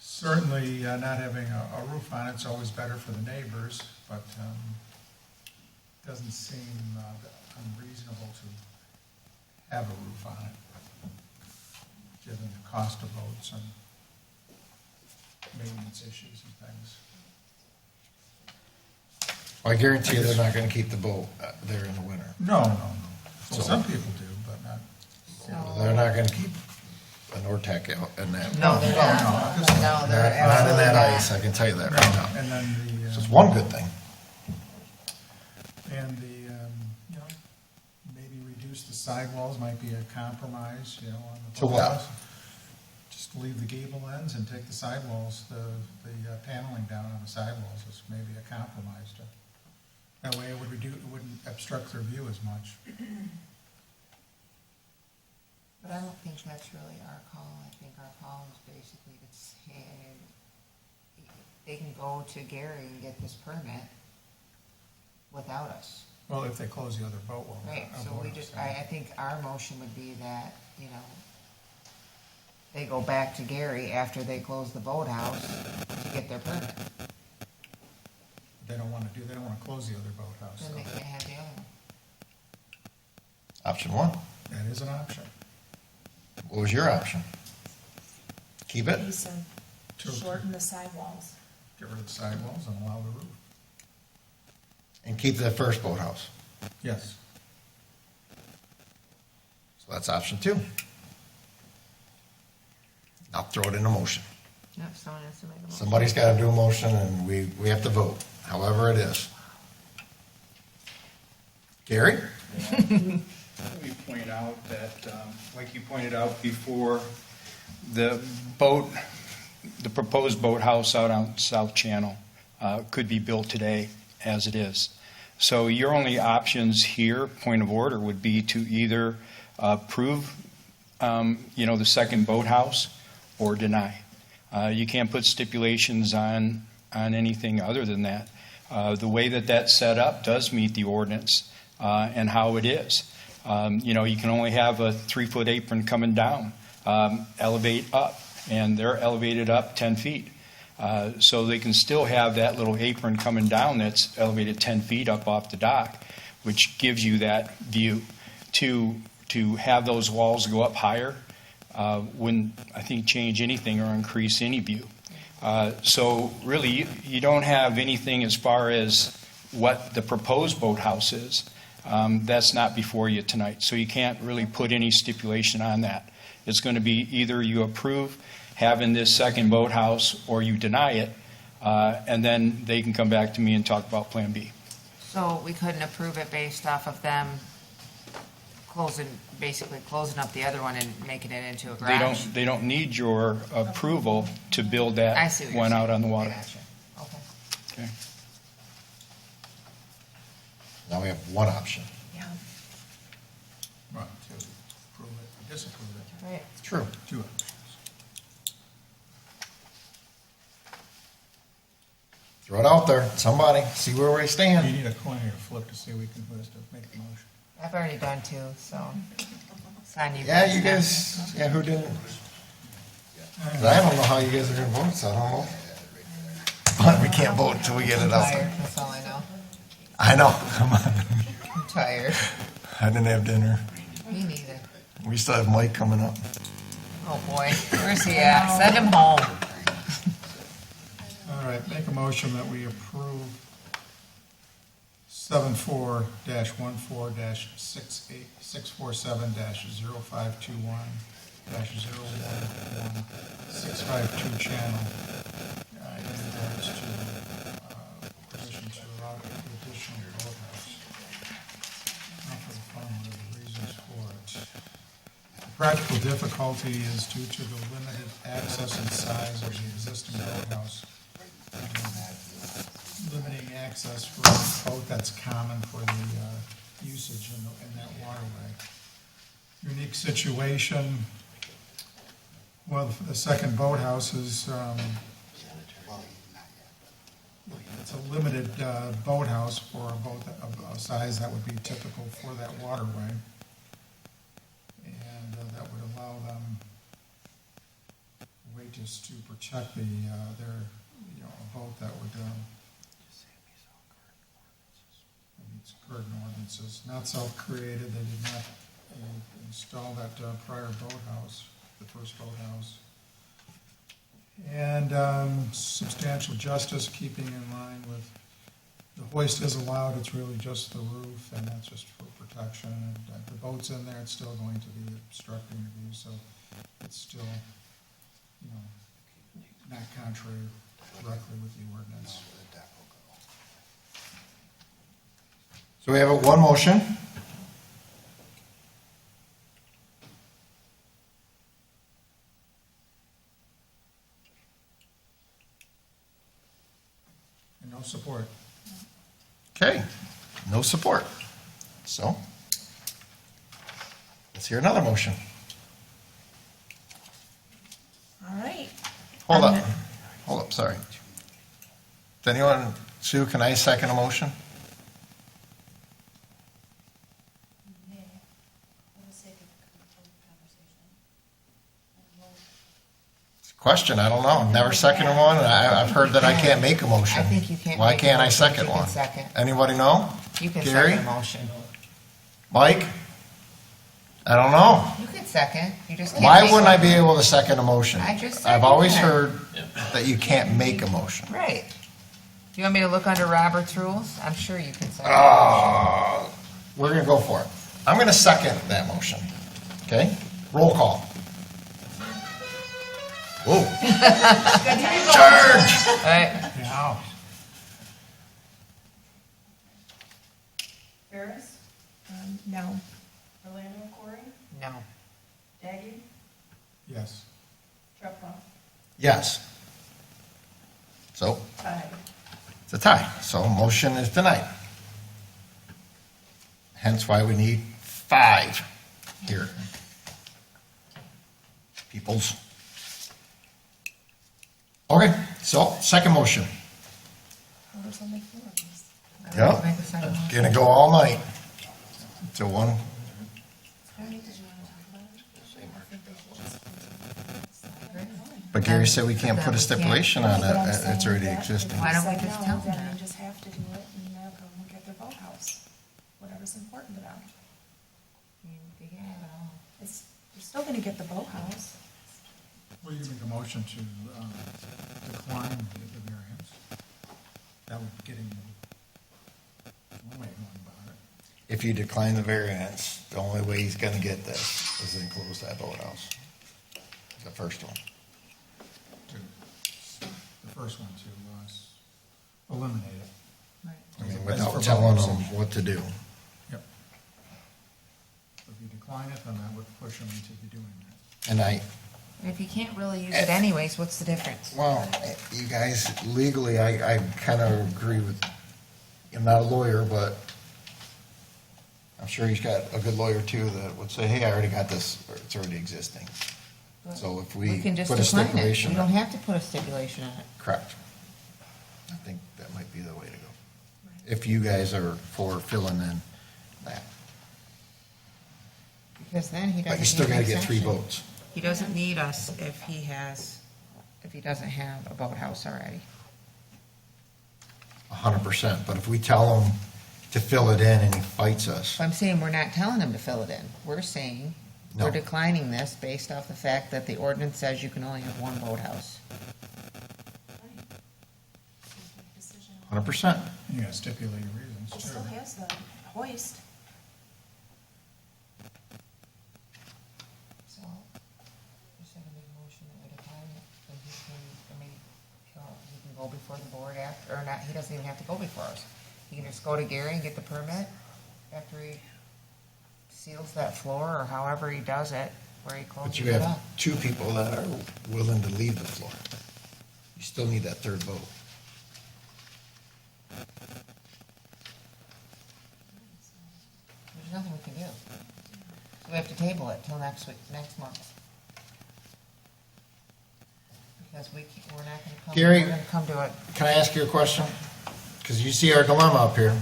Certainly, not having a roof on it's always better for the neighbors, but, doesn't seem unreasonable to have a roof on it, given the cost of boats and maintenance issues and things. I guarantee you they're not going to keep the boat there in the winter. No. Well, So- some people do, but not. They're not going to keep a Nortec out in that. No, they're not. No, they're Not in that absolutely not. ice, I can tell you that right now. And then So it's one good thing. And you know, maybe reduce the sidewalls might be a compromise, you know, on the To what? boathouse. Just leave the gable ends and take the sidewalls, the paneling down on the sidewalls is maybe a compromise to, that way it wouldn't obstruct their view as much. But I don't think that's really our call. I think our call is basically to say, they can go to Gary and get this permit without us. Well, if they close the other boat well. Right, so we just, I think our motion would be that, you know, they go back to Gary after they close the boathouse to get their permit. They don't want to close the other boathouse. Then so they can have the other one. Option one. That is an option. What was your option? Keep it? He said, shorten the sidewalls. Get rid of the sidewalls and allow the roof. And keep the first boathouse. Yes. So that's option two. I'll throw it in a motion. Yep, someone has to make a motion. Somebody's got to do a motion, and we have to vote, however it is. Gary? Let me point out that, like you pointed out before, the proposed boathouse out on South Channel could be built today as it is. So your only options here, point of order, would be to either approve, the second boathouse or deny. You can't put stipulations on anything other than that. The way that that's set up does meet the ordinance and how it is. You can only have a 3-foot apron coming down, elevate up, and they're elevated up 10 feet. So they can still have that little apron coming down that's elevated 10 feet up off the dock, which gives you that view. To have those walls go up higher wouldn't, I think, change anything or increase any view. So really, you don't have anything as far as what the proposed boathouse is. That's not before you tonight, so you can't really put any stipulation on that. It's going to be either you approve having this second boathouse or you deny it, and then they can come back to me and talk about Plan B. So we couldn't approve it based off of them basically closing up the other one and making it into a garage? They don't need your approval to build that I see what you're one out saying. on the water. I gotcha. Okay. Okay. Now we have one option. Yeah. Right, to approve it, or disapprove it. Right. True. Two options. Throw it out there. Somebody, see where we You stand. need a coin or a flip to see who has to make the motion. I've already done two, so it's on you. Yeah, you guys, who didn't? 'Cause I don't know how you guys are going to vote, so I don't know. But we can't vote until we get I'm it out tired, there. that's all I know. I know. Come on. I'm tired. I didn't have dinner. Me neither. We still have Mike coming up. Oh, boy. Where's he at? Send him home. All right, make a motion that we approve 74-147-0521-011-652 channel. In regards to permission to allow the additional boathouse. Not for the fun, what are the reasons for it? The practical difficulty is due to the limited access and size of the existing boathouse. Limiting access for a boat that's common for the usage in that waterway. Unique situation, well, the second boathouse is, it's a limited boathouse for a boat of a size that would be typical for that waterway. And that would allow them wages to protect their, a boat that would, meets current ordinances, not self-created, they did not install that prior boathouse, the first boathouse. And substantial justice, keeping in line with, the hoist is allowed, it's really just the roof, and that's just for protection. And the boat's in there, it's still going to be obstructing the view, so it's still, not contrary directly with the ordinance. So we have one motion. And no support. Okay, no support. So, let's hear another motion. All right. Hold up, sorry. Does anyone, Sue, can I second a motion? It's a question, I don't know. Never seconded one, and I've heard that I can't make a motion. I think you can't Why make a can't I motion, second you can one? second. Anybody know? You can Gary? second a motion. Mike? I don't know. You can second, you just can't. Why make wouldn't I one. be able to second a motion? I just said I've you always can. heard that you can't make a motion. Right. You want me to look under Robert's rules? I'm sure you can second. We're going to go for it. I'm going to second that motion. Okay? Roll call. Whoa. Charge! All right. Yeah. Ferris, No. Orlando, Corey, No. Daggy, Yes. Treppa, Yes. So, Ty. it's a tie. So, motion is denied. Hence why we need 5 here. Peoples. Okay, so, second motion. Yep. Make a second motion. Gonna go all night. Till 1. But Gary said we can't put a stipulation on it, it's already existing. Why don't we just tell them Then that? they just have to do it and they'll go and get their boathouse, whatever's important to them. They can have it all. It's, they're still gonna get the boathouse. Well, you can make a motion to decline the variance. That would get him one way going about it. If you decline the variance, the only way he's gonna get this is to enclose that boathouse. The first one. The first one to eliminate it. I mean, As without for telling both them options. what to do. Yep. If you decline it, then that would push him into be doing that. And I, And if you can't really use it anyways, what's the difference? well, you guys, legally, I kind of agree with, I'm not a lawyer, but I'm sure he's got a good lawyer too that would say, hey, I already got this, or it's already existing. So if we can just put a decline it. stipulation. We don't have to put a stipulation on it. Correct. I think that might be the way to go. If you guys are for filling in that. Because then he doesn't. But you still need gotta an get 3 exception. votes. He doesn't need us if he doesn't have a boathouse already. 100%, but if we tell him to fill it in and he fights us, I'm saying we're not telling him to fill it in. We're saying No. we're declining this based off the fact that the ordinance says you can only have one boathouse. 100%. You gotta stipulate your reasons It too. still has the hoist. So, you're saying to make a motion that we decline it, and he can, I mean, he can go before the board after, or not, he doesn't even have to go before us. He can just go to Gary and get the permit after he seals that floor, or however he does it, where he But closes you it have up. 2 people that are willing to leave the floor. You still need that 3rd vote. There's nothing we can do. So we have to table it till next week, next month. Because we're not gonna come, Gary? we're gonna come to it. Can I ask you a question? Because you see our dilemma up here.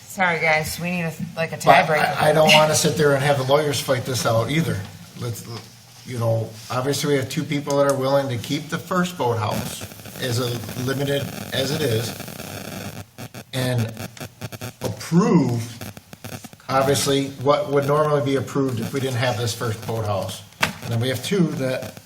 Sorry, guys, we need a But tiebreaker. I don't want to sit there and have the lawyers fight this out either. Let's, you know, obviously we have 2 people that are willing to keep the first boathouse as limited as it is and approve, obviously, what would normally be approved if we didn't have this first boathouse. And then we have 2 that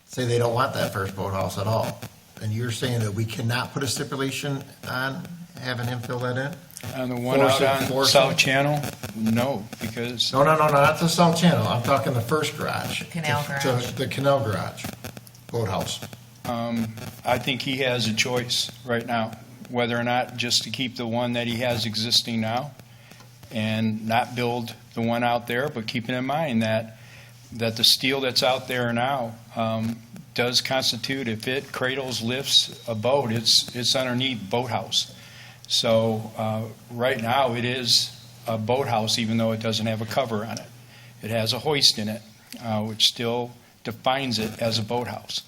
say they don't want that first boathouse at all. And you're saying that we cannot put a stipulation on having him fill that in? On the one Force out it, on force South it. Channel, no, because No, not the south channel. I'm talking the first garage. Canal garage. The canal garage, boathouse. I think he has a choice right now. whether or not just to keep the one that he has existing now and not build the one out there, but keeping in mind that the steel that's out there now does constitute, if it cradles, lifts a boat, it's underneath boathouse. So right now, it is a boathouse, even though it doesn't have a cover on it. It has a hoist in it, which still defines it as a boathouse.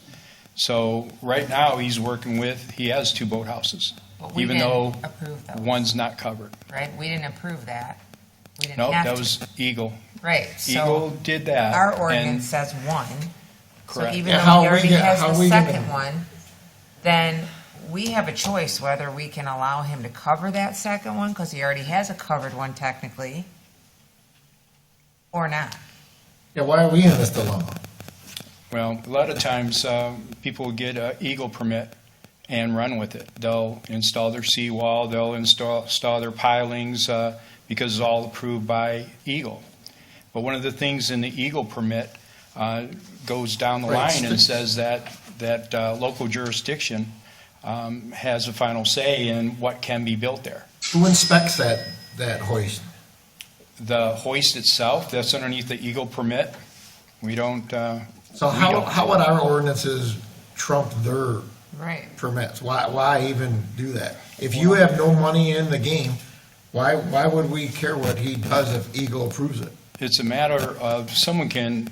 So right now, he has 2 boathouses, But we even didn't though approve those. one's not covered. Right, we didn't approve that. We didn't Nope, have that to. was Eagle. Right, so Eagle did that. our and- ordinance says 1. So Correct. even Yeah, though how he are we already gonna- has how are the we gonna- second one, then we have a choice whether we can allow him to cover that second one, because he already has a covered one technically, or not. Yeah, why are we in this dilemma? Well, a lot of times, people get an Eagle permit and run with it. They'll install their seawall, they'll install their pilings, because it's all approved by Eagle. But one of the things in the Eagle permit goes down the Right. line and says that local jurisdiction has a final say in what can be built there. Who inspects that hoist? The hoist itself, that's underneath the Eagle permit. We don't. So how would our ordinances trump their Right. permits? Why even do that? If you have no money in the game, why would we care what he does if Eagle approves it? It's a matter of, someone can,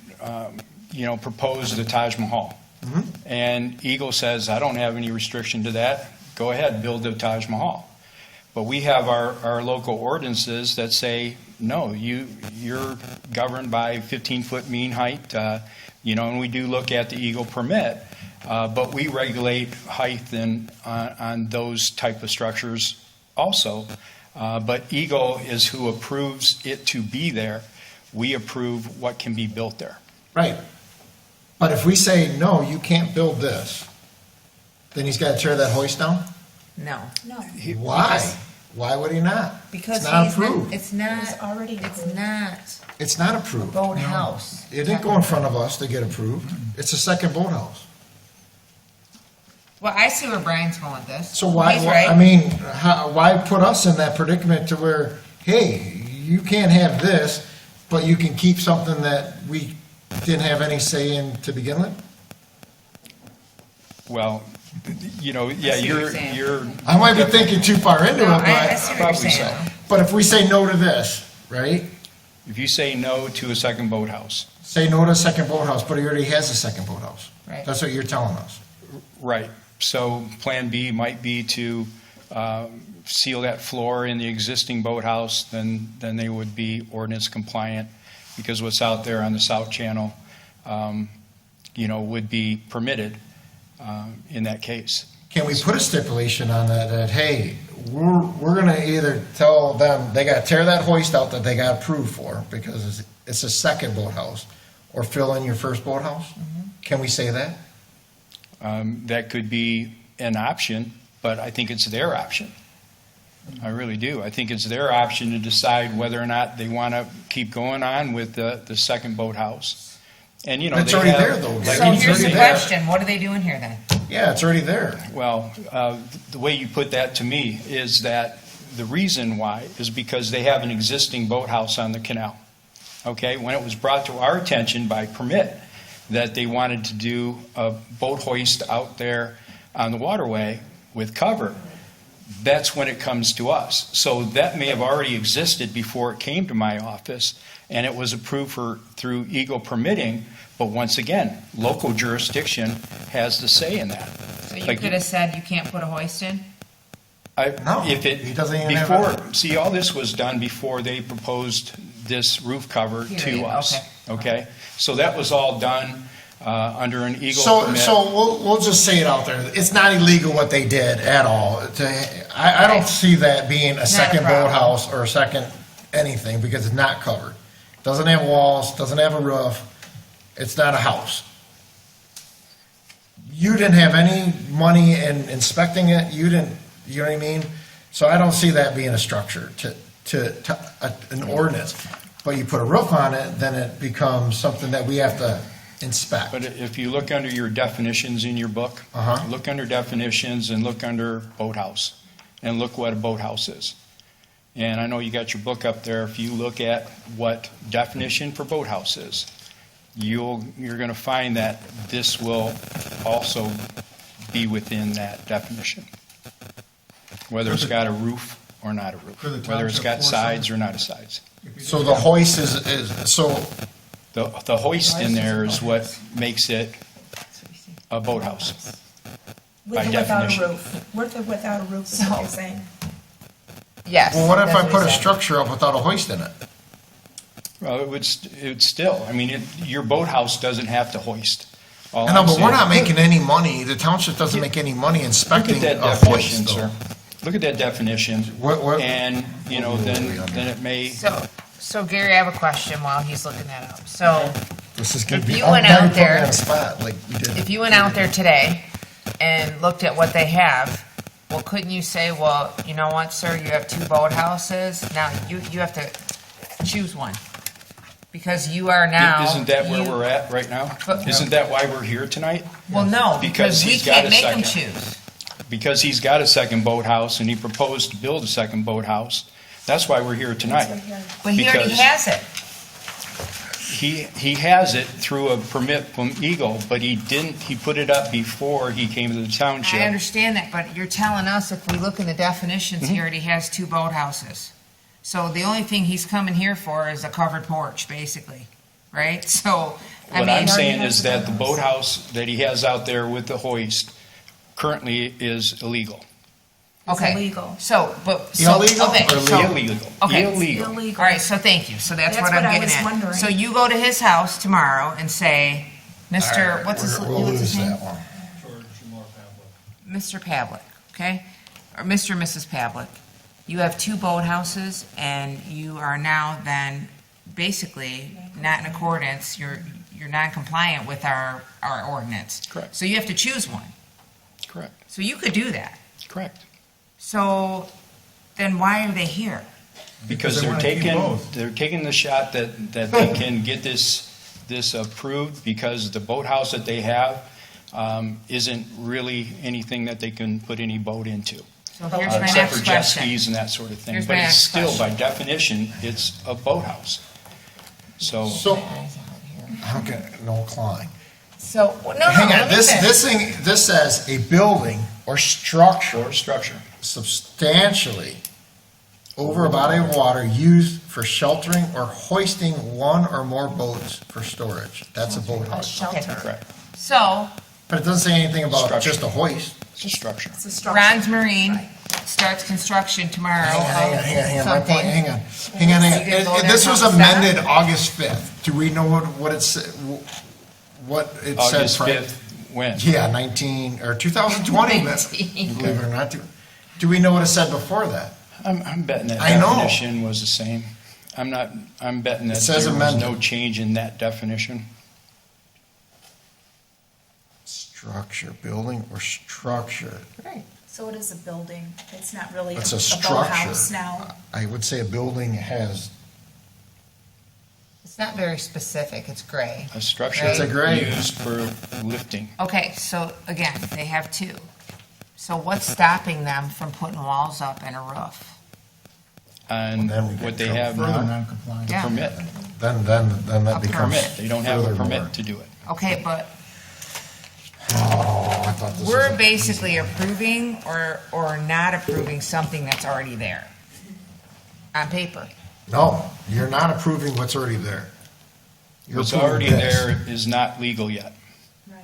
propose the Taj Mahal. Mhm. And Eagle says, I don't have any restriction to that. Go ahead, build the Taj Mahal. But we have our local ordinances that say, no, you're governed by 15-foot mean height, and we do look at the Eagle permit, but we regulate height on those type of structures also. But Eagle is who approves it to be there. We approve what can be built there. Right. But if we say, no, you can't build this, then he's got to tear that hoist down? No. No, Why? Why would he not? Because It's not he's approved. it's it not, was already it's approved. not It's not a approved. boathouse. It didn't go in front of us to get approved. It's a second boathouse. Well, I see where Brian's going with this. So why, He's right. why put us in that predicament to where, hey, you can't have this, but you can keep something that we didn't have any say in to begin with? Well, yeah, I see what you're saying. you're. I might be thinking too far into it, No, but. I see what you're Probably saying. so. But if we say no to this, right? If you say no to a second boathouse, Say no to a second boathouse, but he already has a second boathouse. Right. That's what you're telling us. right. So Plan B might be to seal that floor in the existing boathouse, then they would be ordinance compliant, because what's out there on the south channel, would be permitted in that case. Can we put a stipulation on that, hey, we're gonna either tell them they gotta tear that hoist out that they got approved for, because it's a second boathouse, or fill in your first boathouse? Can we say that? That could be an option, but I think it's their option. I really do. I think it's their option to decide whether or not they want to keep going on with the second boathouse. And, It's they already have- there, though. like So It's here's already the there. question, what are they doing here then? Yeah, it's already there. Well, the way you put that to me is that the reason why is because they have an existing boathouse on the canal. Okay, when it was brought to our attention by permit that they wanted to do a boat hoist out there on the waterway with cover, that's when it comes to us. So that may have already existed before it came to my office, and it was approved through Eagle permitting, but once again, local jurisdiction has the say in that. So you Like- could have said you can't put a hoist in? No, If it, he doesn't even have before, see, all this was done before they proposed this roof cover to Period, us. okay. Okay? So that was all done under an Eagle So permit. we'll just say it out there. It's not illegal what they did at all. I don't see that being a second problem. boathouse or a second anything, because it's not covered. Doesn't have walls, doesn't have a roof. It's not a house. You didn't have any money in inspecting it. You know what I mean? So I don't see that being a structure to an ordinance. But you put a roof on it, then it becomes something that we have to inspect. But if you look under your definitions in your book, Uh-huh. look under definitions and look under boathouse. and look what a boathouse is. And I know you got your book up there. If you look at what definition for boathouse is, you're going to find that this will also be within that definition. Whether it's got a roof or not a roof, Could the whether it's township got force sides them? or not a sides. So the hoist so The hoist in there is what makes it a boathouse. By With or without a definition. roof. With or without a roof is what you're saying. Yes. well, what if that's I put a he said. structure up without a hoist in it? Well, it would still, I mean, your boathouse doesn't have to hoist. All I know, I'm but we're saying- not making any money, the township doesn't make any money Look inspecting at that a definition, hoist, sir. though. Look at that definition, What- and, you know, then it may, So Gary, I have a question while he's looking that up. So This is gonna If be, you oh, went now you out put me there- on the spot, like you did. if you went out there today and looked at what they have, well, couldn't you say, well, you know what, sir, you have two boathouses, now you have to choose one. Because you are now. isn't that where you- we're at right now? But- Isn't that why we're here tonight? Well, no, Because because we he's got can't a make them second. choose. Because he's got a second boathouse, and he proposed to build a second boathouse. That's why we're here tonight. But he already Because- has it. He has it through a permit from Eagle, but he put it up before he came to the township. I understand that, but you're telling us if we look in the definitions, Mm-hmm. he already has two boathouses. So the only thing he's coming here for is a covered porch, basically, right? So, I What I'm mean, saying is that the boathouse that he has out there with the hoist currently is illegal. It's okay. illegal. So, but, so, Illegal okay, or so. Illegal. Okay. Illegal. Illegal. All right, so thank you. So that's That's what I'm what I getting was at. wondering. So you go to his house tomorrow and say, Mr., what's his, We'll what's his lose name? that one. Mr. Pavlik, okay? Or Mr. and Mrs. Pavlik, you have two boathouses, and you are now then basically not in accordance, you're non-compliant with our ordinance. Correct. So you have to choose one. Correct. So you could do that. Correct. So then why are they here? Because they they're wanna keep taking, both. they're taking the shot that they can get this approved because the boathouse that they have isn't really anything that they can put any boat into. So here's my Except for next jet question. skis and that sort of thing. Here's But my it's next still, by question. definition, it's a boathouse. So, So, okay, no clawing. So, no, Hang let on, me finish. this says a building or structure or structure. substantially over a body of water used for sheltering or hoisting one or more boats for storage. That's a boathouse. Shelter. Correct. So, But it doesn't say anything about Structure. just a hoist. It's a structure. It's a structure. Ron's Marine starts construction tomorrow. Hang on, of my point, something. hang on. So you can go there This and was help us amended out? August 5th. Do we know what it said, what it said? August Frank? 5th, when? Yeah, 2020, believe it or not. Do we know what it said before that? I'm betting that I know. definition was the same. I'm betting that It says there was no amended. change in that definition. Structure, building or structure. Right. So it is a building. It's not really a It's a boathouse structure. now. I would say a building has, It's not very specific, it's gray. A structure It's a grade. used for lifting. Okay, so again, they have two. So what's stopping them from putting walls up and a roof? And Well, then we get what they trouble. have Further now, non-compliant. Yeah. permit, then that A becomes. permit. They don't have a furthermore. permit to do it. Okay, but Oh, I thought this was we're a- basically approving or not approving something that's already there on paper. No, you're not approving what's already there. You're What's approving already this. there is not legal yet. Right.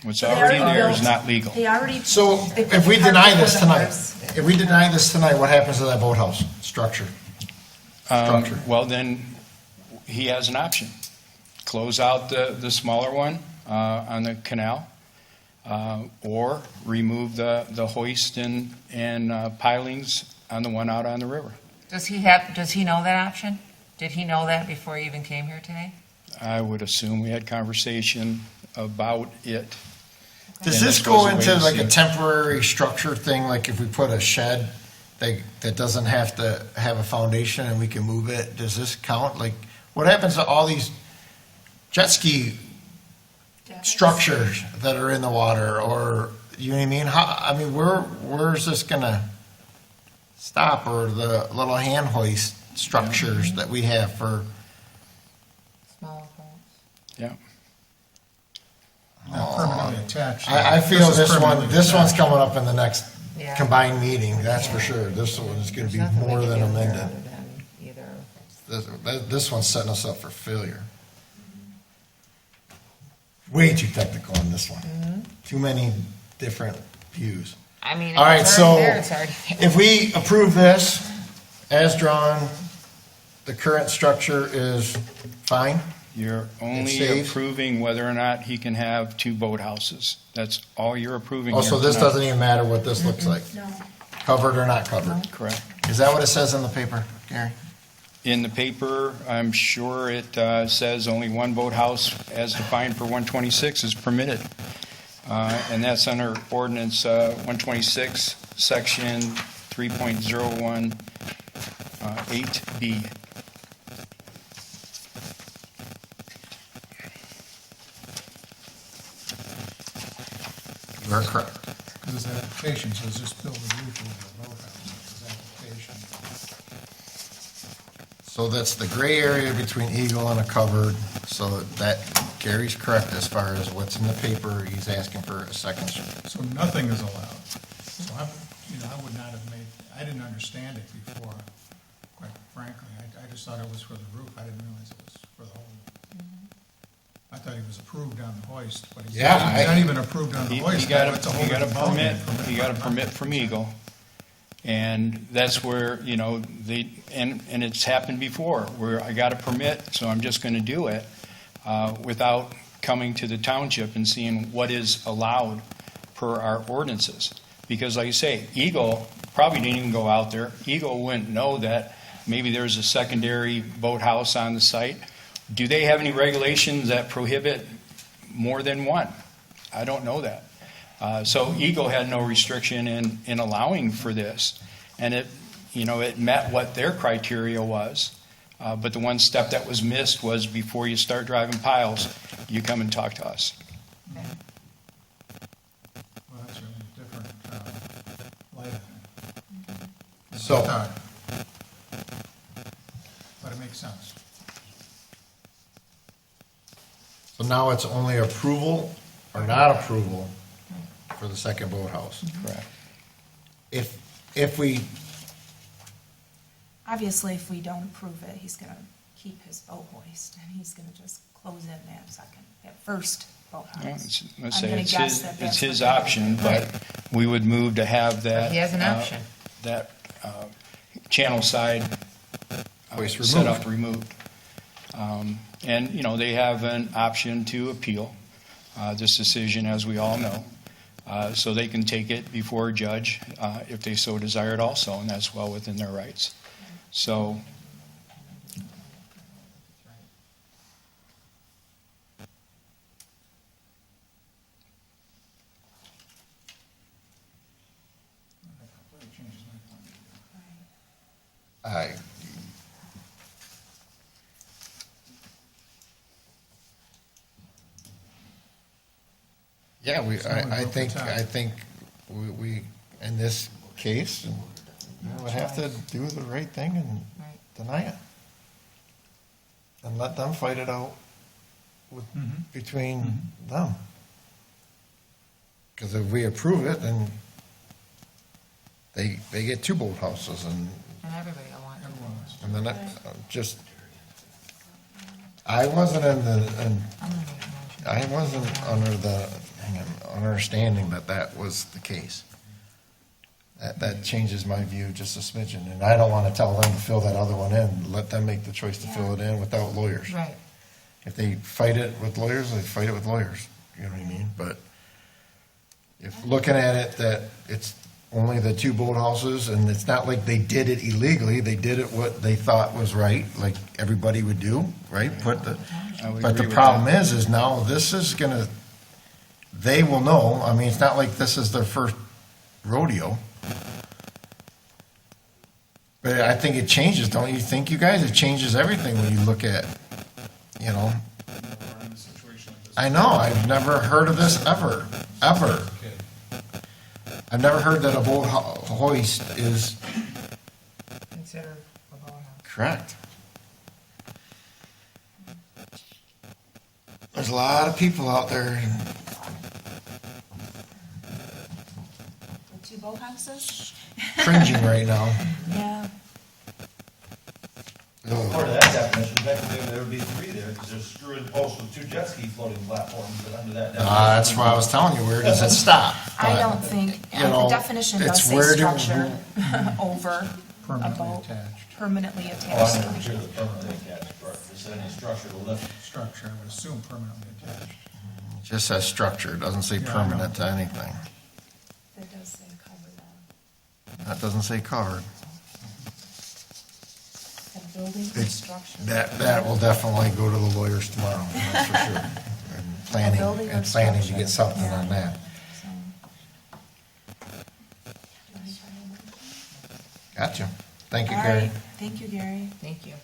What's They already already there is built- not legal. They already. So they put if we the cart deny before this the tonight, horse. what happens to that boathouse structure? Structure. Well, then, he has an option. Close out the smaller one on the canal, or remove the hoist and pilings on the one out on the river. Does he know that option? Did he know that before he even came here today? I would assume we had conversation about it. Does And this this go was a way into to like see a it. temporary structure thing, like if we put a shed that doesn't have to have a foundation and we can move it? Does this count? Like, what happens to all these jet ski structures that are in the water, or, you know what I mean? Where's this gonna, stop or the little hand hoist structures that we have for, Small boats. Yeah. Not permanently attached. I feel is this permanently one's attached. coming up in the next Yeah. combined meeting, that's for sure. This one is gonna There's be nothing we more can than do amended. other than either. This one's setting us up for failure. Way too technical on this one. Too many different views. I mean, All right, it's so already there, it's already there. if we approve this as drawn, the current structure is fine? You're It's only safe? approving whether or not he can have 2 boathouses. That's all you're approving Oh, here so this tonight. doesn't even matter what this looks like? No. Covered or not covered? Correct. Is that what it says in the paper, Gary? In the paper, I'm sure it says only 1 boathouse as defined for 126 is permitted. And that's under ordinance 126, section 3.01, 8B. You are correct. Because his application says just build a roof over a boathouse, his application. So that's the gray area between Eagle and a covered, so that Gary's correct as far as what's in the paper. He's asking for a second. So nothing is allowed. So I would not have made, I didn't understand it before, quite frankly. I just thought it was for the roof. I didn't realize it was for the whole. I thought he was approved on the hoist, but he's Yeah, not even approved on the He hoist. got That's a whole different permit, ballgame. he got a permit from Eagle. And that's where, and it's happened before, where I got a permit, so I'm just going to do it without coming to the township and seeing what is allowed per our ordinances. Because like you say, Eagle probably didn't even go out there. Eagle wouldn't know that maybe there's a secondary boathouse on the site. Do they have any regulations that prohibit more than 1? I don't know that. So Eagle had no restriction in allowing for this. And it met what their criteria was. But the one step that was missed was before you start driving piles, you come and talk to us. Well, that's a different light, I think. So- But it makes sense. So now it's only approval or not approval for the second boathouse. Correct. If we, Obviously, if we don't approve it, he's gonna keep his boat hoist, and he's gonna just close in that first boathouse. Yeah, let's I'm say gonna it's guess his, that it's that's his what they're option, doing. but we would move to have that. He has an option. That channel side Hoist set removed. up removed. And, they have an option to appeal this decision, as we all know. So they can take it before a judge if they so desired also, and that's well within their rights. So, It changes my point of view. I, yeah, I think we, in this case, would have to do the right thing and deny it. And let them fight it out between them. Because if we approve it, then they get 2 boathouses and And everybody will want it. and then I wasn't I wasn't under the understanding that was the case. That changes my view just a smidgen, and I don't want to tell them to fill that other one in. Let them make the choice to fill it in without lawyers. Right. If they fight it with lawyers, they fight it with lawyers. You know what I mean? But if looking at it that it's only the 2 boathouses, and it's not like they did it illegally, they did it what they thought was right, like everybody would do, right? I would But the agree with problem that. is now this is gonna, they will know, I mean, it's not like this is their first rodeo. But I think it changes, don't you think, you guys? It changes everything when you look at, I know, I've never heard of this ever. I've never heard that a boat hoist is Correct. There's a lot of people out there. The two boathouses? Cringing right now. Yeah. Oh. Part of that definition, technically, there would be three there, because there's screw-in posts with two jet ski floating platforms, but under that definition. That's why I was telling you, where does it stop? I But, don't think, you know, the definition it's does say where do- structure over a Permanently boat. attached. Permanently Oh, attached I know, structure. sure, the permanently attached, right, just any structure to lift. Structure, I would assume permanently attached. It just says structure, it doesn't say Yeah, I know. permanent to anything. That does say cover though. That doesn't say covered. A building or It's, structure. that will definitely go to the lawyers tomorrow, that's for sure. And building or planning to structure. get something Yeah. on that. So. Gotcha. Thank you, All Gary. right, thank you, Gary. Thank you.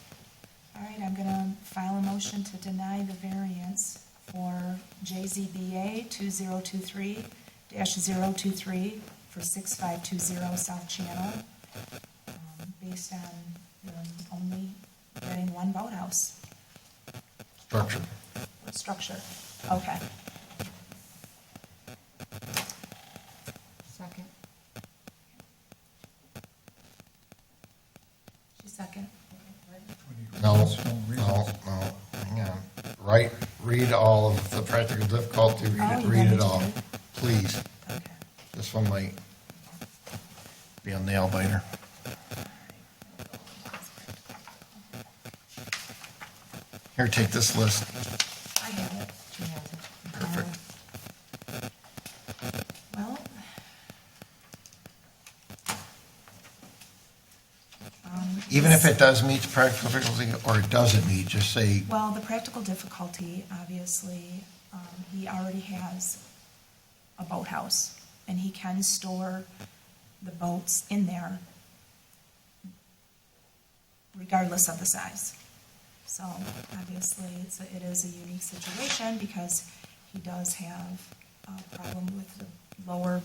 All right, I'm gonna file a motion to deny the variance for JZBA 2023-023 for 6520 South Channel, based on only getting one boathouse Structure. structure. Okay. Second. She second. No, hang on. Read all of the practical difficulty, Oh, you read want it me all, to? please. Okay. This one might be a nail biter. Here, take this list. I have it. She has it. Perfect. Well. Even if it does meet the practical difficulty, or it doesn't meet, just say, Well, the practical difficulty, obviously, he already has a boathouse, and he can store the boats in there regardless of the size. So obviously, it is a unique situation because he does have a problem with the lower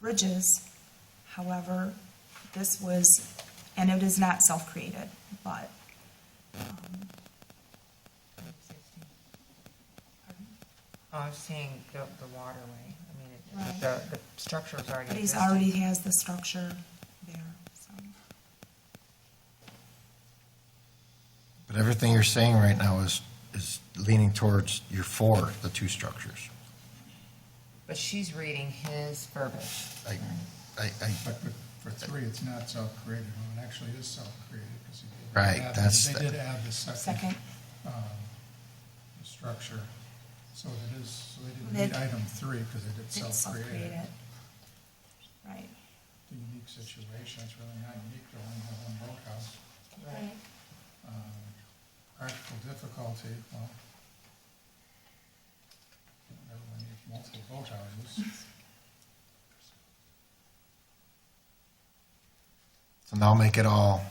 bridges. However, this was, and it is not self-created, but, Oh, I was saying the waterway. I mean, Right. the structure is already but he's existing. already has the structure there, so. but everything you're saying right now is leaning towards you're for the two structures. But she's reading his verbiage. I, But for three, it's not self-created. Well, it actually is self-created because he did. Right, add- that's They the- did add the second. Second. Structure. So it is, so they didn't They- meet item three because they did It's self-created. self-created. Right. The unique situation, it's really not unique to only have one boathouse. Right. Practical difficulty, well, everyone needs multiple boathouses. So now make it all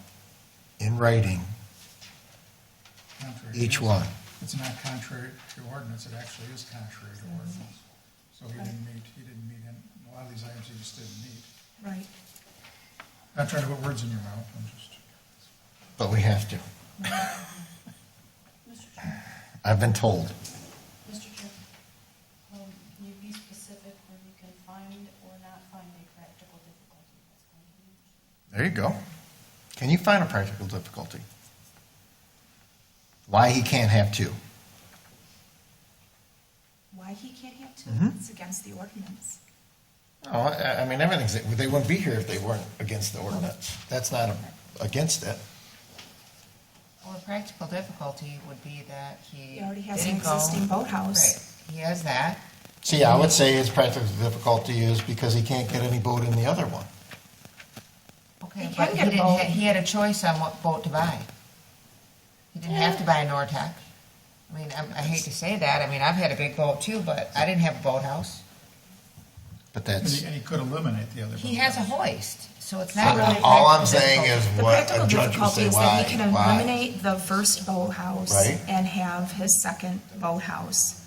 in writing, Contrary each to- one. It's not contrary to ordinance, it actually is contrary to ordinance. So he didn't meet, in a lot of these items he just didn't meet. Right. Not trying to put words in your mouth, I'm just. But we have to. I've been told. Mr. Chair, you be specific where you can find or not find a practical difficulty. That's going to be. There you go. Can you find a practical difficulty? Why he can't have two? Why he can't have two? Mhm. It's against the ordinance. Oh, I mean, everything's, they wouldn't be here if they weren't against the ordinance. That's not against it. Well, a practical difficulty would be that He already has an didn't go- existing boathouse. Right, he has that. See, I would say his practical difficulty is because he can't get any boat in the other one. Okay, He but can get a didn't boat. he had a choice on what boat to buy. He didn't have to buy a Nortec. I mean, I hate to say that, I mean, I've had a big boat too, but I didn't have a boathouse. But And that's, he could eliminate the other. He has a hoist, so it's not really. a all I'm practical saying difficulty. is The what practical a judge would difficulty say, is why, that he can why? eliminate the first boathouse Right. and have his second boathouse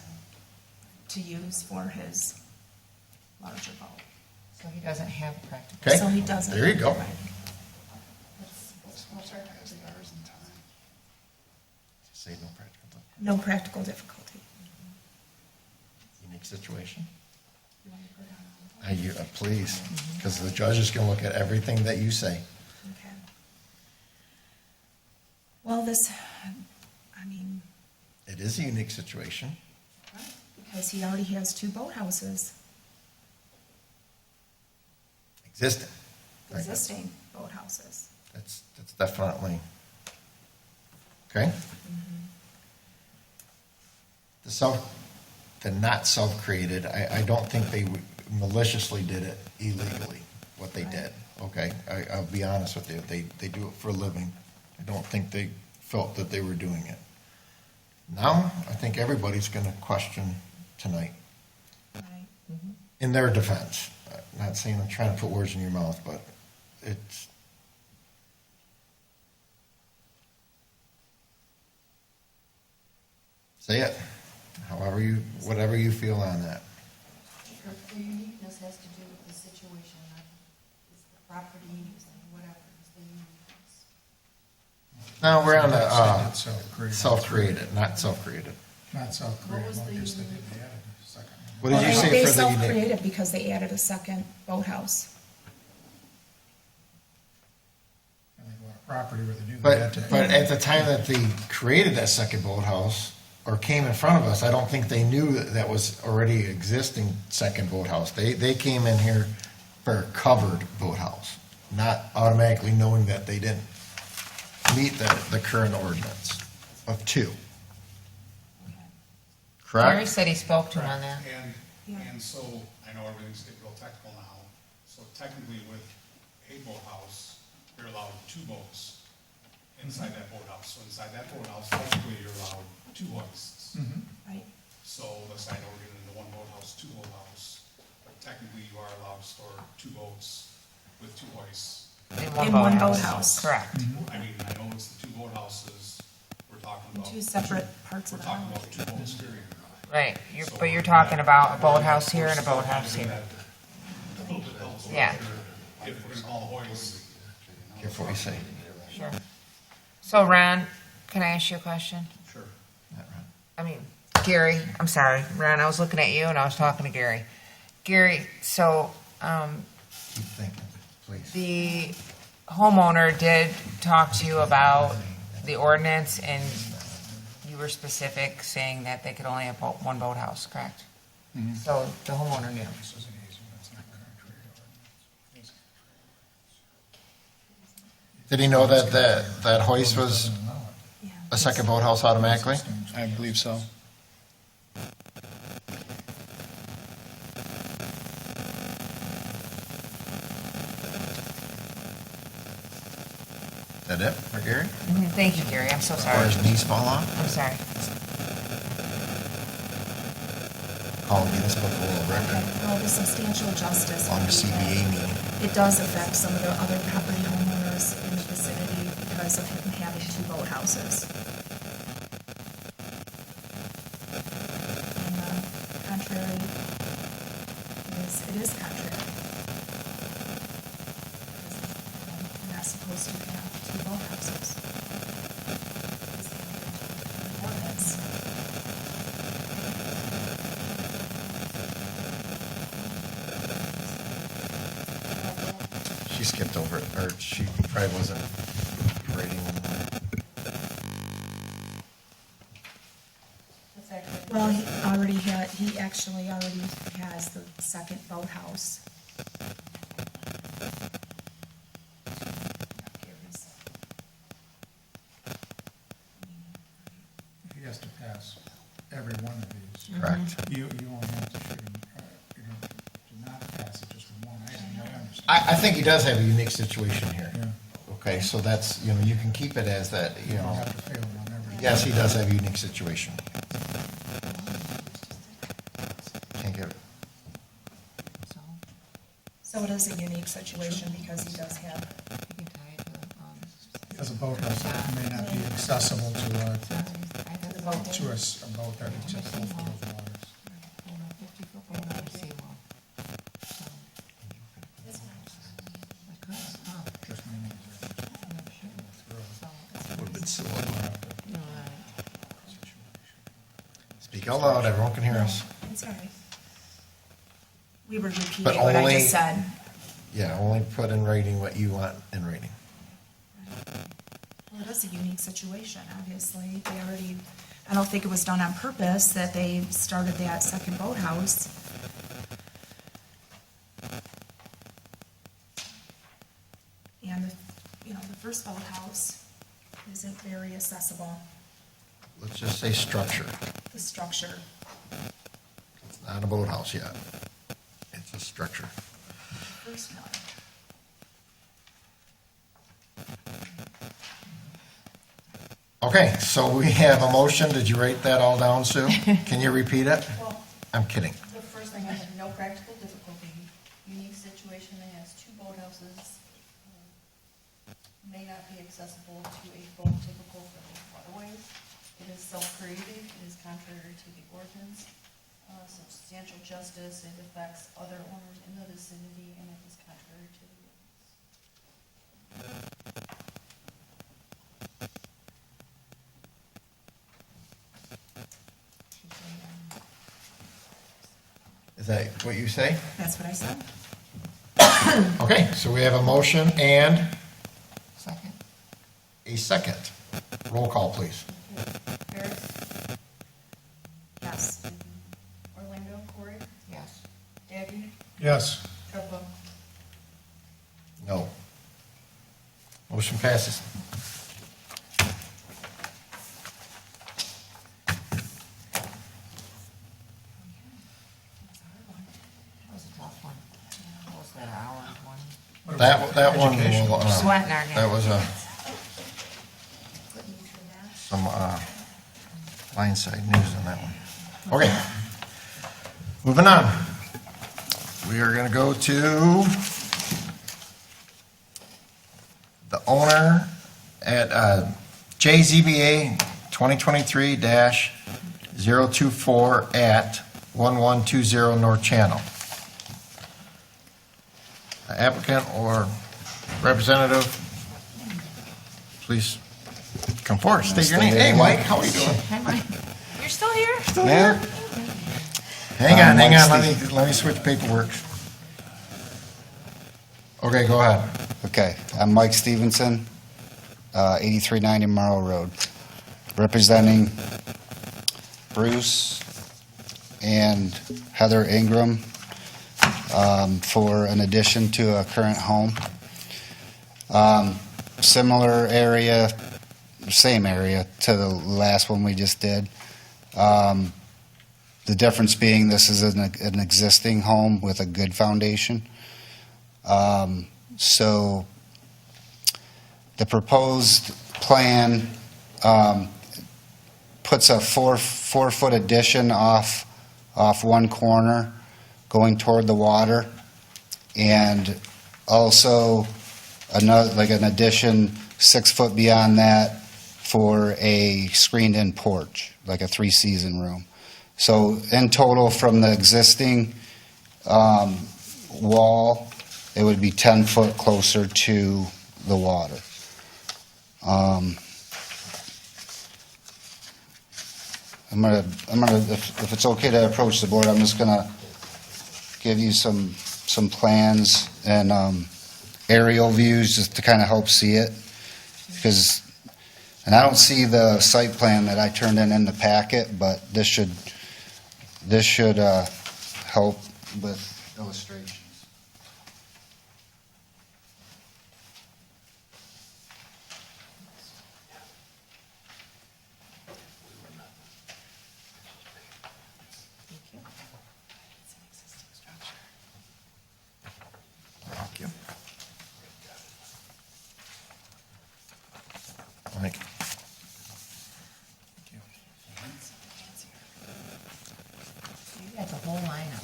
to use for his larger boat. So he doesn't have a practical. Okay, So he doesn't. there you go. Right. Say no practical, No practical difficulty. unique situation. Please, because the judge is going to look at everything that you say. Okay. Well, this, I mean, It is a unique situation. because he already has two boathouses, Existing. existing boathouses. That's definitely, okay? The not self-created, I don't think they maliciously did it illegally, what they did, okay? I'll be honest with you, they do it for a living. I don't think they felt that they were doing it. Now, I think everybody's gonna question tonight, Right. in their defense. Not saying I'm trying to put words in your mouth, but it's, say it, however you, whatever you feel on that. The uniqueness has to do with the situation, not is the property, is whatever, is the uniqueness. Now, we're on Not the, self-created. self-created, not self-created. Not self-created, What was well, I the guess they unique- did add a second. What did you say They for the unique? self-created because they added a second boathouse. And they bought a property where they knew they had to. But at the time that they created that second boathouse, or came in front of us, I don't think they knew that was already existing second boathouse. They came in here for a covered boathouse, not automatically knowing that they didn't meet the current ordinance of two. Gary Correct? said he spoke to him on that. And so, I know everything's getting real technical now, so technically with a boathouse, you're allowed two boats inside that boathouse. So inside that boathouse, technically you're allowed two hoists. Right. So let's say I know we're getting into one boathouse, two boathouse, but technically you are allowed to store two boats with two hoists. In one boathouse. Correct. I mean, I know it's the two boathouses, we're talking about. Two separate parts of We're the talking island. about two boats, period. Right, but you're talking about a boathouse here and a boathouse here. Yeah. If we're gonna call the hoist, Careful what you say. Sure. So Ron, can I ask you a question? sure. I mean, Gary, I'm sorry, Ron, I was looking at you and I was talking to Gary. Gary, so, Keep thinking, please. the homeowner did talk to you about the ordinance and you were specific, saying that they could only have one boathouse, correct? So the homeowner knew. Did he know that hoist was a second boathouse automatically? I believe so. Is that it for Gary? Thank you, Gary, I'm so Or sorry. his knees fall off? I'm sorry. Call municipal court record Well, the substantial justice. on the CBA meeting. It does affect some of the other property homeowners in the vicinity because of him having two boathouses. And contrary, it is contrary. You're not supposed to have two boathouses. Ordinance. She skipped over it, or she probably wasn't reading. Well, he actually already has the second boathouse. He has to pass every one of these. Correct. You only have to shoot him, you know, to not pass it just for one item, I understand. I think he does have a unique situation here. Yeah. Okay, so that's, you can keep it as that, You don't have to fail on every. yes, he does have a unique situation. Can't give it. So it is a unique situation because he does have, As a boathouse, it may not be accessible to a boat that is typical for those waters. Just meaning Would have been silly. Yell loud, everyone can hear us. It's all right. We were But repeating what I only- just said. Yeah, only put in writing what you want in writing. Well, it is a unique situation, obviously. They already, I don't think it was done on purpose that they started that second boathouse. And, the first boathouse isn't very accessible, Let's just say structure. the structure. It's not a boathouse yet. It's a structure. First one. Okay, so we have a motion. Did you write that all down, Sue? Can you repeat it? Well, I'm kidding. the first thing I had, no practical difficulty, unique situation that has two boathouses, may not be accessible to a boat typical for the waterways. It is self-created, it is contrary to the ordinance, substantial justice, it affects other owners in the vicinity, and it is contrary to the ordinance. Is that what you say? That's what I said. Okay, so we have a motion and Second. a second. Roll call, please. Harris, Yes. Orlando, Corey, Yes. Daggy, Yes. Treppa. No. Motion passes. That was a tough one. What was that, hour one? That one Education. will, Sweating our that was some blindside news on that one. Okay. Moving on. We are going to go to the owner at JZBA 2023-024 at 1120 North Channel. The applicant or representative, please come forward, state your name. Hey, Mike, how are you doing? Hi, Mike. You're still here? Yeah. Hang on, Mike let me switch paperwork. Okay, go ahead. Okay, I'm Mike Stevenson, 8390 Morrow Road, representing Bruce and Heather Ingram for an addition to a current home. Similar area, same area to the last one we just did. The difference being this is an existing home with a good foundation. So the proposed plan puts a four-foot addition off one corner going toward the water, and also another, like an addition 6 foot beyond that for a screened-in porch, like a three-season room. So in total, from the existing wall, it would be 10 foot closer to the water. I'm gonna, if it's okay to approach the board, I'm just gonna give you some plans and aerial views just to kind of help see it. Because, and I don't see the site plan that I turned in the packet, but this should help with illustrations. Thank you. Mike. You got the whole lineup.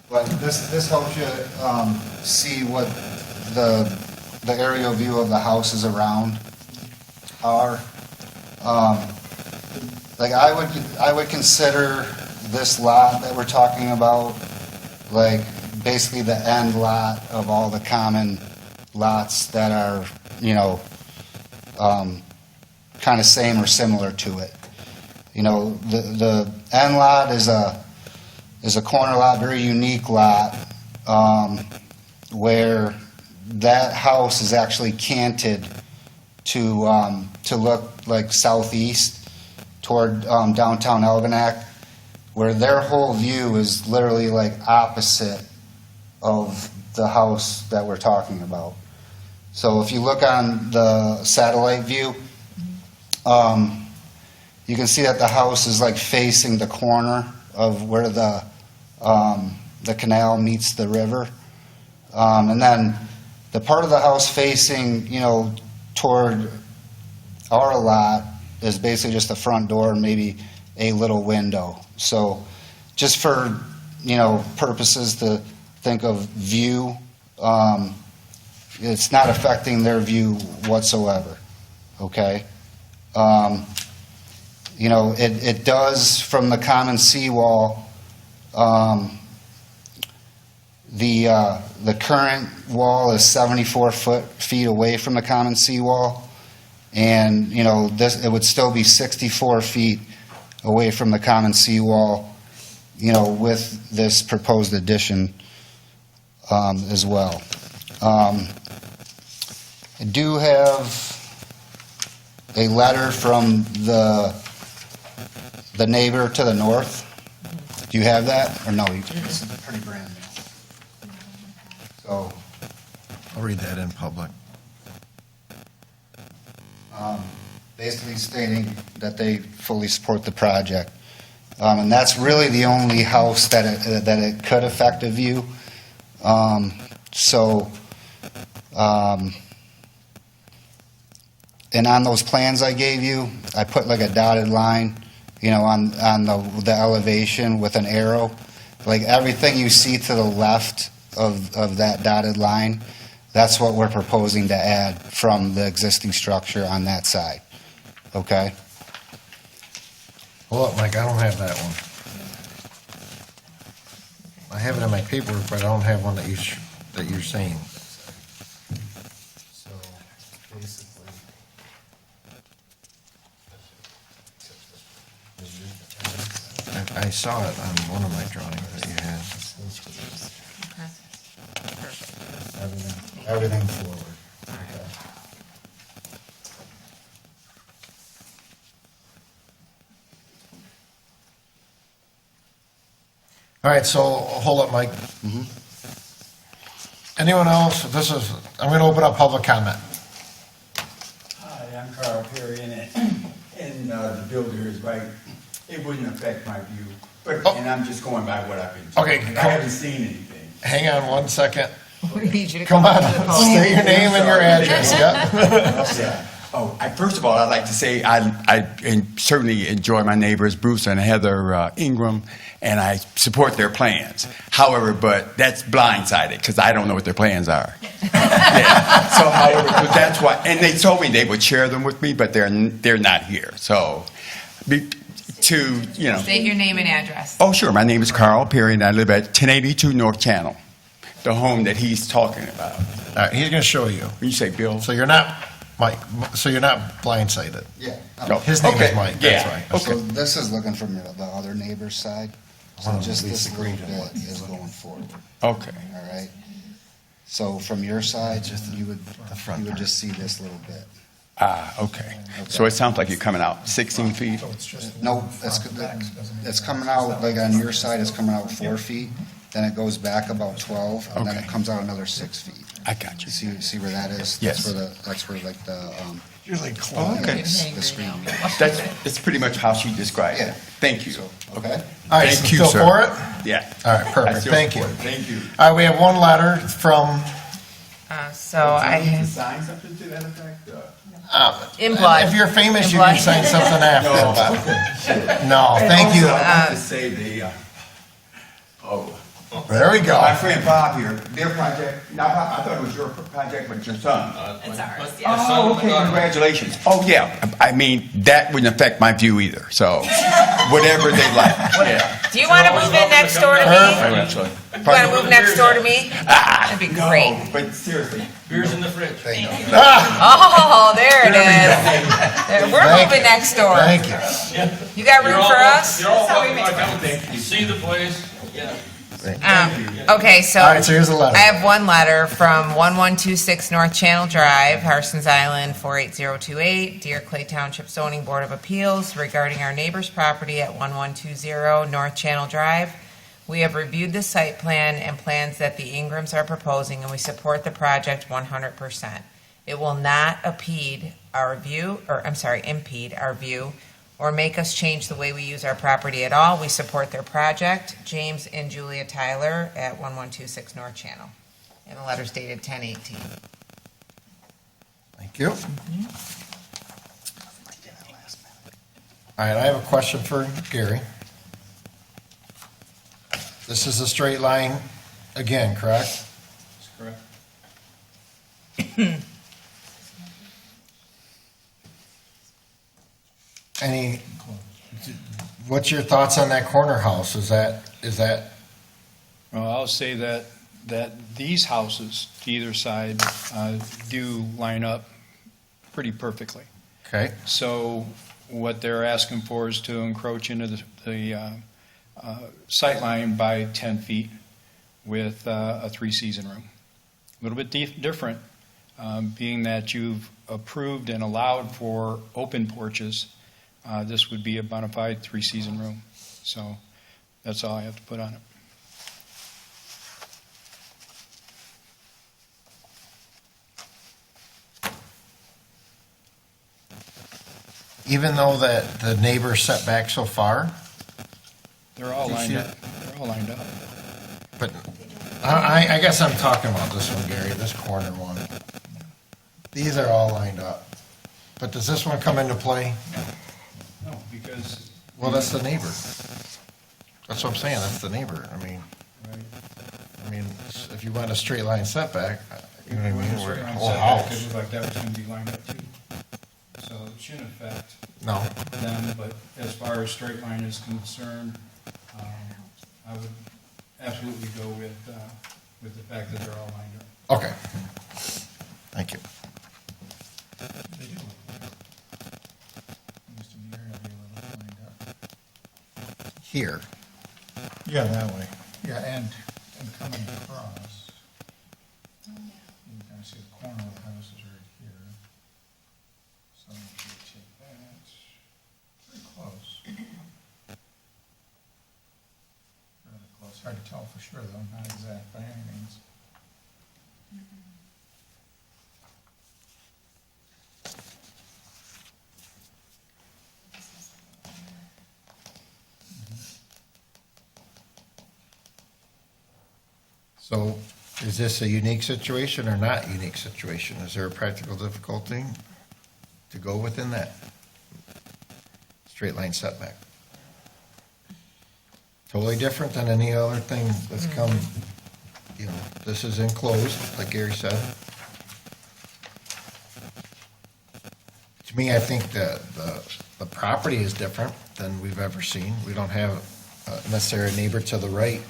But this helps you see what the aerial view of the houses around are. Like I would consider this lot that we're talking about like basically the end lot of all the common lots that are, kind of same or similar to it. The end lot is a corner lot, very unique lot, where that house is actually canted to look like southeast toward downtown Algonac, where their whole view is literally like opposite of the house that we're talking about. So if you look on the satellite view, you can see that the house is like facing the corner of where the canal meets the river. And then the part of the house facing, toward our lot is basically just the front door and maybe a little window. So just for, purposes to think of view, it's not affecting their view whatsoever, okay? It does, from the common seawall, the current wall is 74 feet away from the common seawall, and it would still be 64 feet away from the common seawall, with this proposed addition as well. I do have a letter from the neighbor to the north. Do you have that, or no? This is pretty brand new. So, I'll read that in public. basically stating that they fully support the project. And that's really the only house that it could affect a view. And on those plans I gave you, I put like a dotted line, on the elevation with an arrow. Like everything you see to the left of that dotted line, that's what we're proposing to add from the existing structure on that side. Okay? Hold up, Mike, I don't have that one. I have it in my paperwork, but I don't have one that you're saying. So basically, I saw it on one of my drawings that you had. everything forward. All right, so hold up, Mike. Anyone else? I'm going to open up public comment. Hi, I'm Carl Perry, and the builder is right. It wouldn't affect my view, but and I'm just going by what I've been told. Okay, I haven't seen anything. Hang on one second. We need you to Come on, to the podium. state your name and your address, yeah? Yeah. Oh, first of all, I'd like to say I certainly enjoy my neighbors, Bruce and Heather Ingram, and I support their plans. However, but that's blindsided because I don't know what their plans are. Yeah. So, however, but that's why, and they told me they would share them with me, but they're not here. So, State your name and address. Oh, sure. My name is Carl Perry, and I live at 1082 North Channel, the home that he's talking about. All right, he's going to show you. When you say Bill? So you're not, Mike, so you're not blindsided. Yeah. No. His name Okay. is Mike, that's Yeah. why. So this is looking from the other neighbor's side. So One of just them this least little agreed on bit is going forward. Okay. All right? So from your side, you would part. just see this little bit. Okay. So it sounds like you're coming out 16 feet? No, it's coming out, like on your side, it's coming out 4 feet, then it goes back about 12, and then it Okay. comes out another 6 feet. I got you. See where that is? Yes. That's where like the, Usually Oh, okay. the screen. That's pretty much how she described Yeah. it. Thank you. Okay? All right, Thank so you, still sir. for it? Yeah. All right, I perfect, still thank you. support it. Thank you. All right, we have one letter from, So I Do I need to have, sign something to that effect? in blood. if you're famous, In you blood. can sign something after. but- No, thank you. I want to say There we go. my friend Bob here, their project, now, Bob, I thought it was your project, but your son. It's ours, My yeah. son Oh, and my okay, daughter. congratulations. Oh, yeah, I mean, that wouldn't affect my view either, so whatever they like, yeah. Do you want to move in next door to me? Actually. You want to move next door to me? That'd be great. No, but seriously. Beer's in the fridge. Oh, there it is. We're moving next door. Thank you. You got room for us? You're all welcome to come. You see the place? Yeah. Okay, so. All right, so here's a letter. I have one letter from 1126 North Channel Drive, Harson's Island, 48028, Dear Clay Township Zoning Board of Appeals regarding our neighbor's property at 1120 North Channel Drive. We have reviewed the site plan and plans that the Ingrams are proposing, and we support the project 100%. It will not impede our view, or make us change the way we use our property at all. We support their project. James and Julia Tyler at 1126 North Channel. And the letter's dated 10/18. Thank you. All right, I have a question for Gary. This is a straight line again, correct? That's correct. What's your thoughts on that corner house? Is that, Well, I'll say that these houses to either side do line up pretty perfectly. okay? So what they're asking for is to encroach into the sight line by 10 feet with a three-season room. A little bit different, being that you've approved and allowed for open porches. This would be a bona fide three-season room. So that's all I have to put on it. Even though that the neighbor set back so far, They're all Do you lined see up. They're all lined up. but I guess I'm talking about this one, Gary, this corner one. These are all lined up. But does this one come into play? No, because. Well, that's the neighbor. That's what I'm saying, that's the neighbor. I mean, if you want a straight line setback, you know what I mean? Where the whole It house. looked like that was going to be lined up too. So it shouldn't affect No. them, but as far as straight line is concerned, I would absolutely go with the fact that they're all lined up. Okay. Thank you. Here. Yeah, that way. Yeah, and coming across. You can kind of see the corner of the house is right here. So if you take that, pretty close. Rather close. Hard to tell for sure though, not exact by any means. So is this a unique situation or not unique situation? Is there a practical difficulty to go within that straight line setback? Totally different than any other thing that's come, this is enclosed, like Gary said. To me, I think that the property is different than we've ever seen. We don't have necessarily a neighbor to the right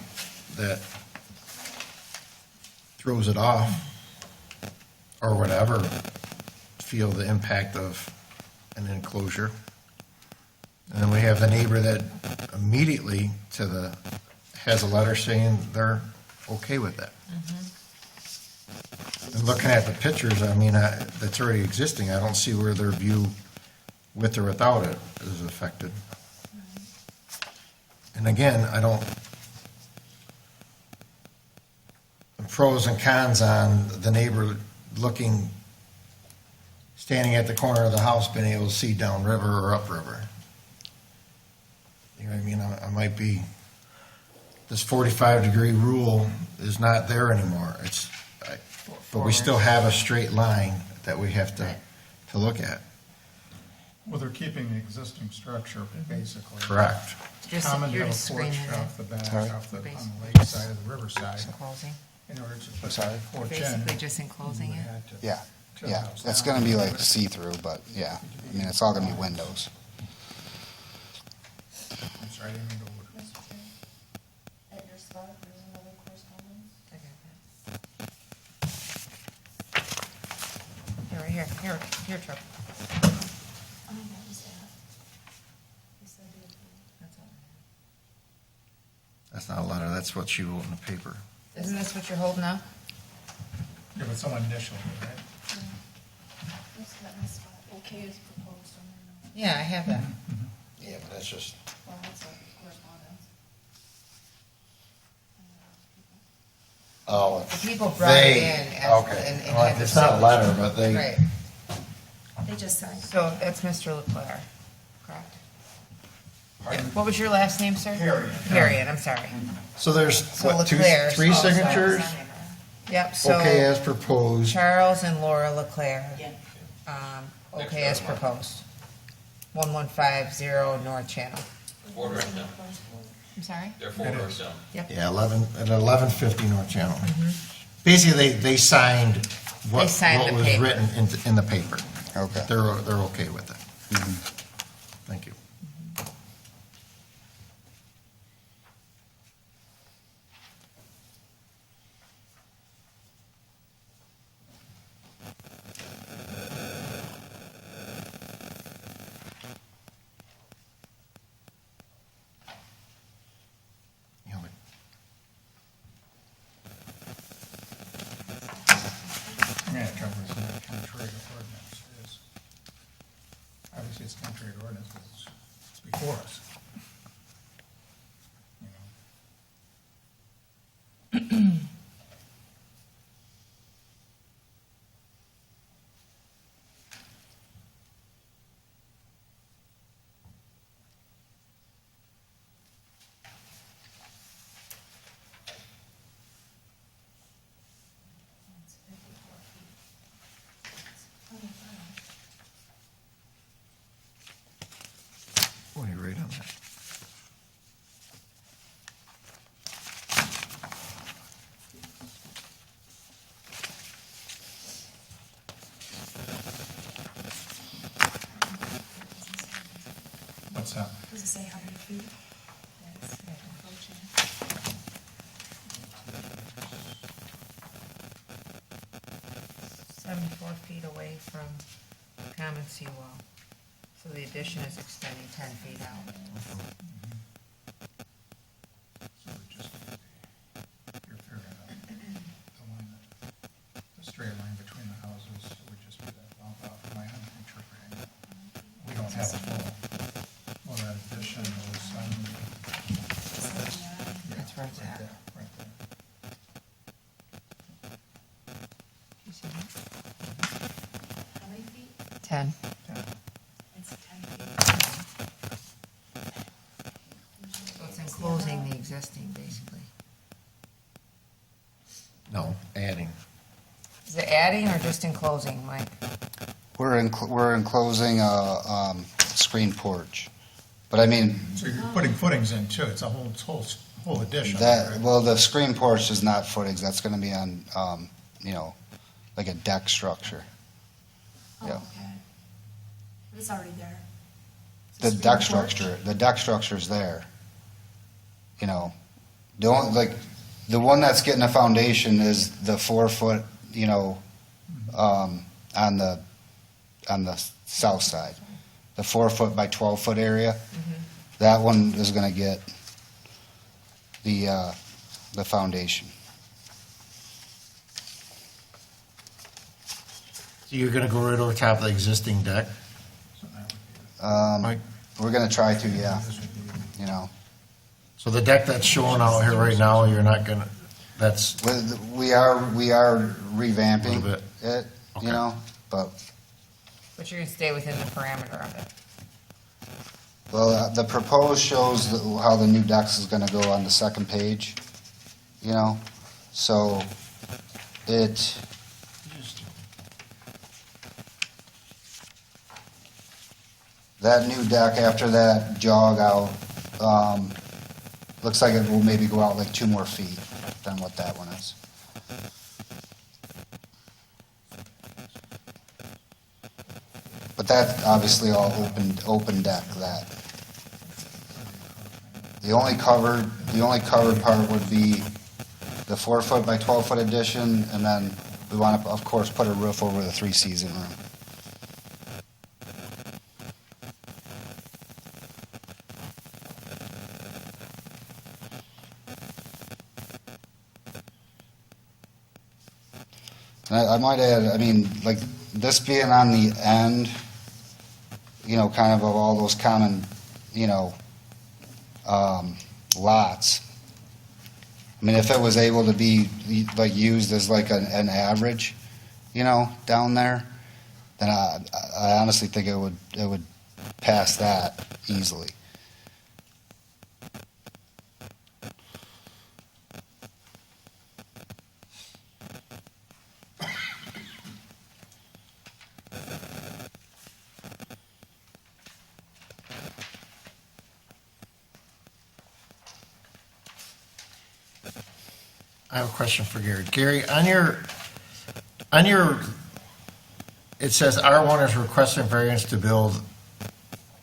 that throws it off or whatever, feel the impact of an enclosure. And then we have the neighbor that immediately has a letter saying they're okay with that. And looking at the pictures, that's already existing, I don't see where their view with or without it is affected. And again, the pros and cons on the neighbor standing at the corner of the house, being able to see downriver or upriver. You know what I mean? I might be, this 45-degree rule is not there anymore. But we still have a straight line that we have to look at. Well, they're keeping the existing structure, basically. Correct. Common You're have a just porch screening off the back, Sorry? on the lake side of the riverside. Just enclosing. In order to put Sorry? the porch in. Basically just enclosing you would it. have to Yeah, tear the yeah. house It's down. gonna be like see-through, but yeah. I mean, it's all gonna be windows. I'm sorry, I didn't mean to Right here, Trip. That's not a letter, that's what she wrote in the paper. Isn't this what you're holding up? Yeah, but someone initialed it, right? That's that my spot. Okay is proposed on there now. Yeah, I have that. Yeah, but that's just, Well, that's a correspondence. oh. The people brought it they- in as- Okay, and well, had the it's not a letter, but they. Right, They just signed. so that's Mr. Leclerc, correct? What was your last name, sir? Harriet. Harriet, I'm sorry. So there's, So what, Leclerc. three signatures? Yep, so. Okay, as proposed. Charles and Laura Leclerc. Yeah. Okay, as proposed. 1150 North Channel. 4 doors down. I'm sorry? They're 4 doors down. Yep. Yeah, 1150 North Channel. Basically, they signed what They signed what the was paper. written in the paper. Okay. They're okay with it. Thank you. You know, I'm gonna have trouble with the contrary to ordinance is. Obviously, it's contrary to ordinance, but it's before us. You know, It's 54 feet. What do you rate on that? what's that? Does it say how many feet? Yes, approaching. 74 feet away from the common seawall. So the addition is extending 10 feet out. So we're just, you're figuring out the line, the straight line between the houses would just be that bump out, am I interpreting it? We don't have a full, that addition was, That's where it's right at. there, right there. You see that? How many feet? 10. It's 10 feet. So it's enclosing the existing, basically. No, adding. Is it adding or just enclosing, Mike? We're enclosing a screen porch. But I mean, So you're putting footings in too, it's a whole addition. that, right? well, the screen porch is not footings, that's gonna be on, you know, like a deck structure. Oh, Yeah. okay. But it's already there. It's a The screen deck porch. structure's there. You know, the only, like, the one that's getting a foundation is the 4 foot, you know, on the south side. The 4 foot by 12 foot area. That one is gonna get the foundation. So you're gonna go right over top of the existing deck? Mike? We're gonna try to, yeah, you know. So the deck that's showing out here right now, you're not gonna, that's, We are Little revamping bit. it, Okay. you know, but, But you're going to stay within the parameter of it. well, the proposed shows how the new decks is gonna go on the second page, you know? So, that new deck after that jog out, looks like it will maybe go out like 2 more feet than what that one is. But that's obviously all open deck, that. The only covered part would be the 4 foot by 12 foot addition, and then we want to, of course, put a roof over the 3-season room. And I might add, I mean, like, this being on the end, kind of all those common, lots. I mean, if it was able to be, like, used as like an average, down there, then I honestly think it would pass that easily. I have a question for Gary. Gary, on your, it says R1 is requesting variance to build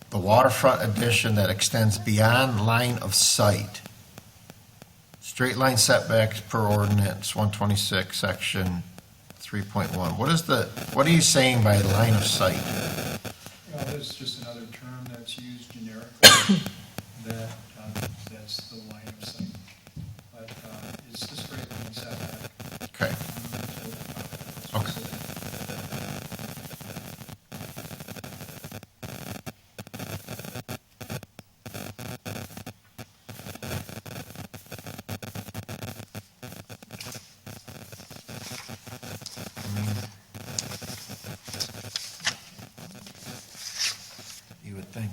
the waterfront addition that extends beyond line of sight. Straight line setbacks per ordinance 126, section 3.1. What are you saying by line of sight? There's just another term that's used generically, that's the line of sight. But it's the straight line setback. Okay. Okay. You would think.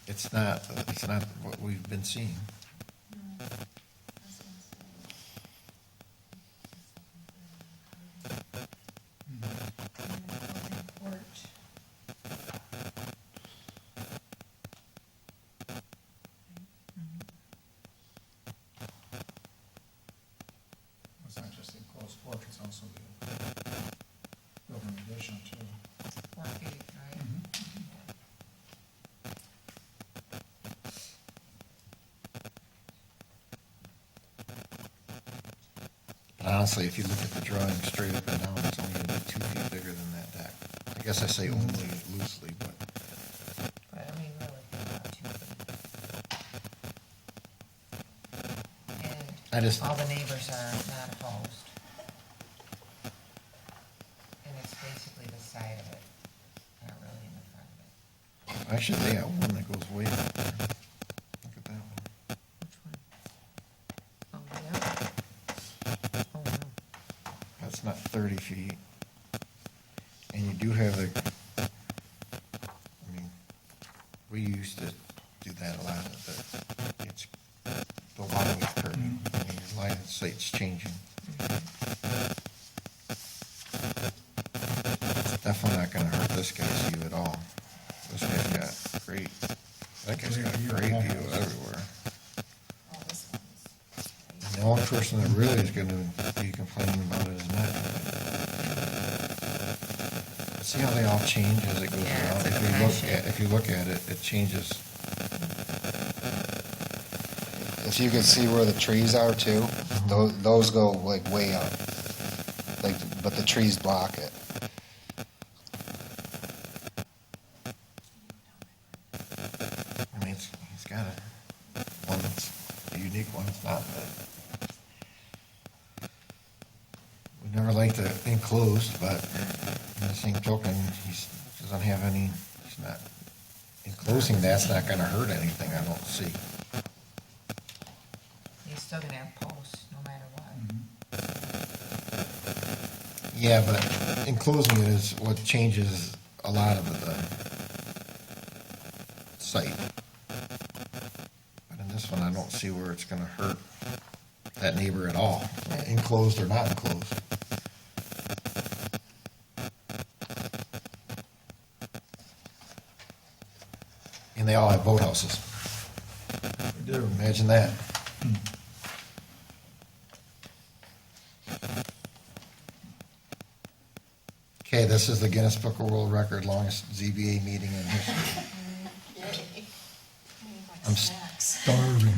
It's not what we've been seeing. It's not just the enclosed porch, it's also the building addition too. 4 feet, right? But honestly, if you look at the drawing straight up and down, it's only going to be 2 feet bigger than that deck. I guess I say only loosely, but But I mean, really, about 2 feet. I And just- all the neighbors are not opposed. And it's basically the side of it, not really in the front of it. actually, they got one that goes way up there. Look at that one. Oh, yeah. Oh, wow. That's not 30 feet. And you do have I mean, we used to do that a lot, but it's the water with curtain. I mean, your line of sight's changing. It's definitely not gonna hurt this guy's view at all. This guy's got that guy's got a great view everywhere. And the only person that really is gonna be complaining about it is Matt. See how they all change as it goes Yeah, around? it's a If you look at it, it changes. If you can see where the trees are too, those go like way up. Like, but the trees block it. I mean, he's got one that's a unique one. It's not we never liked it enclosed, but in the same token, he doesn't have any. He's not enclosing. That's not going to hurt anything. I don't see. You're still gonna have posts, no matter what. Yeah, but enclosing it is what changes a lot of the site. But in this one, I don't see where it's gonna hurt that neighbor at all, enclosed or not enclosed. And they all have boathouses. They do. Imagine that. Okay, this is the Guinness Book of World Record longest ZBA meeting in history. I'm starving.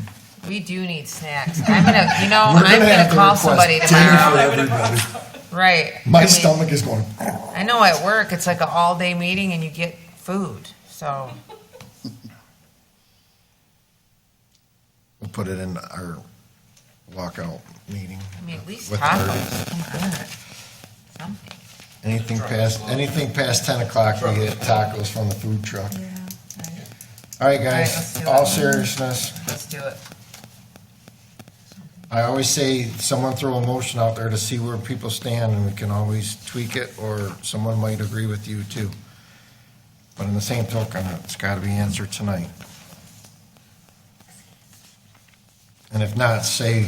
We do need snacks. I'm gonna, We're gonna I'm have gonna to call request somebody dinner tomorrow. for everybody. Right. My I mean, stomach is going. I know at work, it's like an all-day meeting and you get food, so. We'll put it in our walkout meeting. I mean, at least with tacos, Hardee's. come on. Something. Anything past 10 o'clock, we get tacos from the food truck. Yeah. All right, All right, guys, let's do all it. seriousness, Let's do it. I always say, someone throw a motion out there to see where people stand, and we can always tweak it, or someone might agree with you too. But in the same token, it's gotta be answered tonight. And if not, say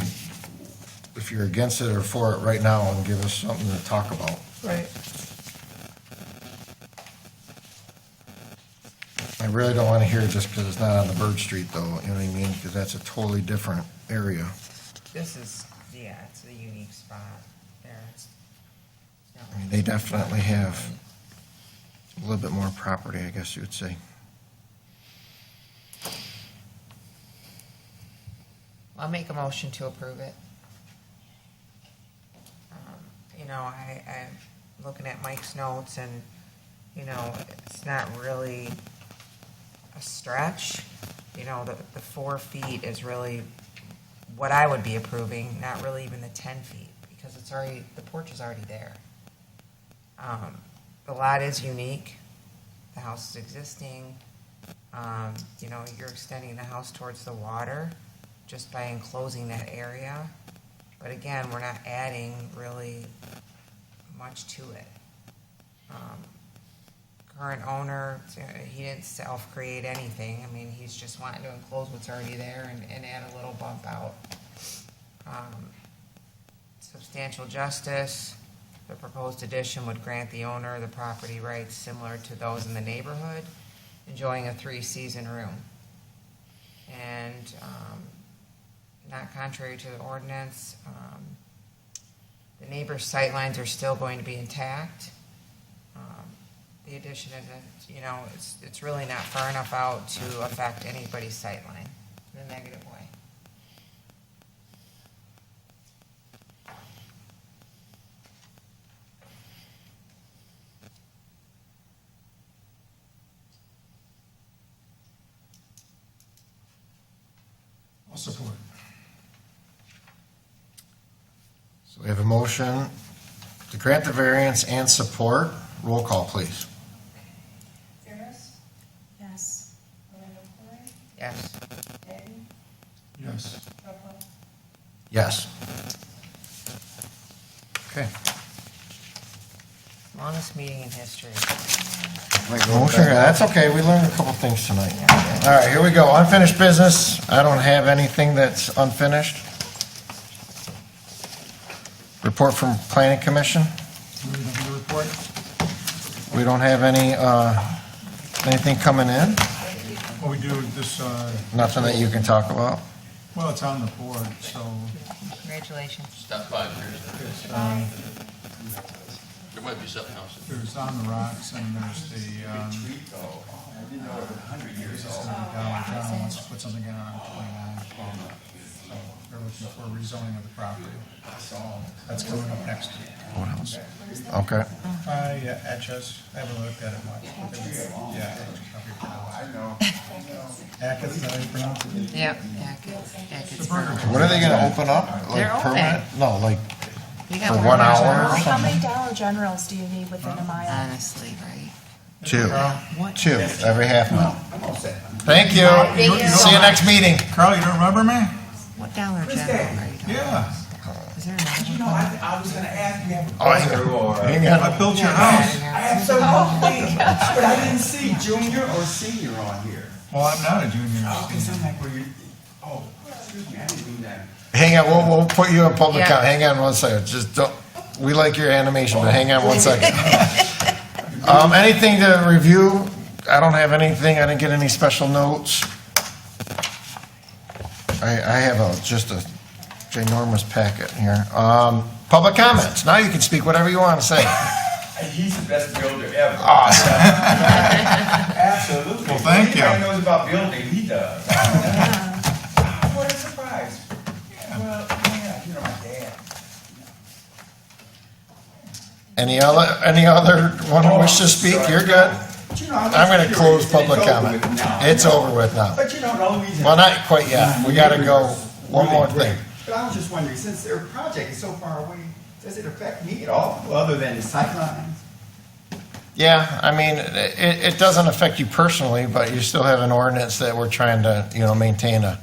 if you're against it or for it right now, and give us something to talk about. Right. I really don't wanna hear it just because it's not on the Bird Street though, you know what I mean? Because that's a totally different area. This is, yeah, it's a unique spot there. It's not I mean, they definitely have a little bit more property, I guess you would say. I'll make a motion to approve it. You know, I'm looking at Mike's notes and, you know, it's not really a stretch. You know, the 4 feet is really what I would be approving, not really even the 10 feet, because it's already, the porch is already there. The lot is unique. The house is existing. You know, you're extending the house towards the water just by enclosing that area. But again, we're not adding really much to it. Current owner, he didn't self-create anything. I mean, he's just wanting to enclose what's already there and add a little bump out. Substantial justice, the proposed addition would grant the owner the property rights similar to those in the neighborhood, enjoying a 3-season room. And not contrary to the ordinance, the neighbor's sightlines are still going to be intact. The addition isn't, you know, it's really not far enough out to affect anybody's sightline in a negative way. I'll support. So we have a motion to grant the variance and support. Roll call, please. Fairness, Yes. Orlando Corey, Yes. Dayton, Yes. Trumbull, Yes. Okay. Longest meeting in history. Motion, that's okay, we learned a couple things tonight. All right, here we go, unfinished business. I don't have anything that's unfinished. Report from Planning Commission. Do we have a report? We don't have anything coming in? Well, we do this, Nothing that you can talk about? well, it's on the board, so Congratulations. Stop by, there's, there might be something else. there's On the Rocks and there's the, this is the Dollar General wants to put something in on 29. So they're looking for rezoning of the property. That's coming up next week. Okay. Yeah, Etches, I haven't looked at it much. Yeah. I know. Atkins, is that how you pronounce it? Yep. It's What are they gonna open up? Like They're open. permanent? No, like We got for one 1 more. hour or How something? many Dollar Generals do you need within a mile? Honestly, right? 2. What? 2, every half mile. Thank you. Thank you. See you next meeting. Carl, you don't remember me? What Dollar General are you talking Yeah. about? Is there another one? I was gonna ask you, have a Oh, hang brother or? Hang on. I built your house. Absolutely, but I didn't see junior or senior on here. Well, I'm not a junior. Oh, cause I'm like, were you, oh, excuse me, I didn't mean that. Hang on, we'll put you in public Yeah. comment. Hang on one second. Just don't, we like your animation, but hang on one second. Anything to review? I don't have anything. I didn't get any special notes. I have just a ginormous packet here. Public comments. Now you can speak whatever you want to say. He's the best builder ever. Awesome. Absolutely. Well, thank you. Anybody knows about building, he does. What a surprise. Well, yeah, you know, my dad. Any other one who wishes to speak? You're good. But you know, I'm I'm going to close curious. public It's over comment. with now. It's over with now. But you know, the only reason. Well, not quite yet. We got to go. One more thing. But I was just wondering, since their project is so far away, does it affect me at all, other than the sight lines? Yeah, I mean, it doesn't affect you personally, but you still have an ordinance that we're trying to, maintain in the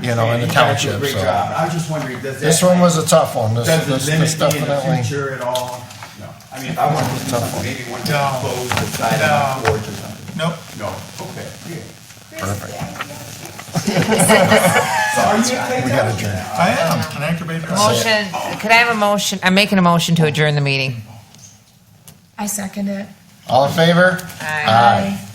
You guys do a township, great so. job. I was just wondering, does that? This one was a tough one. This Does it limit me in the definitely. future at all? No. I mean, if I wanted to do something, maybe one day No. close the side of my porch or something. Nope. No, okay, good. Perfect. So are you in We got adjourned. I am, an activated. Motion, could I have a motion? I'm making a motion to adjourn the meeting. I second it. All in favor? Aye. Aye.